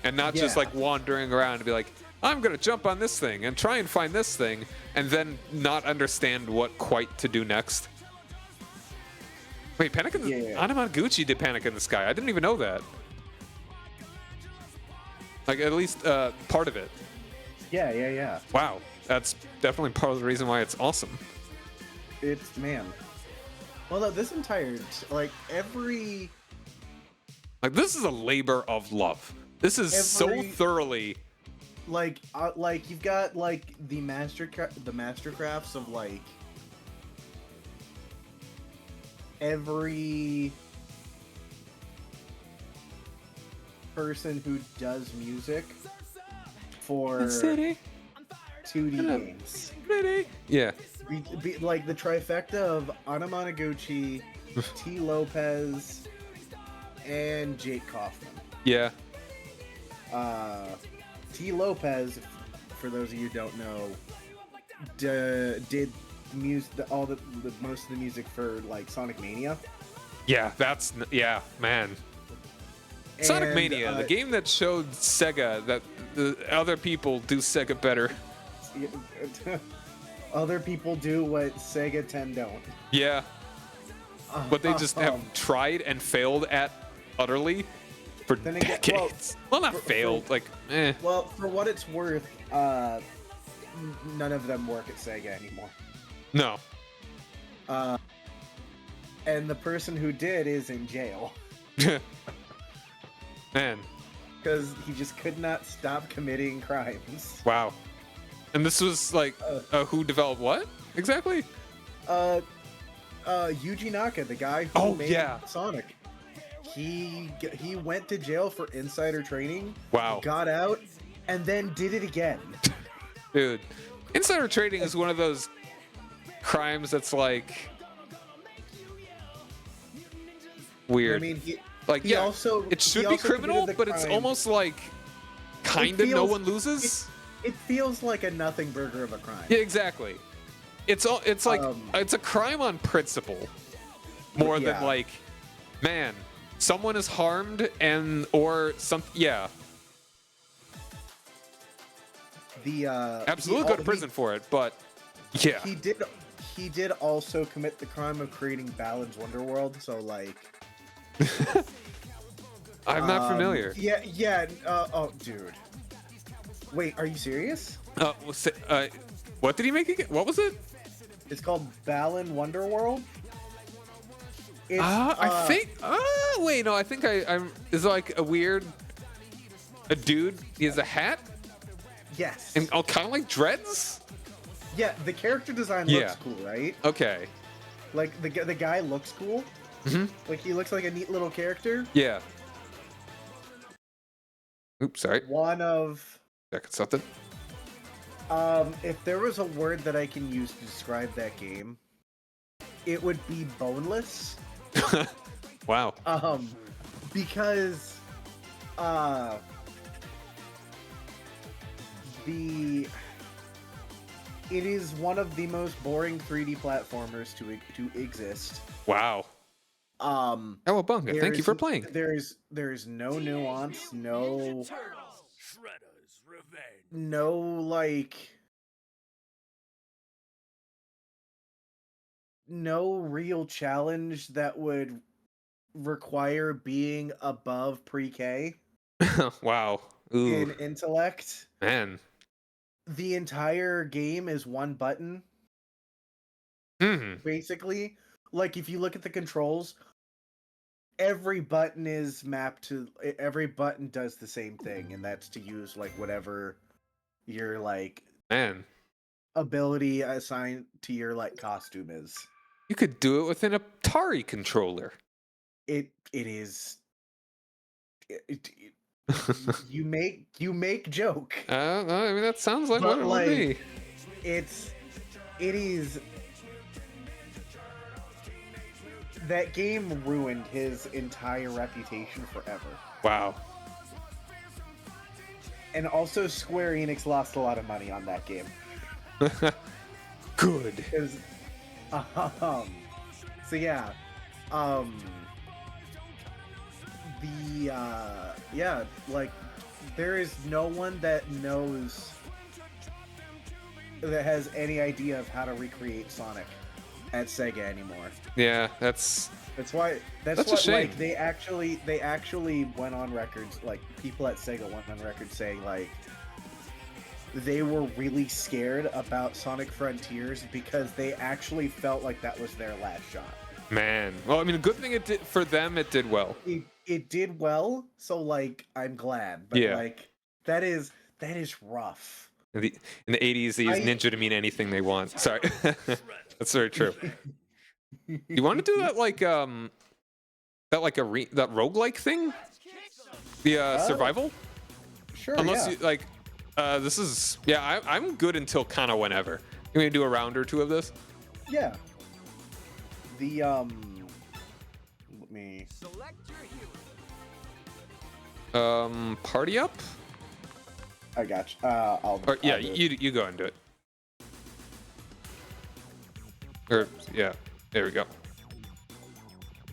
and not just Yeah. like wandering around and be like, I'm gonna jump on this thing and try and find this thing, and then not understand what quite to do next. Wait, Panic in the Yeah. Anamanaguchi did Panic in the Sky. I didn't even know that. Like, at least part of it. Yeah. Wow, that's definitely part of the reason why it's awesome. It's, man. Well, no, this entire, like, every... Like, this is a labor of love. This is so Every- thoroughly. like you've got like the mastercrafts of like every person who does music for 2D games. Yeah. Like the trifecta of Anamanaguchi, T. Lopez, and Jake Kaufman. Yeah. T. Lopez, for those of you who don't know, did most of the music for like Sonic Mania. Yeah, yeah, man. Sonic And, Mania, the game that showed Sega that the other people do Sega better. Other people do what Sega 10 don't. Yeah. But they just have tried and failed at utterly for Then again, decades. Well, not failed, like, eh. Well, for what it's worth, none of them work at Sega anymore. No. And the person who did is in jail Man, because he just could not stop committing crimes. wow. And this was like, who developed what exactly? Yuji Naka, the guy who Oh, made yeah. Sonic. He went to jail for insider trading. Wow. Got out, and then did it again. Dude, insider trading is one of those crimes that's like weird. I mean, like, he yeah, also- it he should be also committed criminal, the but it's crime- almost like kind of no feels- one loses. It feels like a nothing burger of a crime. Yeah, exactly. It's like Um, it's a crime on principle more yeah. than like, man, someone is harmed and or some, yeah. The Absolutely go to prison for it, but yeah. He did also commit the crime of creating Balin's Wonderworld. So like, I'm not familiar. Yeah. Oh, dude. Wait, are you serious? What did he make again? What was it? It's called Balin Wonderworld. It's, I think. Wait, no. I think I'm. Is it like a dude? He has a hat Yes. and kind of like dreads. Yeah, the character design Yeah. looks cool, right? Okay. Like the guy looks cool. Mhm. Like he looks like a neat little character. Yeah. Oops, sorry. One of Checking something. if there was a word that I can use to describe that game, it would be boneless. Wow. Because it is one of the most boring 3D platformers to exist. Wow. Cowabunga, thank you for playing. There's no nuance, no like no real challenge that would require being above pre-K Wow. Ooh, in intellect. man. The entire game is one button, Hmm. basically. Like if you look at the controls, every button is mapped to every button does the same thing, and that's to use like whatever your like Man, ability assigned to your like costume is. you could do it with an Atari controller. It is you make joke. I mean, that sounds like But, what it would be. it is that game ruined his entire reputation forever. Wow. And also, Square Enix lost a lot of money on that game. Good. So yeah, yeah, like there is no one that knows that has any idea of how to recreate Sonic at Sega anymore. Yeah, That's why a shame. like they actually went on records, like people at Sega went on record saying like they were really scared about Sonic Frontiers because they actually felt like that was their last shot. Man. Well, I mean, a good thing it did for them. It did well. It did well, so like I'm glad. But Yeah. like that is rough. In the 80s, they used ninja to mean anything they want. Sorry. That's very true. You want to do that like that roguelike thing? The survival? Sure. Unless yeah. you like this is I'm good until kind of whenever. You want to do a round or two of this? Yeah. The let me Select your hero. Party up? I got you. I'll do it. You go and do it. Or yeah, there we go.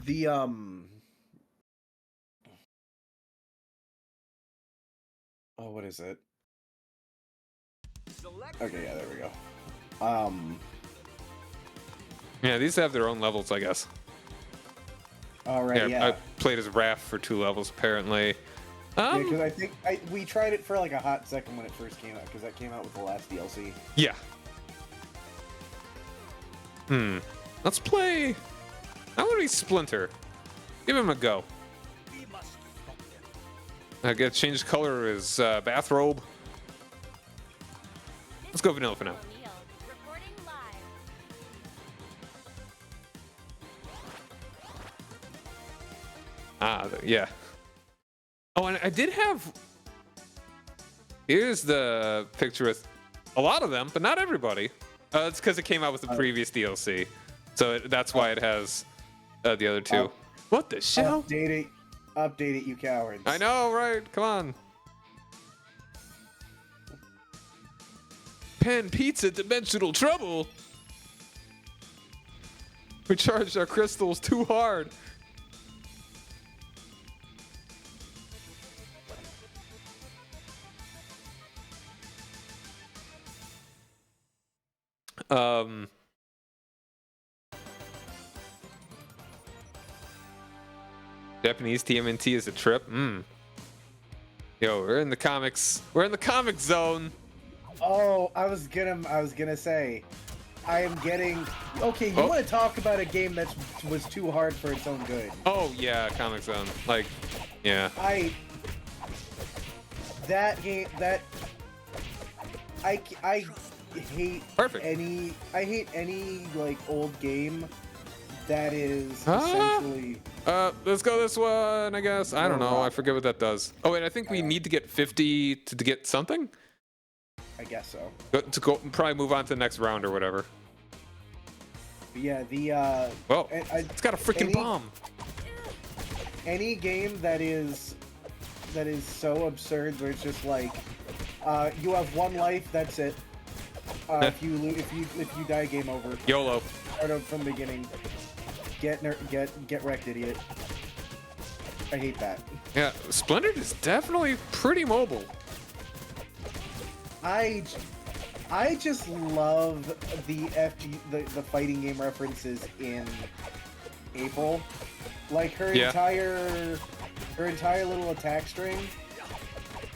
The oh, what is it? Select Okay, yeah, there we go. Yeah, these have their own levels, I guess. All right, yeah. I played as Raph for 2 levels apparently. Because I think we tried it for like a hot second when it first came out, because that came out with the last DLC. Yeah. Let's play. I want to be Splinter. Give him a go. I get to change color his bathrobe. Let's go vanilla for now. O'Neal, reporting live. Yeah. Oh, and I did have. Here's the picture with a lot of them, but not everybody. It's because it came out with the previous DLC, so that's why it has the other 2. What the shell? Update it, you cowards. I know, right? Come on. Pan Pizza Dimensional Trouble. We charged our crystals too hard. Japanese TMNT is a trip. Yo, we're in the comics. We're in the comic zone. Oh, I was gonna say, I am getting. Okay, you want to talk about a game that was too hard for its own good? Oh yeah, comic zone. Like, yeah. That game that I hate Perfect. I hate any like old game that is essentially. Let's go this one, I guess. I don't know. I forget what that does. Oh, and I think we need to get 50 to get something. I guess so. To go, probably move on to the next round or whatever. But yeah, the well, it's got a freaking bomb. Any game that is so absurd, where it's just like, you have 1 life, that's it. If you die, game over. YOLO. Start up from the beginning. Get wrecked, idiot. I hate that. Yeah, Splinter is definitely pretty mobile. I just love the the fighting game references in April. Like her entire little attack string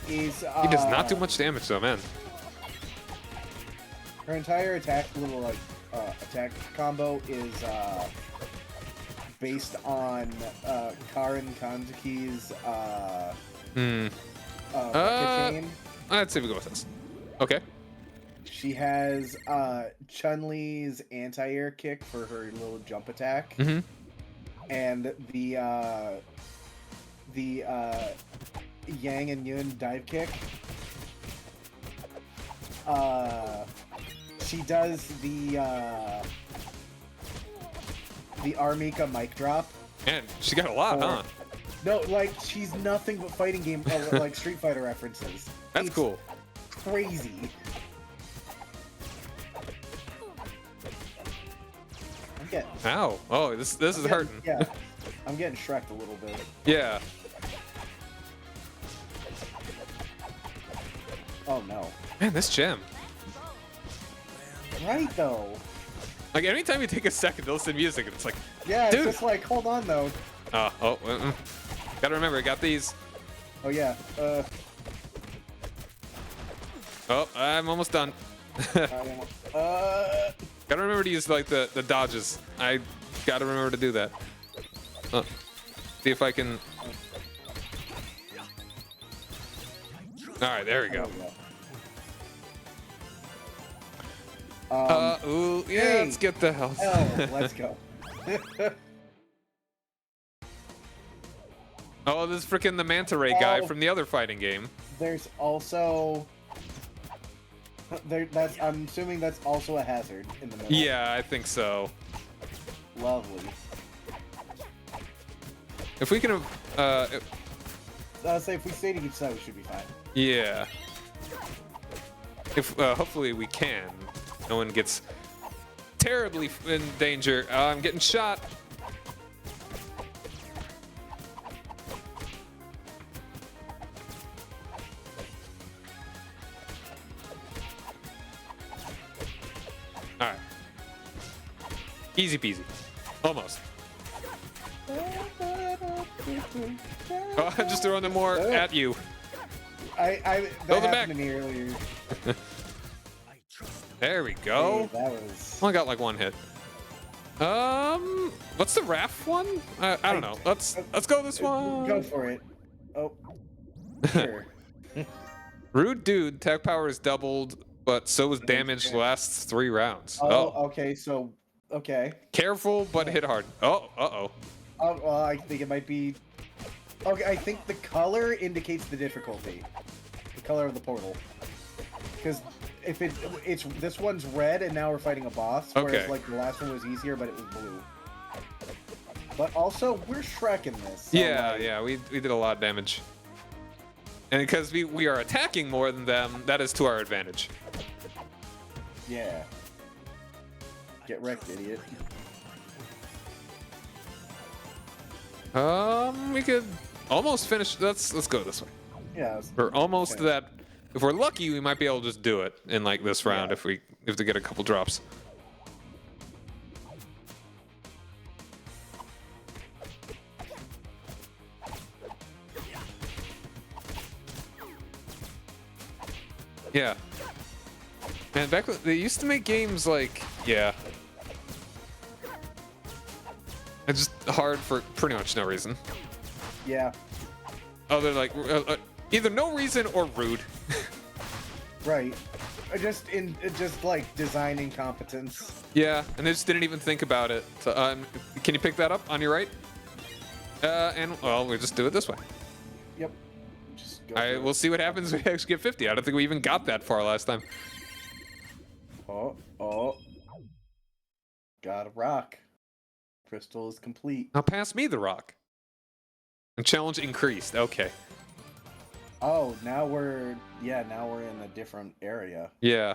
is He does not do much damage though, man. Her entire attack combo is based on Karin Kanzuki's chain. Let's see if we go with this. Okay. She has Chun-Li's anti-air kick for her little jump attack. And the Yang and Yun dive kick. She does the Armika mic drop. Man, she got a lot, huh? No, like she's nothing but fighting game, like Street Fighter references. That's It's cool. Crazy. I'm getting. Ow. Oh, this is hurting. Yeah. I'm getting Shrek'd a little bit. Yeah. Oh no. Man, this gem. Right though. Like anytime you take a second to listen to music, it's like, Yeah, it's dude. just like, hold on though. Gotta remember, I got these. Oh yeah. Oh, I'm almost done. Gotta Gotta remember to use like the dodges. I gotta remember to do that. See if I can. All right, there we go. Ooh, yeah, hey. let's get the health. Oh, let's go. Oh, this is freaking the manta ray guy Oh. from the other fighting game. There's also I'm assuming that's also a hazard in the middle. Yeah, I think so. Lovely. If we can, I'll say if we stay to each side, we should be fine. yeah. If hopefully we can. No one gets terribly in danger. I'm getting shot. All right. Easy peasy. Almost. Oh, I'm just throwing them more at you. That Throw them happened back. to me earlier. There we go. Hey, that was. Only got like one hit. What's the raft one? I don't know. Let's go this one. Go for it. Oh. Sure. Rude dude. Attack power is doubled, but so was damage last 3 rounds. Oh, okay. So, okay. Careful, but hit hard. Oh, Oh, well, I think it might be. Okay, I think the color indicates the difficulty. The color of the portal. Because if it's this one's red and now we're fighting a boss, whereas Okay. like the last one was easier, but it was blue. But also, we're Shrek in this. So yeah, like, yeah. We did a lot of damage, and because we are attacking more than them, that is to our advantage. Yeah. Get wrecked, idiot. We could almost finish. Let's go this way. Yeah. We're almost to okay. that. If we're lucky, we might be able to just do it in like this round Yeah. if we to get a couple drops. Yeah. Man, back when they used to make games like, yeah. It's just hard for pretty much no reason. Yeah. Other like either no reason or rude. Right. Just like design incompetence. Yeah, and they just didn't even think about it. So, can you pick that up on your right? And well, we'll just do it this way. Yep. Just go. I for we'll it. see what happens when we actually get 50. I don't think we even got that far last time. Oh. Got a rock. Crystal is complete. Now pass me the rock. And challenge increased. Okay. Oh, now we're in a different area. Yeah.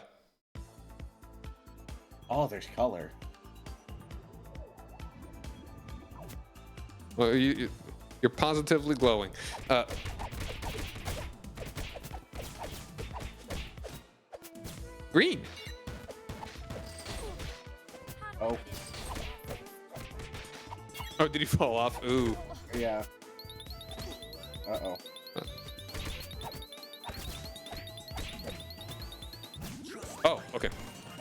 Oh, there's color. Well, you're positively glowing. Green. Oh, Oh, did he fall off? Ooh. yeah. Uh-oh. Oh, okay.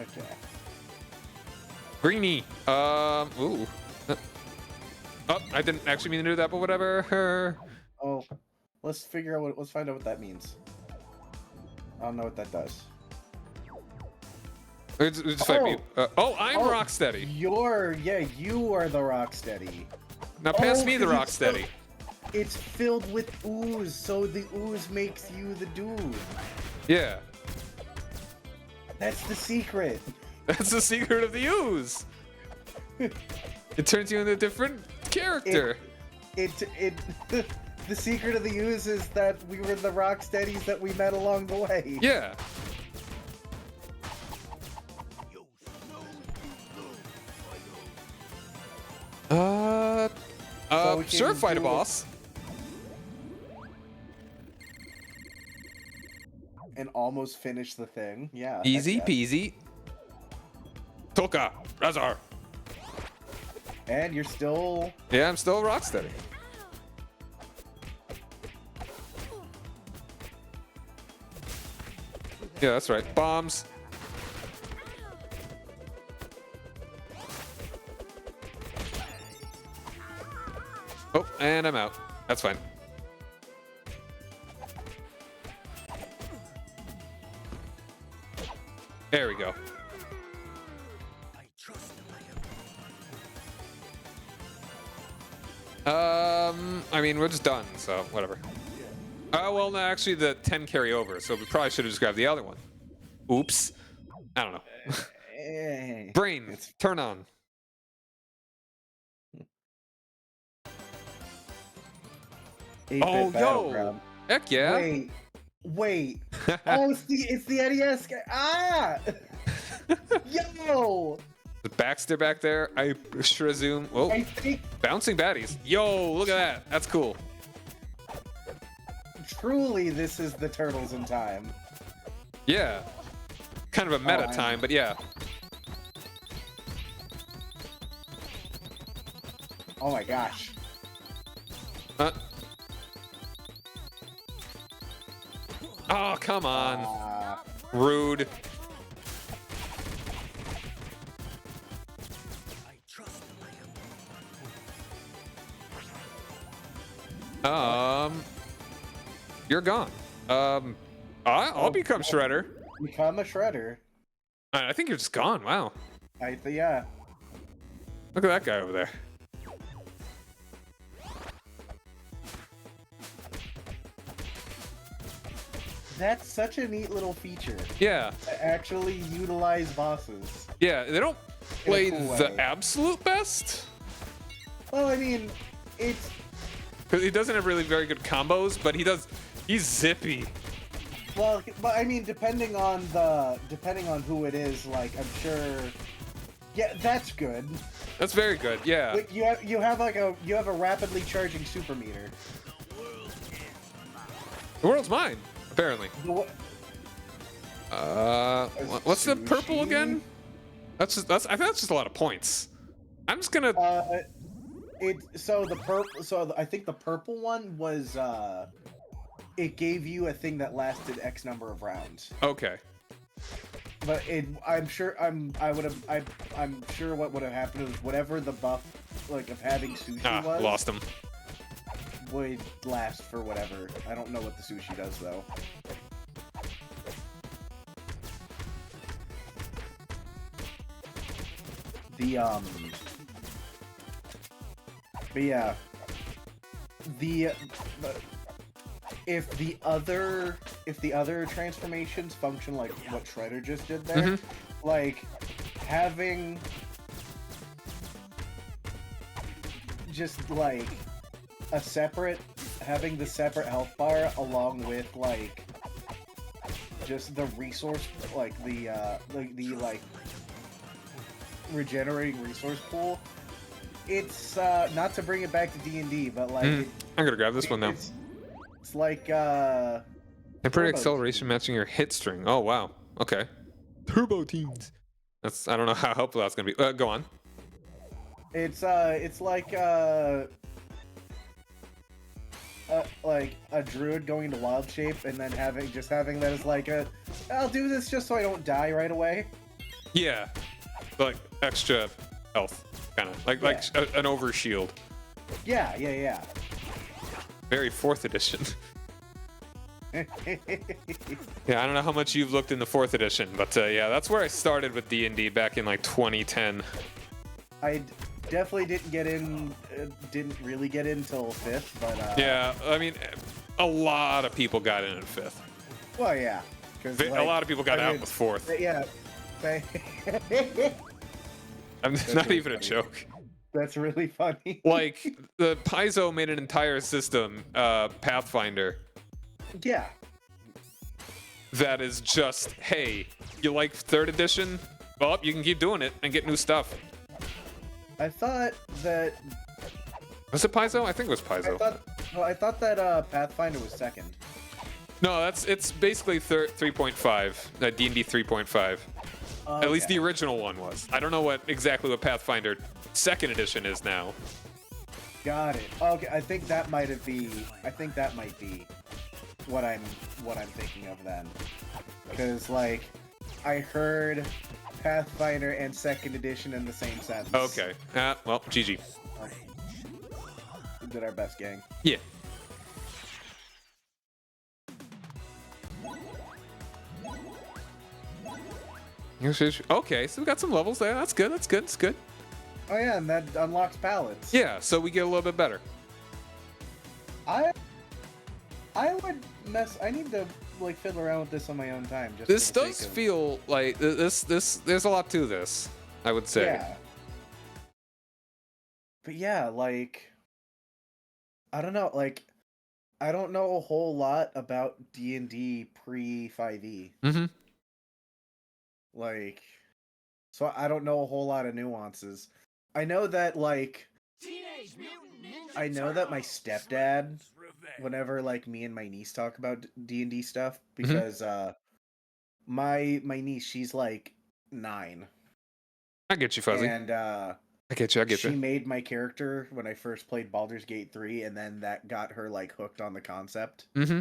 Okay. Greeny. Ooh. Oh, I didn't actually mean to do that, but whatever. Oh, let's find out what that means. I don't know what that does. Just fight me. I'm Oh, Rocksteady. You are the Rocksteady. Now pass Oh, me the 'cause it's Rocksteady. It's filled with ooze, so the ooze makes you the dude. Yeah. That's the secret. That's the secret of the ooze. It turns you into a different character. It The secret of the ooze is that we were the rock steadies that we met along the way. Yeah. we Sure, can fight a do- boss. And almost finish the thing. Yeah. heck Easy yeah. peasy. Toka, Razar. And you're still. Yeah, I'm still rock steady. Yeah, that's right. Bombs. Oh, and I'm out. That's fine. There we go. I mean, we're just done, so whatever. Well, no, actually, the 10 carry over, so we probably should have just grabbed the other one. Oops. I don't know. Brain, turn on. Oh, yo. Heck yeah. Wait. Oh, it's the NES guy. Ah! Yo! The Baxter back there. I sure assume. Oh, I think bouncing baddies. Yo, look at that. That's cool. truly this is the Turtles in Time. Yeah. Kind of a meta time, but yeah. Oh my gosh. Oh, come on. Uh, Rude. You're gone. I'll become Shredder. become a Shredder. I think you're just gone. Wow. Yeah. Look at that guy over there. That's such a neat little feature. Yeah. To actually utilize bosses. Yeah, they don't play cool the way. absolute best. Well, I mean, it's Because he doesn't have really very good combos, but he's zippy. well, but I mean, depending on who it is, like I'm sure. Yeah, that's good. That's very good, yeah. Like, you have a rapidly charging super meter. The world's mine, apparently. What's the purple again? I think that's just a lot of points. I'm just gonna. I think the purple one was it gave you a thing that lasted X number of rounds. Okay. But I'm sure what would have happened is whatever the buff like of having sushi was Lost him. would last for whatever. I don't know what the sushi does though. But yeah, if the other transformations function like what Shredder just did there, like having just like having the separate health bar along with like just the resource like the regenerating resource pool. It's not to bring it back to D&D, but like I'm gonna grab this one now. It's like Temporary acceleration matching your hit string. Oh wow. Okay. Turbo teens. I don't know how helpful that's gonna be. Go on. it's like a druid going into wild shape and then having that as like I'll do this just so I don't die right away. Yeah. Like extra health, kind of like an overshield. Yeah. Very 4th edition. Yeah, I don't know how much you've looked in the 4th edition, but yeah, that's where I started with D&D back in like 2010. I definitely didn't really get in till 5th, but yeah, I mean, a lot of people got in at 5th. Well, yeah, because A lot of people got out with 4th. Yeah. I'm not even a joke. That's really funny. Like the Paizo made an entire system, Pathfinder, Yeah. that is just, hey, you like third edition? Well, you can keep doing it and get new stuff. I thought that. Was it Paizo? I think it was Paizo. I thought that Pathfinder was second. No, it's basically 3.5, D&D 3.5. At least the original one was. I don't know exactly what Pathfinder second edition is now. Got it. Okay, I think that might be what I'm thinking of then. Because like I heard Pathfinder and second edition in the same sentence. Okay. Well, GG. We did our best, gang. Yeah. Okay, so we got some levels there. That's good. That's good. That's good. Oh yeah, and that unlocks pallets. Yeah, so we get a little bit better. I need to like fiddle around with this on my own time. Just This for the does sake of- feel like this. There's a lot to this, I would say. Yeah. But yeah, like I don't know, like I don't know a whole lot about D&D pre 5e. Mm-hmm. Like, so I don't know a whole lot of nuances. I know that like I know that my stepdad, whenever like me and my niece talk about D&D stuff, because my niece, she's like 9, I get you, Fuzzy. and I get you. I get she you. made my character when I first played Baldur's Gate 3, and then that got her like hooked on the concept Mm-hmm.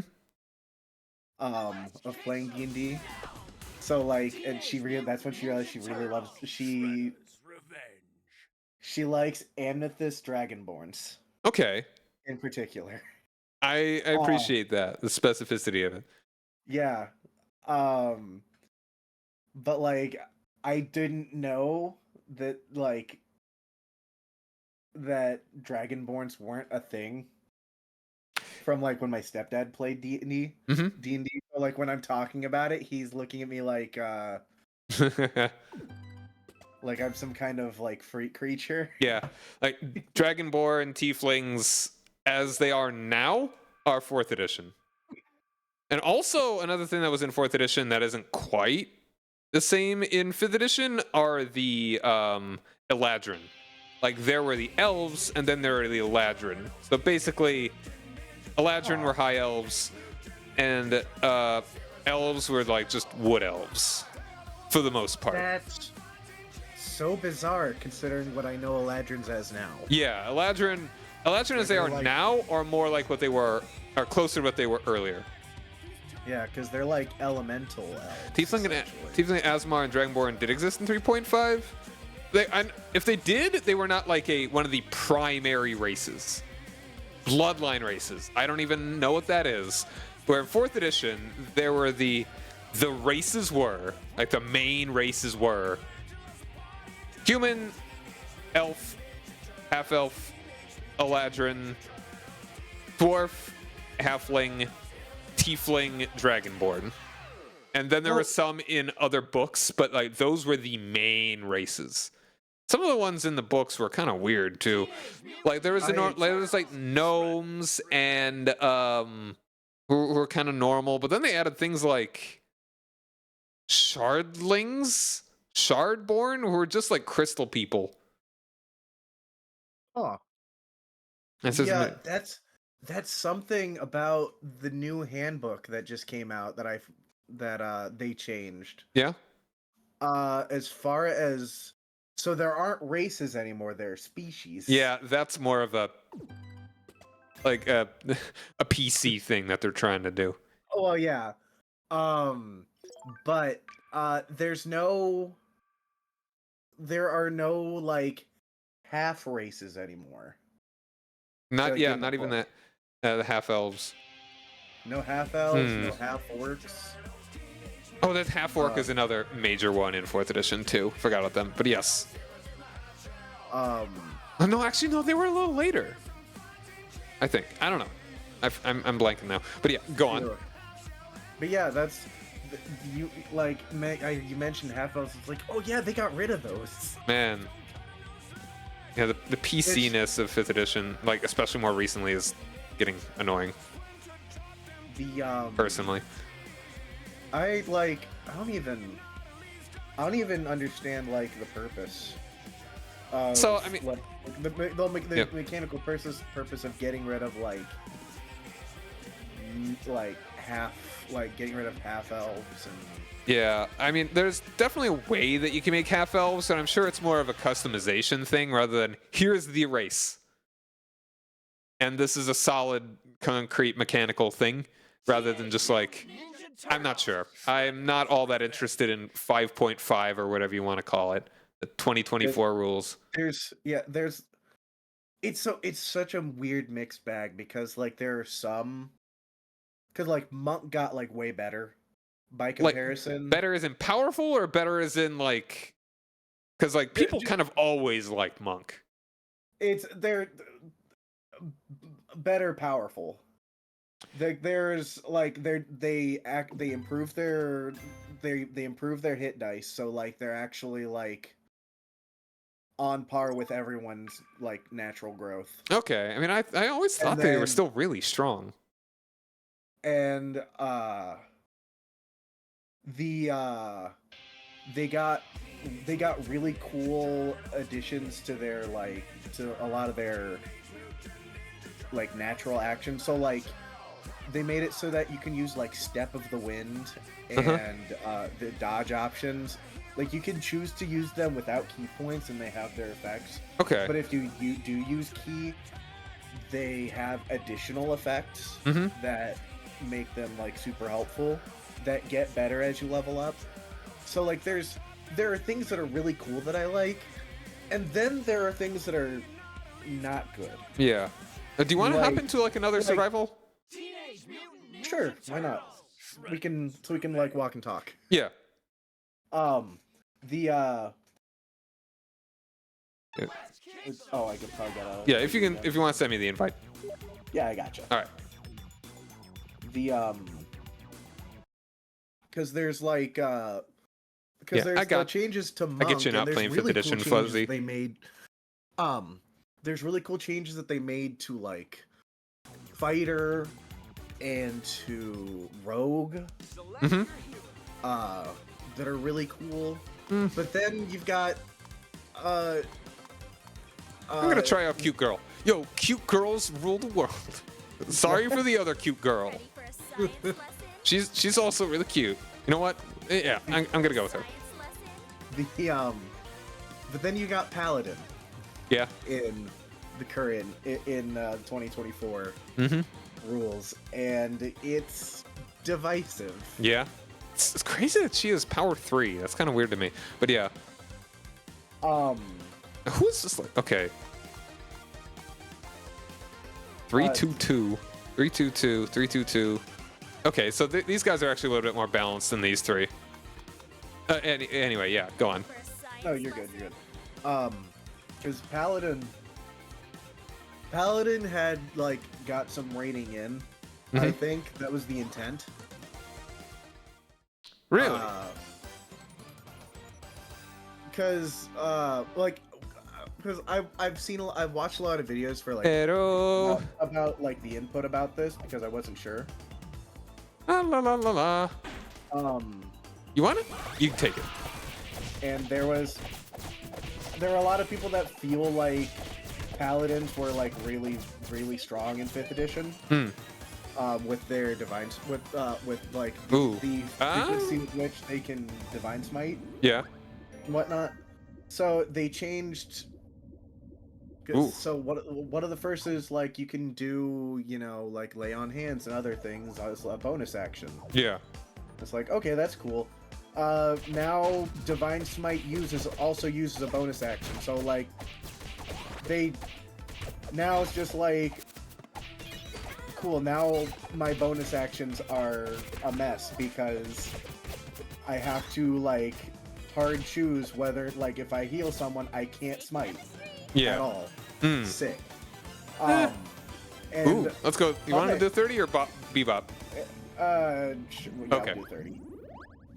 of playing D&D. So like, and that's when she realized she really loves she likes Amethyst Dragonborns Okay. in particular. I appreciate that, the specificity of it. Yeah. But like I didn't know that like that Dragonborns weren't a thing from like when my stepdad played D&D. Mm-hmm. D&D, so like when I'm talking about it, he's looking at me like I'm some kind of like freak creature. Yeah, like Dragonborn Tieflings as they are now are 4th edition. And also another thing that was in 4th edition that isn't quite the same in 5th edition are the Eladrin. Like there were the elves and then there were the Eladrin. So basically Eladrin were high elves and elves were like just wood elves for the most part. That's so bizarre considering what I know Eladrin's as now. Yeah, Eladrin as they are like- now are more like what they were, are closer to what they were earlier. Yeah, because they're like elemental elves. Tiefling essentially. and Asmar and Dragonborn did exist in 3.5. If they did, they were not like one of the primary races. Bloodline races. I don't even know what that is. Where in 4th edition, there were the races were, like the main races were human, elf, half-elf, Eladrin, dwarf, halfling, tiefling, dragonborn. And then there were some in other books, but like those were the main races. Some of the ones in the books were kind of weird too. Like there was like gnomes and who were kind of normal, but then they added things like shardlings, shardborn, who were just like crystal people. Oh. This isn't Yeah, it. that's something about the new handbook that just came out that they changed. Yeah. As far as so there aren't races anymore, they're species. Yeah, that's more of a like a PC thing that they're trying to do. Oh well, yeah. But there are no like half races anymore. Not Like yeah, in the not even book. that. The half elves. No half elves, no half orcs. Oh, that half orc is another major one in 4th edition too. Forgot about them, but yes. Oh, no, actually, no, they were a little later. I think. I don't know. I'm blanking now. But yeah, go on. Sure. But yeah, that's you like you mentioned half elves. It's like, oh yeah, they got rid of those. Man. Yeah, the PC-ness of 5th edition, like especially more recently, is getting annoying. The Personally, I don't even understand like the purpose. So, I mean- like, the Yep. mechanical purpose of getting rid of like getting rid of half elves and yeah. I mean, there's definitely a way that you can make half elves, and I'm sure it's more of a customization thing rather than here's the race, and this is a solid, concrete mechanical thing, rather than just like. I'm not sure. I'm not all that interested in 5.5 or whatever you want to call it. The 2024 rules. it's such a weird mixed bag because like there are some because like Monk got like way better by comparison. Better as in powerful or better as in like. Because like people kind of always liked Monk. They're better powerful. There's like they improve their hit dice, so like they're actually like on par with everyone's like natural growth. Okay, I mean I always thought they were still really strong. And they got really cool additions to their like to a lot of their like natural action. So like they made it so that you can use like Step of the Wind and the dodge options. Like you can choose to use them without key points and they have their effects. Okay. But if you do use key, they have additional effects that make them like super helpful that get better as you level up. So like there are things that are really cool that I like, and then there are things that are not good. Yeah. Do you want to hop into like another survival? Sure, why not? We can like walk and talk. Yeah. Yeah. Oh, I could probably get out. Yeah, if you want to send me the invite. Yeah, I gotcha. All right. Because there's like there's changes to Monk. I get you not playing 5th edition, Fuzzy. They made there's really cool changes that they made to like Fighter and to Rogue that are really cool. But then you've got I'm gonna try out Cute Girl. Yo, cute girls rule the world. Sorry for the other cute girl. Ready for a science lesson? She's also really cute. You know what? Yeah, I'm gonna go with her. Science lesson? But then you got Paladin Yeah. in the current in 2024 rules, and it's divisive. Yeah. It's crazy that she has power 3. That's kind of weird to me. But yeah. Who is this like? Okay. 322. 322. 322. Okay, so these guys are actually a little bit more balanced than these three. Anyway, yeah, go on. For a science No, you're good. lesson? You're good. Because Paladin had like got some reining in. I think that was the intent. Really? Because I've watched a lot of videos for like Pero. about like the input about this because I wasn't sure. La la la la la. You want it? You can take it. And there were a lot of people that feel like paladins were like really strong in 5th edition. With their divines with like the frequency with which they can divine smite. Yeah. And whatnot. So they changed. So one of the first is like you can do, you know, like lay on hands and other things as a bonus action. Yeah. It's like, okay, that's cool. Now divine smite also uses a bonus action. So like now it's just like cool. Now my bonus actions are a mess because I have to like hard choose whether like if I heal someone I can't smite. Yeah. At all. Sick. Ooh, let's go. You want to do 30 or bebop? Yeah, Okay. I'll do 30.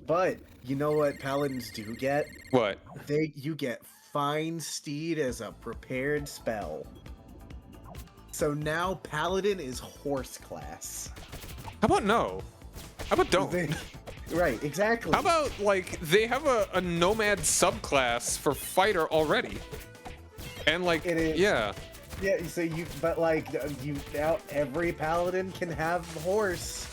But you know what paladins do get? What? You get Fine Steed as a prepared spell. So now paladin is horse class. How about no? How about don't? Right, exactly. How about like they have a nomad subclass for fighter already, and like It is. yeah, Yeah, so but like you now every paladin can have horse.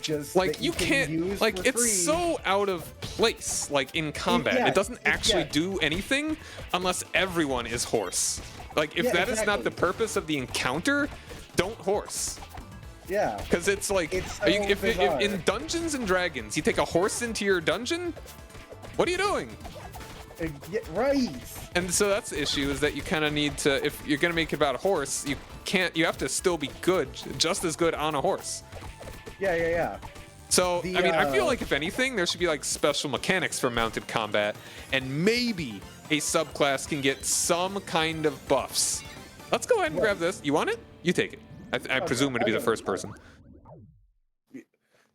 Just like that you can can't use like for it's free. so out of place like in combat. yeah, it doesn't it- actually yeah. do anything unless everyone is horse. Like if Yeah, that is not the exactly. purpose of the encounter, don't horse. Yeah. Because it's like It's so if bizarre. in Dungeons and Dragons you take a horse into your dungeon, what are you doing? Yeah, right. And so that's the issue, is that you kind of need to, if you're going to make it about a horse, you have to still be good, just as good on a horse. Yeah. So, The, I mean, I feel uh, like if anything, there should be like special mechanics for mounted combat, and maybe a subclass can get some kind of buffs. Let's go ahead and grab this. You want it? You take it. I presume it'd be the first person.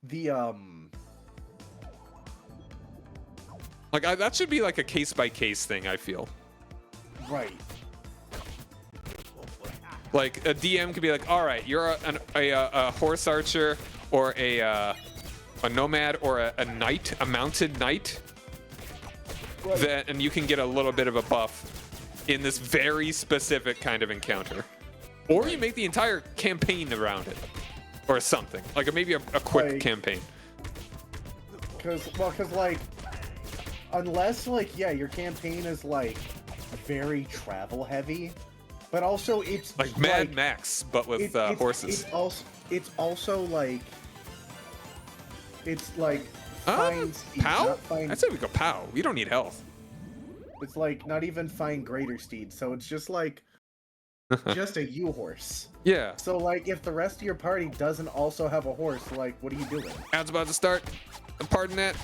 The Like, that should be like a case-by-case thing, I feel. right. Like, a DM could be like, all right, you're a horse archer, or a nomad, or a knight, a mounted knight, Right. and you can get a little bit of a buff in this very specific kind of encounter. Or you make the entire campaign around it, or something. Like, maybe a quick Like- campaign. Cause like, unless like your campaign is like very travel heavy, but also it's Like Mad Max, but with horses. It's also like fine steed, POW? not fine. I'd say we go POW. We don't need health. It's like not even fine greater steed, so it's just like just a U horse. Yeah. So like if the rest of your party doesn't also have a horse, like what are you doing? Ad's about to start. Pardon that.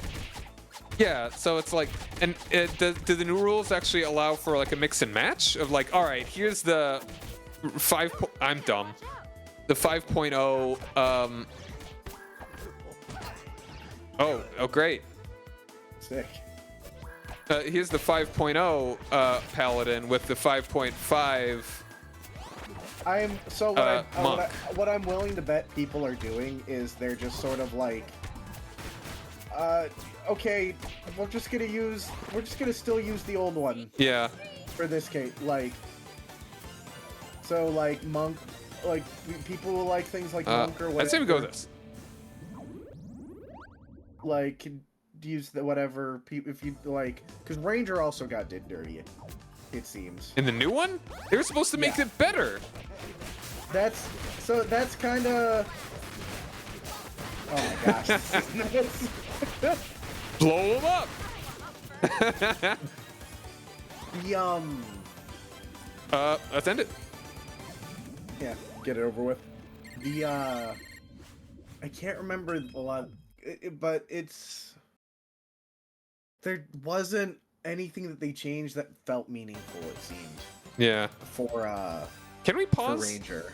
Yeah, so it's like, and do the new rules actually allow for like a mix and match of like, all right, here's the I'm dumb. The 5.0, oh, great. Sick. Here's the 5.0 paladin with the 5.5. Monk. What I'm willing to bet people are doing is they're just sort of like, okay, we're just gonna still use the old one Yeah. for this case, like, so like monk, like people will like things like monk or whatever. I'd say we go with this. Like can use the whatever if you like, because ranger also got did dirty, it seems. In the new one, they were supposed to make Yeah. it better. That's kind of. Oh my gosh. This is nuts. Blow them up. Let's end it. Yeah, get it over with. I can't remember a lot, but there wasn't anything that they changed that felt meaningful. It seemed Yeah. for Can we pause? ranger.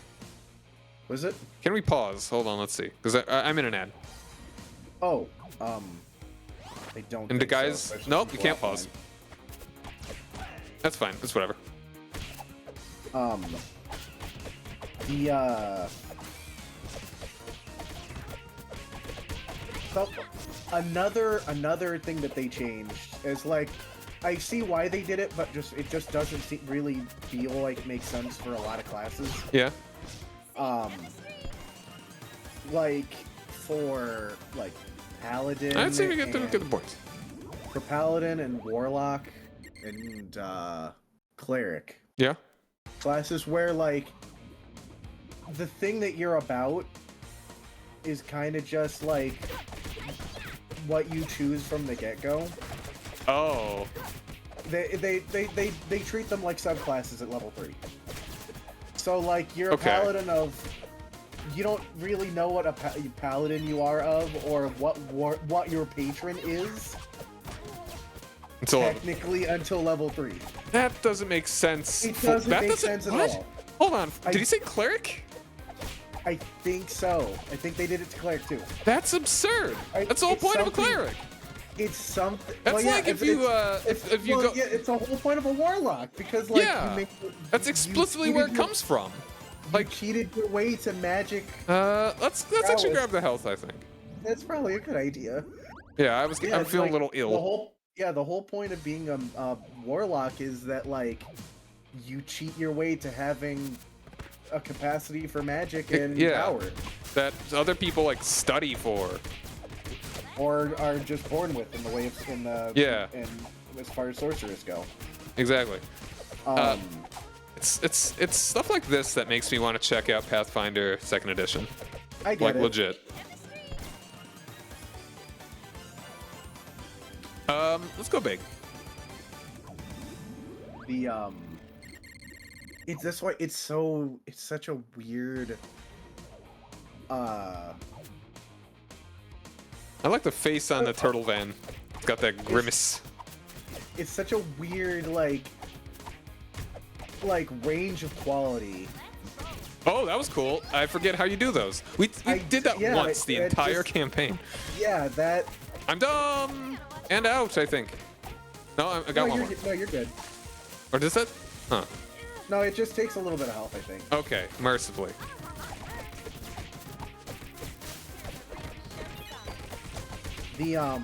Was it? Can we pause? Hold on, let's see. Because I'm in an ad. Oh, I don't. And the think so, guys, especially nope, you people can't pause. That's fine. That's whatever. offline. So another thing that they changed is like, I see why they did it, but it just doesn't really feel like it makes sense for a lot of classes. Yeah. Like for like paladin. I'd say we get the and- points. for paladin and warlock and cleric Yeah. classes where like the thing that you're about is kind of just like what you choose from the get-go. Oh. They treat them like subclasses at level 3. So like you're Okay. a paladin of, you don't really know what a paladin you are of, or what your patron is Until technically until level 3. that doesn't make sense. It doesn't That make sense at what? all. Hold on. I- Did you say cleric? I think so. I think they did it to cleric too. That's absurd. That's the whole It's point of a something- cleric. It's something. That's well, yeah, like if you go. yeah, it's the whole point of a warlock because like Yeah, that's explicitly where it comes from. Like cheated your way to magic. Let's actually grab the health. I think. That's probably a good idea. Yeah, I'm it's feeling like a little ill. The whole point of being a warlock is that like you cheat your way to having a capacity for magic and power, that other people like study for, or are just born with in the way of in as far as sorcerers go. Exactly. It's stuff like this that makes me want to check out Pathfinder 2nd Edition. I get it. Legit. Let's go big. It's this way. It's such a weird. I like the face on the turtle van. It's got that grimace. It's such a weird like range of quality. Oh, that was cool. I forget how you do those. We did that once the entire campaign. Yeah, that. I'm dumb and out. I think. No, I got one more. No, you're good. Or does that? Huh. No, it just takes a little bit of health, I think. Okay, mercifully. Yeah,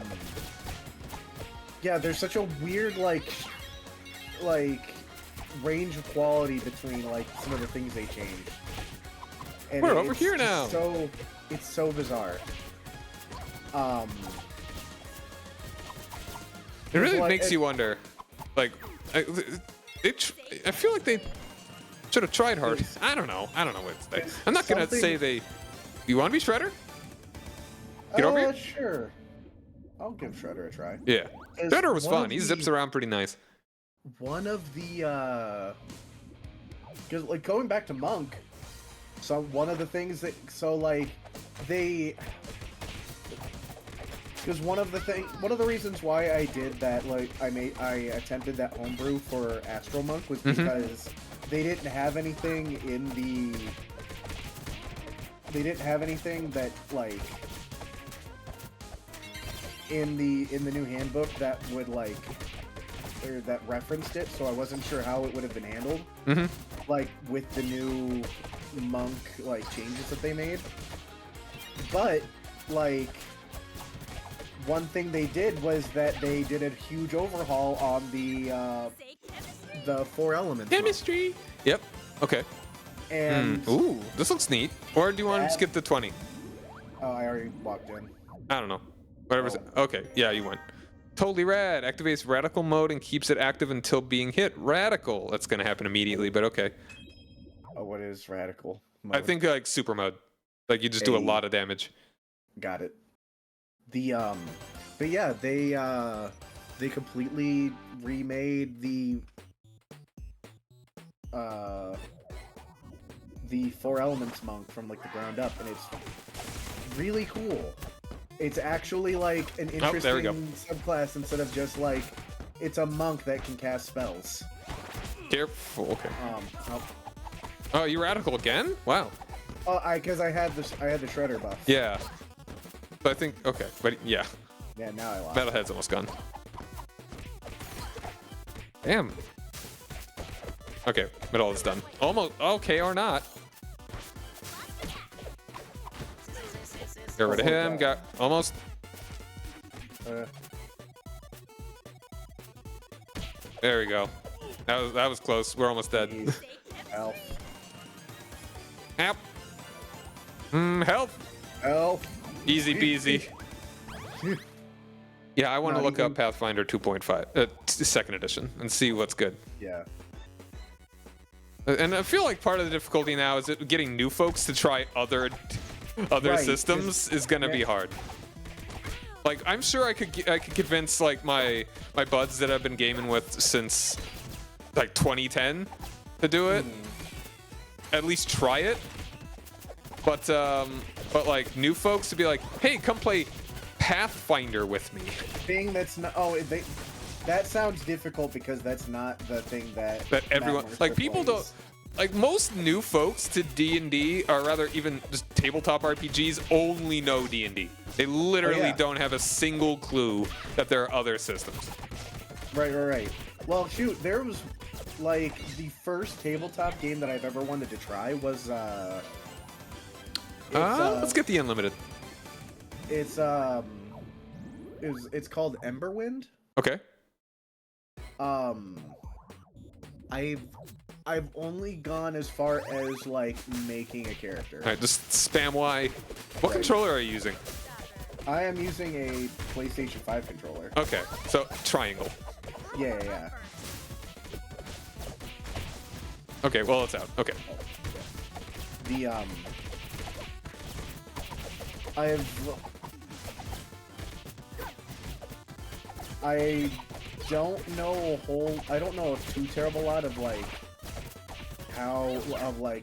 there's such a weird like range of quality between like some of the things they changed. And we're over here now. It's so bizarre. It really makes you wonder. Like, I feel like they should have tried hard. I don't know what to say. I'm not gonna say they. You want to be Shredder? Get over here. Sure. I'll give Shredder a try. Yeah. Shredder was fun. He zips around pretty nice. One of the because like going back to Monk, so one of the things that because one of the reasons why I did that, like I attempted that homebrew for Astral Monk was because they didn't have anything that like in the new handbook that would like or that referenced it, so I wasn't sure how it would have been handled. Like with the new Monk like changes that they made. But like one thing they did was that they did a huge overhaul on the 4 elements. Chemistry. Yep. Okay. And ooh, this looks neat. Or do you want to skip the 20? Oh, I already walked in. I don't know. Whatever's okay. Yeah, you went. Totally rad. Activates radical mode and keeps it active until being hit. Radical. That's gonna happen immediately, but okay. Oh, what is radical mode? I think like super mode. Like you just do a lot of damage. Got it. But yeah, they completely remade the 4 elements monk from like the ground up, and it's really cool. It's actually like an interesting subclass instead of just like it's a monk that can cast spells. Careful. Okay. Oh, you radical again? Wow. Oh, because I had the shredder buff. Yeah. But I think but yeah. Yeah, now I lost. Metalhead's almost gone. Damn. Okay, middle is done. Almost okay or not. Get rid of him. Got almost. There we go. That was close. We're almost dead. Help. Help. Help. Help. Easy peasy. Yeah, I want to look up Pathfinder 2.5, 2nd edition, and see what's good. Yeah. And I feel like part of the difficulty now is that getting new folks to try other systems is gonna be hard. Like I'm sure I could convince like my buds that I've been gaming with since like 2010 to do it. At least try it. But like new folks to be like, hey, come play Pathfinder with me. Thing that's not. Oh, that sounds difficult because that's not the thing that everyone like. People don't. like most new folks to D&D, or rather even just tabletop RPGs, only know D&D. They literally don't have a single clue that there are other systems. Right. Well, shoot, there was like the first tabletop game that I've ever wanted to try was let's get the Unlimited. It's called Emberwind. Okay. I've only gone as far as like making a character. All right, just spam Y. What controller are you using? I am using a PlayStation 5 controller. Okay, so triangle. Yeah. Okay, well it's out. Okay. I don't know a too terrible lot of like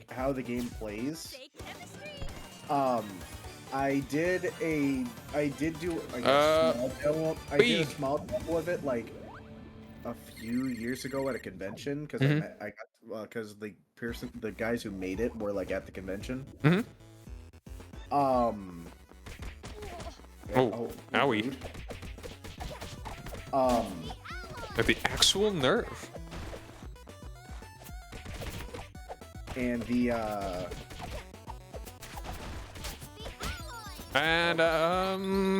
how the game plays. I did do a small demo of it like a few years ago at a convention because the guys who made it were like at the convention. Owie. Like the actual nerve. And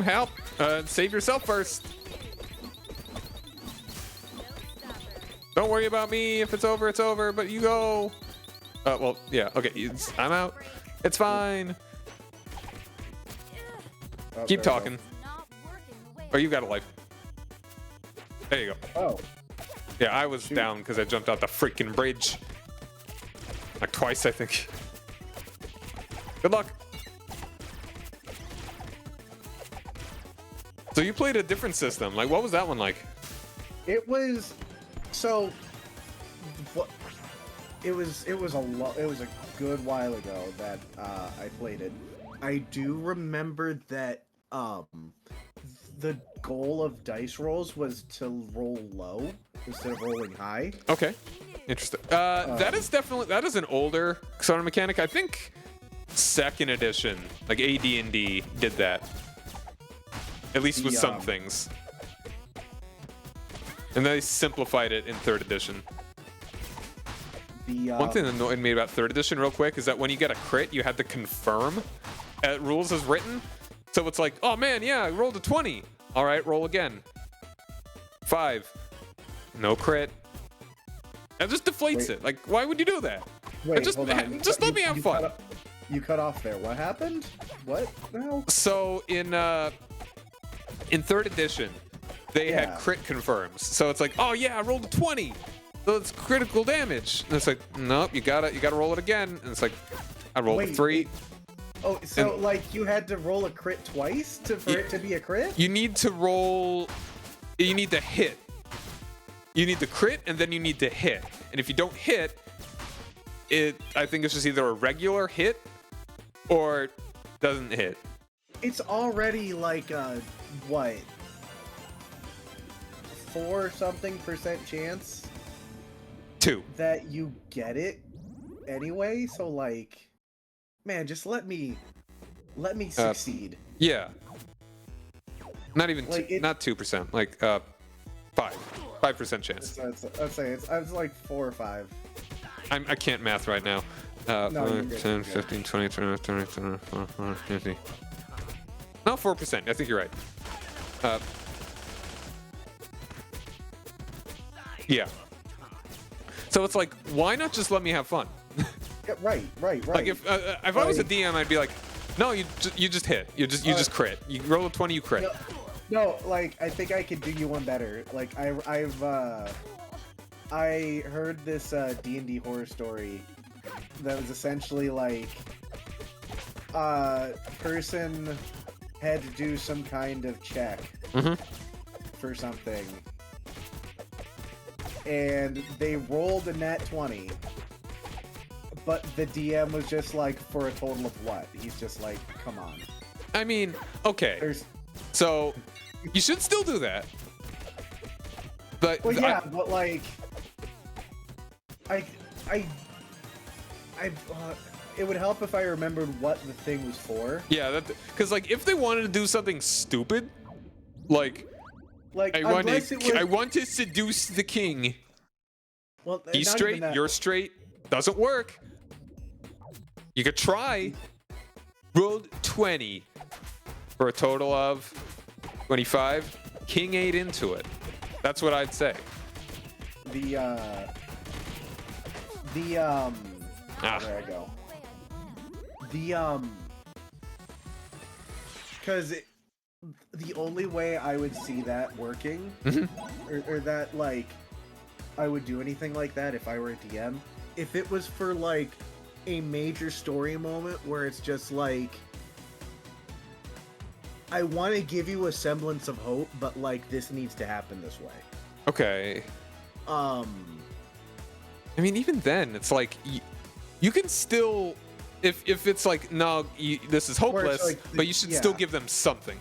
help! Save yourself first. Don't worry about me. If it's over, it's over. But you go. Well, yeah. Okay, I'm out. It's fine. Keep talking. Oh, you got a life. There you go. Oh. Yeah, I was down because I jumped out the freaking bridge. Like twice, I think. Good luck. So you played a different system. Like, what was that one like? It was so. It was a good while ago that I played it. I do remember that the goal of dice rolls was to roll low instead of rolling high. Okay, interesting. That is an older Sonar mechanic. I think second edition, like AD&D, did that. At least with some things. And they simplified it in third edition. One thing that annoyed me about third edition real quick is that when you get a crit, you had to confirm rules as written. So it's like, oh man, yeah, I rolled a 20. All right, roll again. 5. No crit. That just deflates it. Like, why would you do that? Wait, just let me have fun. You cut off there. What happened? What now? So in third edition, they had crit confirms. So it's like, oh yeah, I rolled a 20. So it's critical damage. And it's like, nope, you gotta roll it again. And it's like, I rolled a 3. Oh, so like you had to roll a crit twice for it to be a crit? You need to roll. You need to hit. You need to crit, and then you need to hit. And if you don't hit, I think it's just either a regular hit or doesn't hit. It's already like a what? 4-something% chance 2 that you get it anyway. So like, man, just let me succeed. Yeah. Not even like not 2%. Like 5% chance. I'd say it's like 4 or 5. I can't math right now. 10, 15, 20, 30, 30, 40, 50. No, 4%. I think you're right. Yeah. So it's like, why not just let me have fun? Yeah, right. Like if I was a DM, I'd be like, no, you just hit. You just crit. You roll a 20, you crit. No, like I think I could do you one better. Like I heard this D&D horror story that was essentially like person had to do some kind of check for something, and they rolled a nat 20, but the DM was just like, for a total of what? He's just like, come on. I mean, okay. So you should still do that. But well, yeah, but like, it would help if I remembered what the thing was for. Yeah, because like if they wanted to do something stupid, like Like, I want unless it was, I want to seduce the king. well, He's not straight, even that. you're straight. Doesn't work. You could try. Rolled 20 for a total of 25. King ate into it. That's what I'd say. Where'd I go? Because the only way I would see that working, or that, like, I would do anything like that if I were a DM, if it was for, like, a major story moment where it's just like, I want to give you a semblance of hope, but, like, this needs to happen this way. Okay. I mean, even then, it's like you can still, if it's like, no, this is hopeless, like, but you should still give them something.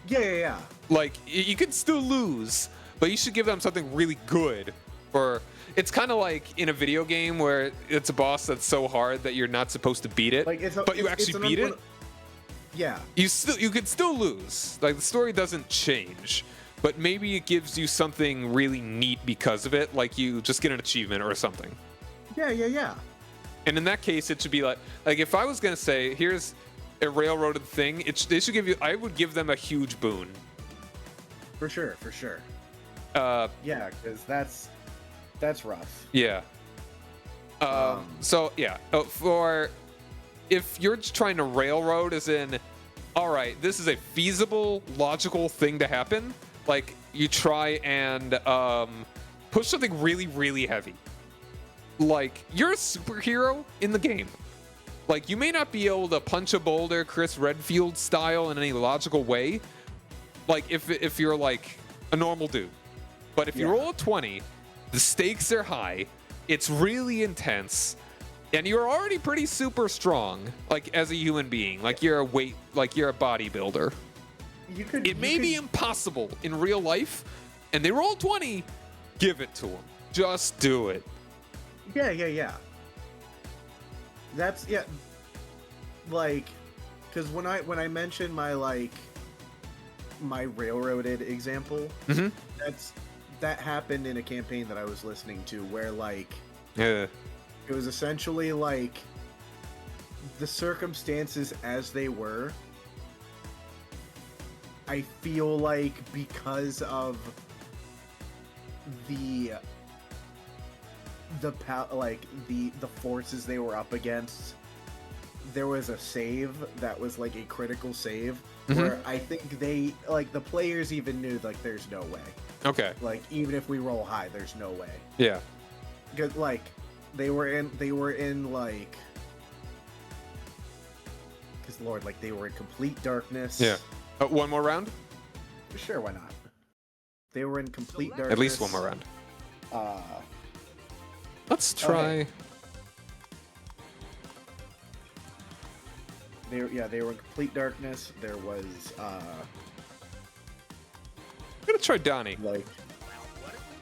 Yeah. Like you can still lose, but you should give them something really good. Or it's kind of like in a video game where it's a boss that's so hard that you're not supposed to beat it, Like, but you actually beat it. Yeah. You could still lose. Like the story doesn't change, but maybe it gives you something really neat because of it, like you just get an achievement or something. Yeah. And in that case, it should be like if I was gonna say, here's a railroaded thing, they should give you. I would give them a huge boon. For sure. Yeah, because that's rough. Yeah. So yeah, for if you're just trying to railroad, as in, all right, this is a feasible, logical thing to happen. Like you try and push something really, really heavy. Like you're a superhero in the game. Like you may not be able to punch a boulder Chris Redfield style in any logical way. Like if you're like a normal dude, but if you roll a 20, the stakes are high. It's really intense. And you're already pretty super strong, like as a human being. Like you're a bodybuilder. It may be impossible in real life, and they roll 20. Give it to them. Just do it. Yeah. That's like, because when I mentioned my railroaded example, that happened in a campaign that I was listening to where it was essentially like the circumstances as they were. I feel like because of the forces they were up against, there was a save that was like a critical save where I think they, like, the players even knew, like, there's no way. Okay. Like, even if we roll high, there's no way. Yeah. Because, like, they were in like, because Lord, like, they were in complete darkness. Yeah. One more round? Sure, why not? They were in complete darkness. At least one more round. Let's try. Okay. They were in complete darkness. There was I'm gonna try Donnie. like,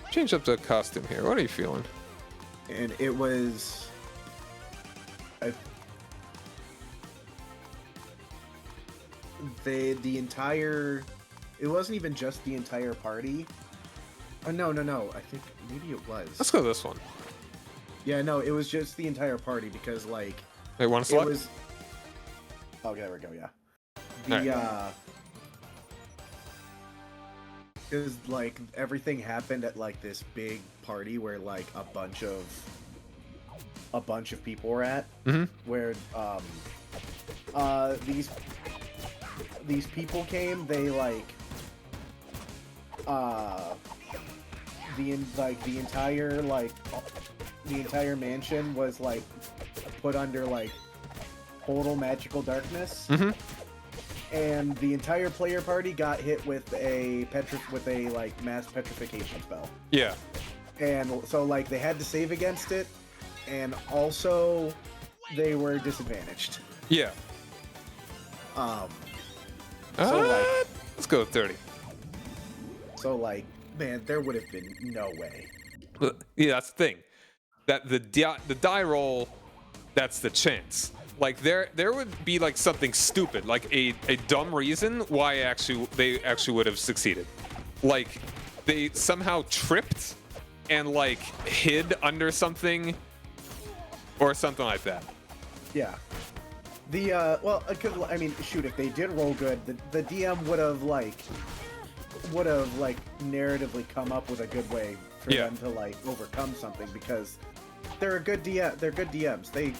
Change up the costume here. What are you feeling? and it was the entire, it wasn't even just the entire party. Oh, no, I think maybe it was. Let's go this one. Yeah, no, it was just the entire party because, like, Hey, want to it select? was. Oh, there we go. Yeah. Because, like, everything happened at, like, this big party where, like, a bunch of people were at. Where these people came. They, like, the entire mansion was, like, put under, like, total magical darkness. And the entire player party got hit with a like, mass petrification spell. Yeah. And so, like, they had to save against it, and also they were disadvantaged. Yeah. Let's go with 30. So, like, man, there would have been no way. Yeah, that's the thing. That the die roll that's the chance. Like there would be like something stupid, like a dumb reason why they actually would have succeeded. Like they somehow tripped and like hid under something or something like that. Yeah. The well, I mean, shoot, if they did roll good, the DM would have narratively come up with a good way for them to like overcome something, because they're good DMs. They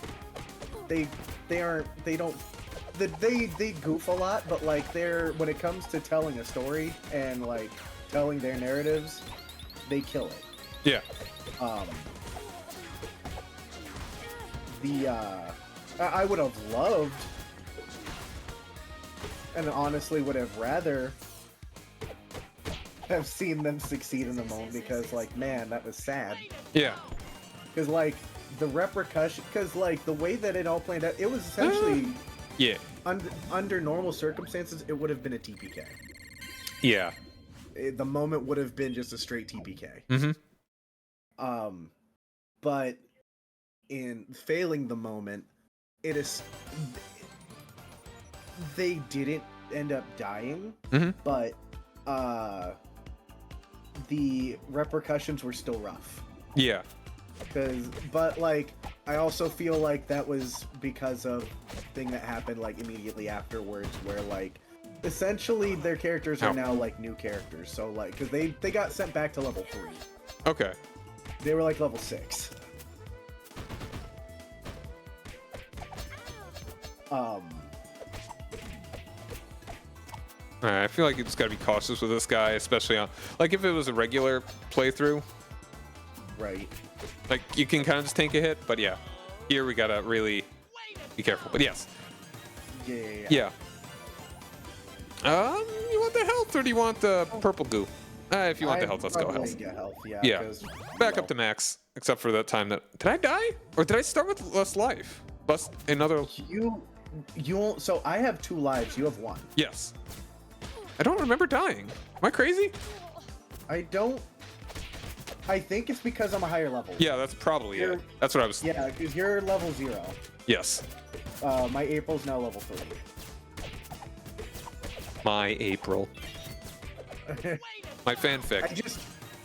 goof a lot, but like when it comes to telling a story and like telling their narratives, they kill it. Yeah. I would have loved, and honestly would have rather have seen them succeed in the moment, because like, man, that was sad. Yeah. Because like the repercussion, because like the way that it all played out, it was essentially yeah. Under normal circumstances, it would have been a TPK. Yeah. The moment would have been just a straight TPK. Mm-hmm. But in failing the moment, they didn't end up dying, but the repercussions were still rough. Yeah. But like, I also feel like that was because of thing that happened like immediately afterwards, where like essentially their characters are now like new characters. So like, because they got sent back to level 3. Okay. They were like level 6. I feel like you just gotta be cautious with this guy, especially on like if it was a regular playthrough. Right. Like you can kind of just take a hit, but yeah, here we gotta really be careful. But yes. Yeah. You want the health or do you want the purple goo? If you want the health, let's go health. Get health. Yeah. Back up to max, except for that time that did I die or did I start with less life? Plus another. You won't. So I have 2 lives. You have 1. Yes. I don't remember dying. Am I crazy? I think it's because I'm a higher level. Yeah, that's probably it. That's what I was. Yeah, because you're level 0. Yes. My April's now level 3. My April. My fanfic.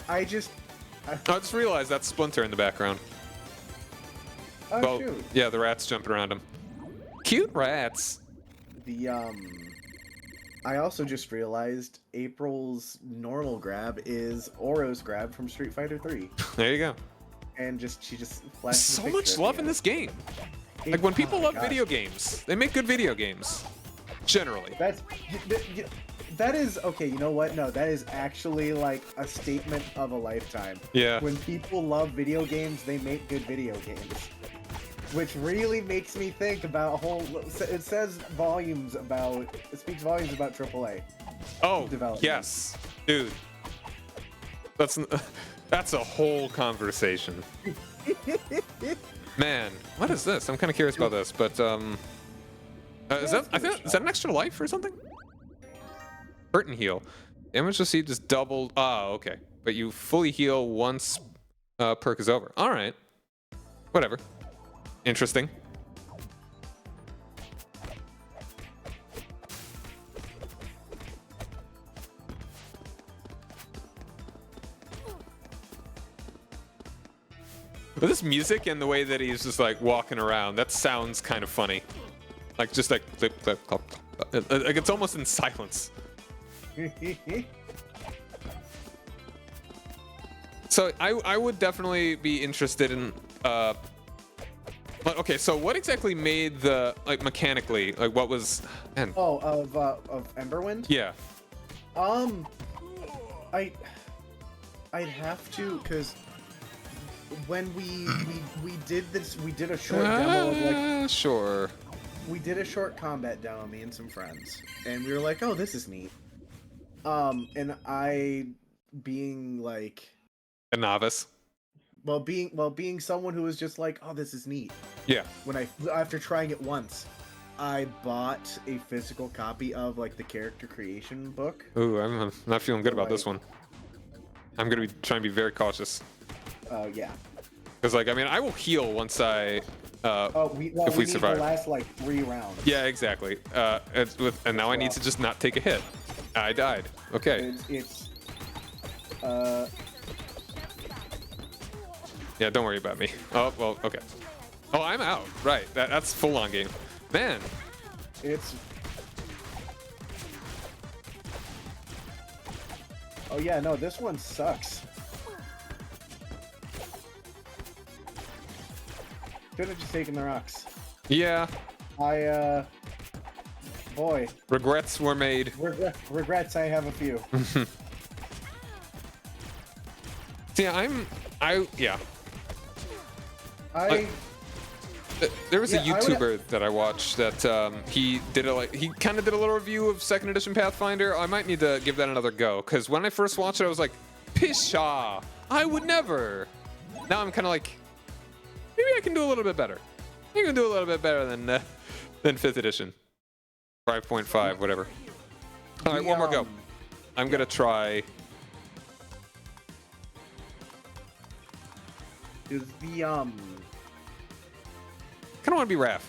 I just realized that's Splinter in the background. Oh, well, shoot. Yeah, the rats jumping around him. Cute rats. I also just realized April's normal grab is Oro's grab from Street Fighter 3. There you go. And she just flashed So much love in this game. Like when people love video games, they make good video games. Generally. That is okay. You know what? No, that is actually like a statement of a lifetime. Yeah. When people love video games, they make good video games. Which really makes me think about it speaks volumes about AAA. Oh, development. yes. Dude. That's a whole conversation. Man, what is this? I'm kind of curious about this, but is that an extra life or something? Hurt and heal. Damage received is doubled. Oh, okay. But you fully heal once perk is over. All right. Whatever. Interesting. But this music and the way that he's just like walking around, that sounds kind of funny. Like just like clip, clip, clop, clop. Like it's almost in silence. So I would definitely be interested in okay, so what exactly made the like mechanically, like what was man. Oh, of Emberwind? Yeah. I'd have to, because when we did this, we did a short demo of like sure. We did a short combat demo, me and some friends, and we were like, oh, this is neat. And I being like A novice. being someone who was just like, oh, this is neat. Yeah. After trying it once, I bought a physical copy of like the character creation book. Ooh, I'm not feeling good about this one. I'm gonna be trying to be very cautious. Yeah. Because like I mean I will heal once I We if we need survive. the last like 3 rounds. Yeah, exactly. And now I need to just not take a hit. I died. Okay. It's Yeah, don't worry about me. Oh, well, okay. Oh, I'm out. Right. That's full on game. Man. it's. Oh yeah, no, this one sucks. Should have just taken the rocks. Yeah. Boy, Regrets were made. regrets. I have a few. Yeah, yeah. There was a YouTuber that I watched that he kind of did a little review of second edition Pathfinder. I might need to give that another go because when I first watched it, I was like, "Pisha, I would never." Now I'm kind of like, maybe I can do a little bit better. I can do a little bit better than 5th edition, 5.5, whatever. All right, one more go. I'm gonna try. Is the I kind of want to be Raph.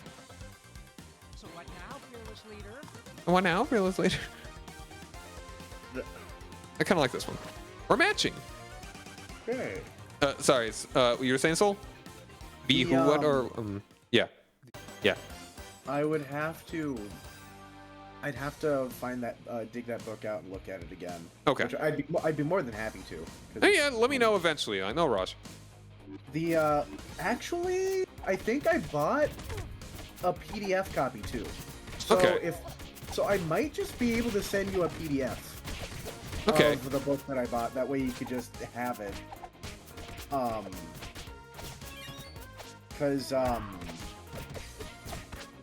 So what now, fearless leader? What now? Realize later. I kind of like this one. We're matching. Okay. Sorry, you were saying Soul? Be who, what, or yeah, yeah. I'd have to find that, dig that book out and look at it again. Okay. Which I'd be more than happy to. Oh, yeah, let me know eventually. I know, Raj. The actually, I think I bought a PDF copy too. So Okay. So I might just be able to send you a PDF. Okay. Of the book that I bought. That way you could just have it. Because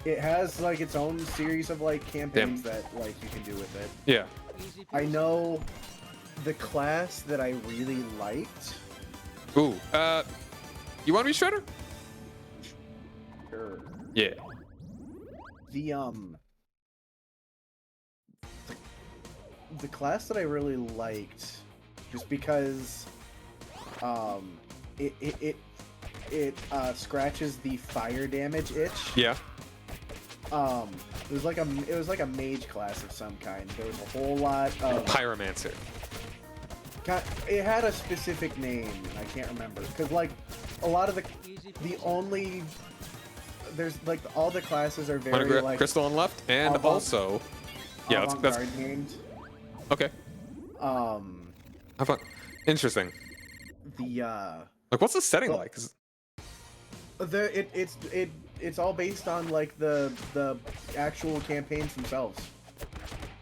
it has like its own series of like campaigns that like you can do with it. Yeah. Easy I peasy. know the class that I really liked. Ooh. You want to be Shredder? Sure. Yeah. The class that I really liked, just because it scratches the fire damage itch. Yeah. It was like a mage class of some kind. There was a whole lot of Pyromancer. it had a specific name, and I can't remember because like a lot of there's like all the classes are very like Crystal on left, and also, yeah, that's avant-garde named. okay. Have fun. Interesting. Like, what's the setting well, like? It's all based on like the actual campaigns themselves.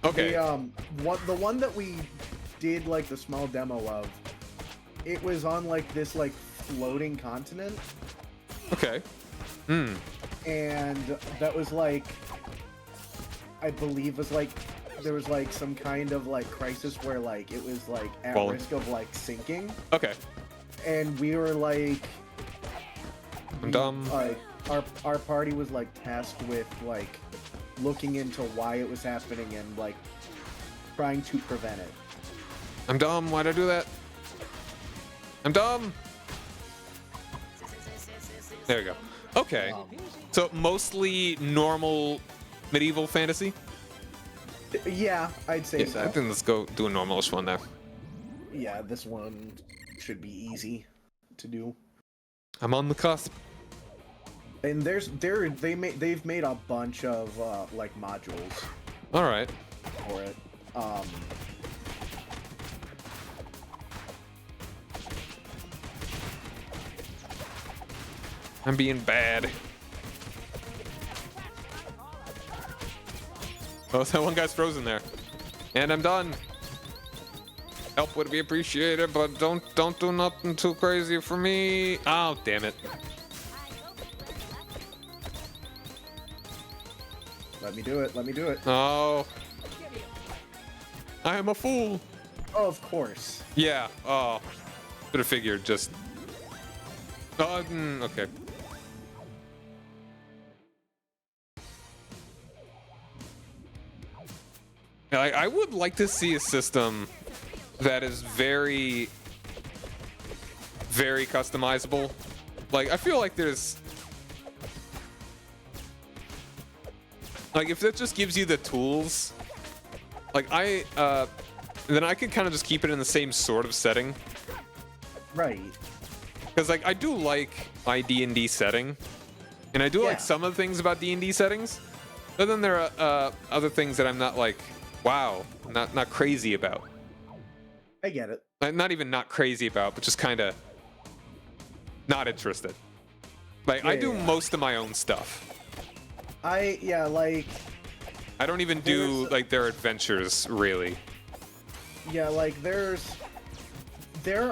Okay. The one that we did like the small demo of, it was on like this like floating continent. Okay. Hmm. And that was like, I believe was like, there was like some kind of like crisis where like it was like at Falling. risk of like sinking, Okay. and we were like, I'm dumb. like our party was like tasked with like looking into why it was happening and like trying to prevent it. I'm dumb. Why'd I do that? I'm dumb. There we go. Okay. So mostly normal medieval fantasy? Yeah, I'd say Yeah, so. I think let's go do a normalish one there. Yeah, this one should be easy to do. I'm on the cusp. And they've made a bunch of like modules All right. for it. I'm being bad. Oh, that one guy's frozen there. And I'm done. Help would be appreciated, but don't do nothing too crazy for me. Oh, damn it. Let me do it. Let me do it. Oh. I am a fool. Oh, of course. Yeah. Oh. Should have figured just. Oh, okay. Yeah, I would like to see a system that is very, very customizable. Like, I feel like there's Like if that just gives you the tools, like then I could kind of just keep it in the same sort of setting. Right. Because like I do like my D&D setting, and I do like some of the things about D&D settings, but then there are other things that I'm not like, wow, not crazy about. I get it. Not even not crazy about, but just kind of not interested. Like I do most of my own stuff. Like I don't even do like their adventures really. Yeah, like there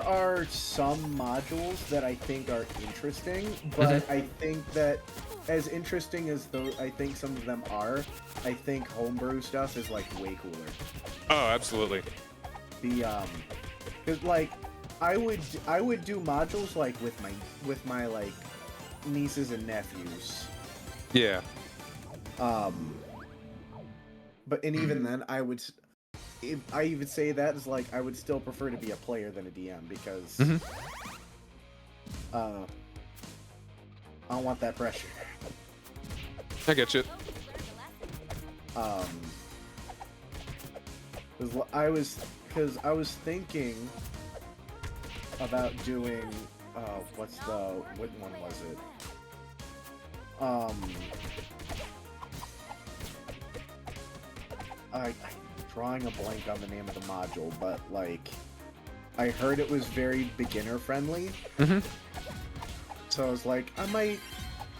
are some modules that I think are interesting, but I think that as interesting as those, I think some of them are, I think homebrew stuff is like way cooler. Oh, absolutely. Cause like I would do modules like with my like nieces and nephews. Yeah. But even then, I would say that is like I would still prefer to be a player than a DM because I don't want that pressure. I get you. Because I was thinking about doing what one was it? I'm drawing a blank on the name of the module, but like I heard it was very beginner friendly. So I was like, I might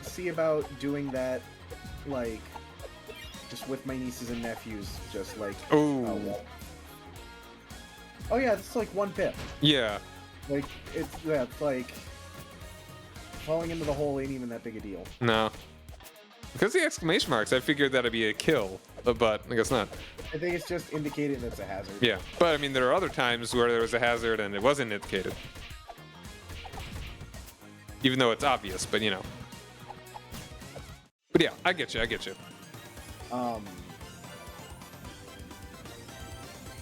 see about doing that, like just with my nieces and nephews, just like oh yeah, it's like one pip. Yeah. Like it's like falling into the hole ain't even that big a deal. No. Because the exclamation marks, I figured that'd be a kill, but I guess not. I think it's just indicated it's a hazard. Yeah, but I mean, there are other times where there was a hazard and it wasn't indicated. Even though it's obvious, but you know. But yeah, I get you.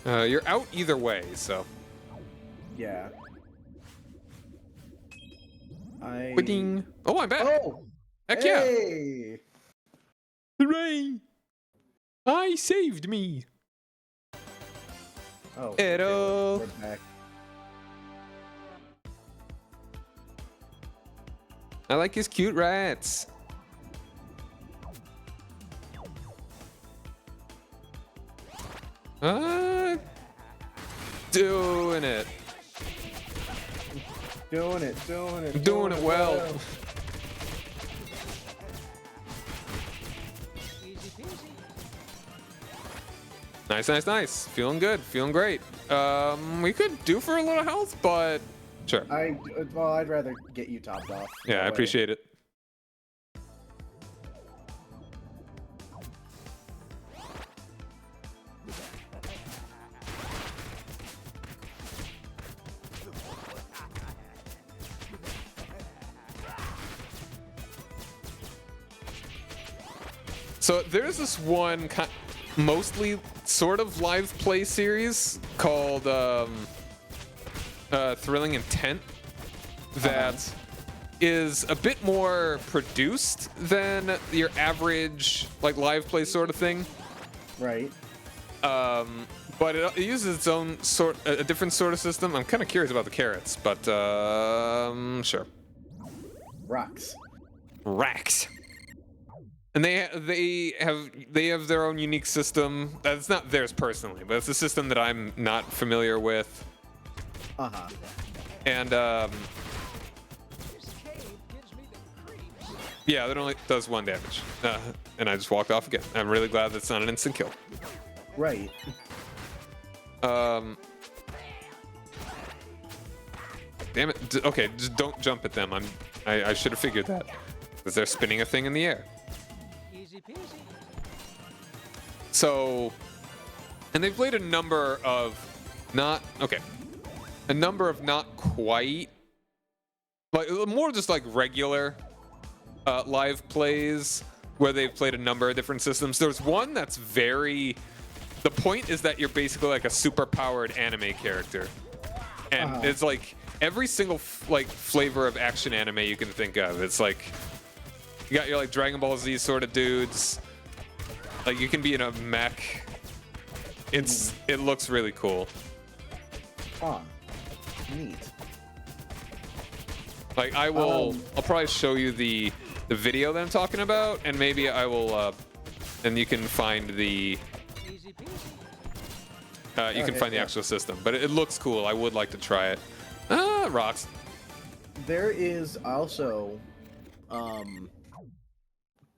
You're out either way, so. Yeah. Ding. Oh, I'm back. Oh! Heck hey! Yeah. Hooray! I saved me. Oh. Hello. We're back. I like his cute rats. Doing it. Doing it well. Easy peasy. Nice. Feeling good. Feeling great. We could do for a little health, but sure. I'd rather get you topped off. Yeah, I appreciate it. So there's this one mostly sort of live play series called Thrilling Intent that is a bit more produced than your average like live play sort of thing. Right. But it uses its own a different sort of system. I'm kind of curious about the carrots, but sure. Rocks. And they have their own unique system. It's not theirs personally, but it's a system that I'm not familiar with. And This cave gives me the creeps. yeah, that only does 1 damage. And I just walked off again. I'm really glad that's not an instant kill. Right. Damn it. Okay, just don't jump at them. I should have figured that. Because they're spinning a thing in the air. Easy peasy. So, and they've played a number of not quite, like more just like regular live plays where they've played a number of different systems. There's one that's the point is that you're basically like a super powered anime character. And it's like every single flavor of action anime you can think of. It's like you got your like Dragon Ball Z sort of dudes. Like you can be in a mech. It looks really cool. Huh. Neat. Like I'll probably show you the video that I'm talking about, and maybe I will and you can find the Easy peasy. you can Okay, find the yeah. actual system. But it looks cool. I would like to try it. Ah, rocks. There is also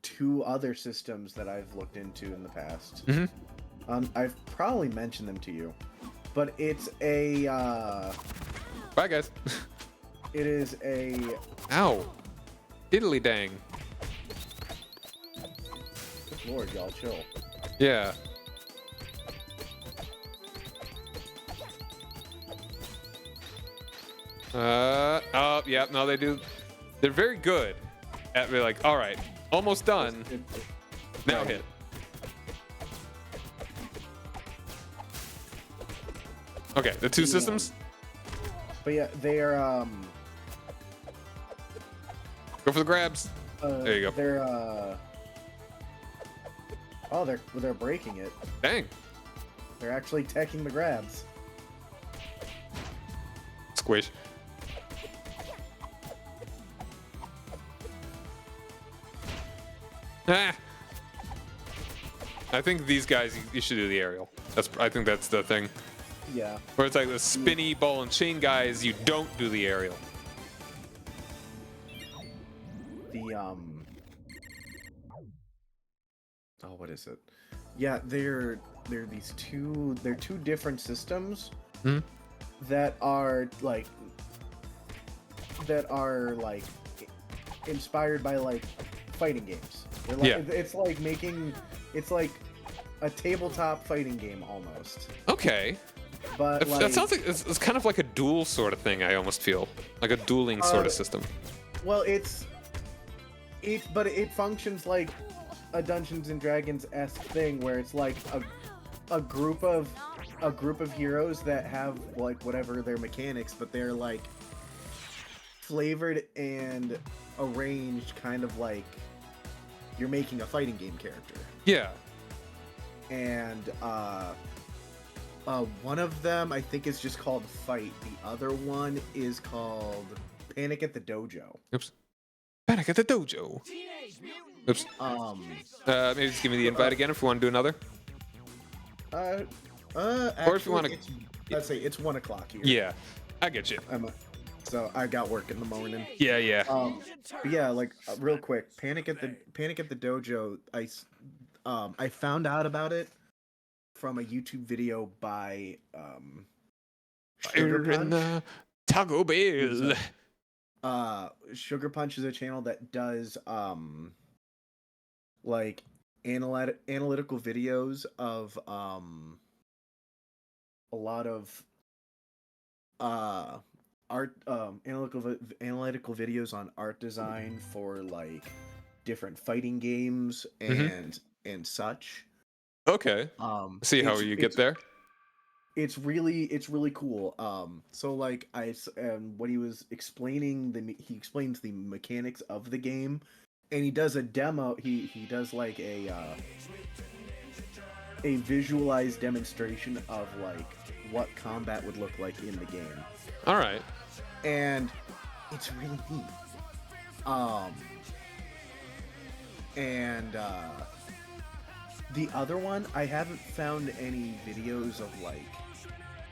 2 other systems that I've looked into in the past. Mhm. I've probably mentioned them to you, but it's a Bye guys. it is a Ow. Diddly dang. good lord, y'all chill. Yeah. Oh, yeah, no, they do. They're very good at being like, all right, almost done. Now Right. hit. Okay, the 2 systems. But yeah, they're Go for the grabs. There you go. They're oh, they're breaking it. Dang. They're actually teching the grabs. Squish. Ah. I think these guys, you should do the aerial. I think that's the thing. Yeah. Where it's like the spinny ball and chain guys, you don't do the aerial. The oh, what is it? Yeah, they're two different systems Mhm. that are like inspired by like fighting games. They're like, Yeah. it's like a tabletop fighting game almost. Okay. But like, That sounds like it's kind of like a duel sort of thing. I almost feel like a dueling sort of system. well, but it functions like a Dungeons and Dragons-esque thing where it's like a group of heroes that have like whatever their mechanics, but they're like flavored and arranged kind of like you're making a fighting game character. Yeah. And one of them I think is just called Fight. The other one is called Panic at the Dojo. Oops. Panic at the dojo. Oops. Maybe just give me the invite again if we want to do another. Or if you wanna- let's say it's 1 o'clock here. Yeah. I get you. So I got work in the morning. Yeah, yeah. But yeah, like real quick, Panic at the Dojo. I found out about it from a YouTube video by Sugar Fire in Punch. the Taco Bell. Sugar Punch is a channel that does like analytical videos of a lot of art analytical videos on art design for like different fighting games and such. Okay. See how you get there. It's really cool. So like when he was explaining he explains the mechanics of the game, and he does a demo. He does like a visualized demonstration of like what combat would look like in the game. All right. And it's really neat. And the other one, I haven't found any videos of like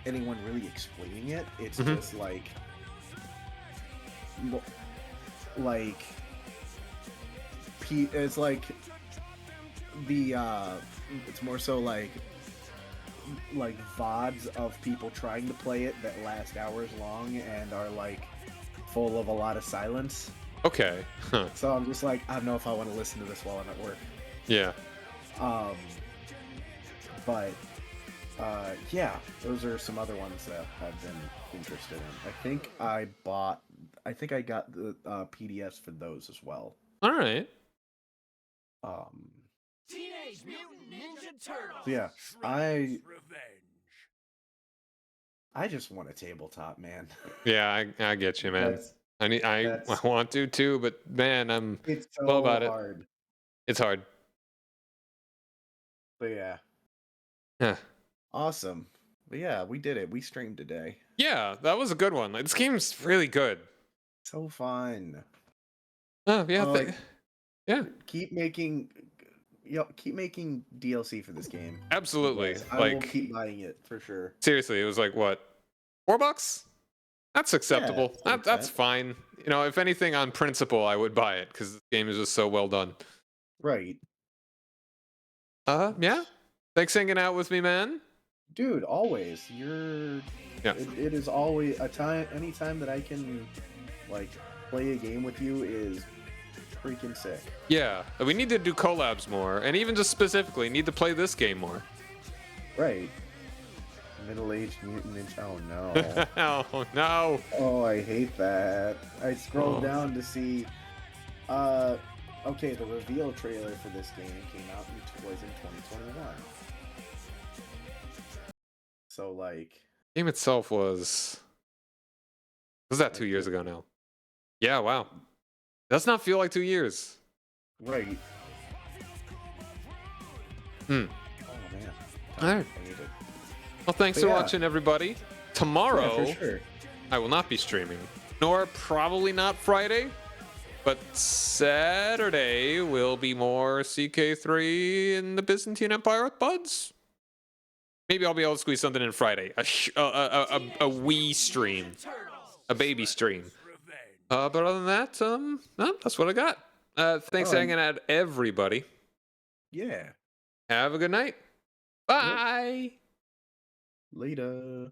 anyone really explaining it. It's just like it's like the it's more so like VODs of people trying to play it that last hours long and are like full of a lot of silence. Okay. Huh. So I'm just like, I don't know if I want to listen to this while I'm at work. Yeah. But yeah, those are some other ones that I've been interested in. I think I got the PDFs for those as well. All right. Teenage Mutant Ninja Turtles. So yeah, Revenge. I just want a tabletop, man. Yeah, I get you, man. I want to too, but man, I'm It's so well about it. hard. It's hard. But yeah, Yeah. awesome. But yeah, we did it. We streamed today. Yeah, that was a good one. This game's really good. So fun. Oh, yeah. Like, yeah. keep making DLC for this game. Absolutely. Because I will Like, keep buying it for sure. seriously, it was like, what? $4? That's acceptable. That's fine. You know, if anything, on principle, I would buy it because this game is just so well done. Right. Yeah. Thanks for hanging out with me, man. Dude, always. You're Yeah. it is always a time anytime that I can like play a game with you is freaking sick. Yeah. We need to do collabs more, and even just specifically, need to play this game more. Right. Middle-aged mutant ninja. Oh no. Oh no. Oh, I hate that. I scrolled down to see okay, the reveal trailer for this game came out was in 2021. So like Game itself was that 2 years ago now? Yeah, wow. Does not feel like 2 years. right. Hmm. Oh man. All right. I need it. Well, thanks But for yeah. watching, everybody. Tomorrow, Yeah, for sure. I will not be streaming, nor probably not Friday, but Saturday will be more CK3 in the Byzantine Empire with Buds. Maybe I'll be able to squeeze something in Friday. A wee stream. A baby stream. But other than that, no, that's what I got. Thanks for hanging out, everybody. Yeah. Have a good night. Bye. Later.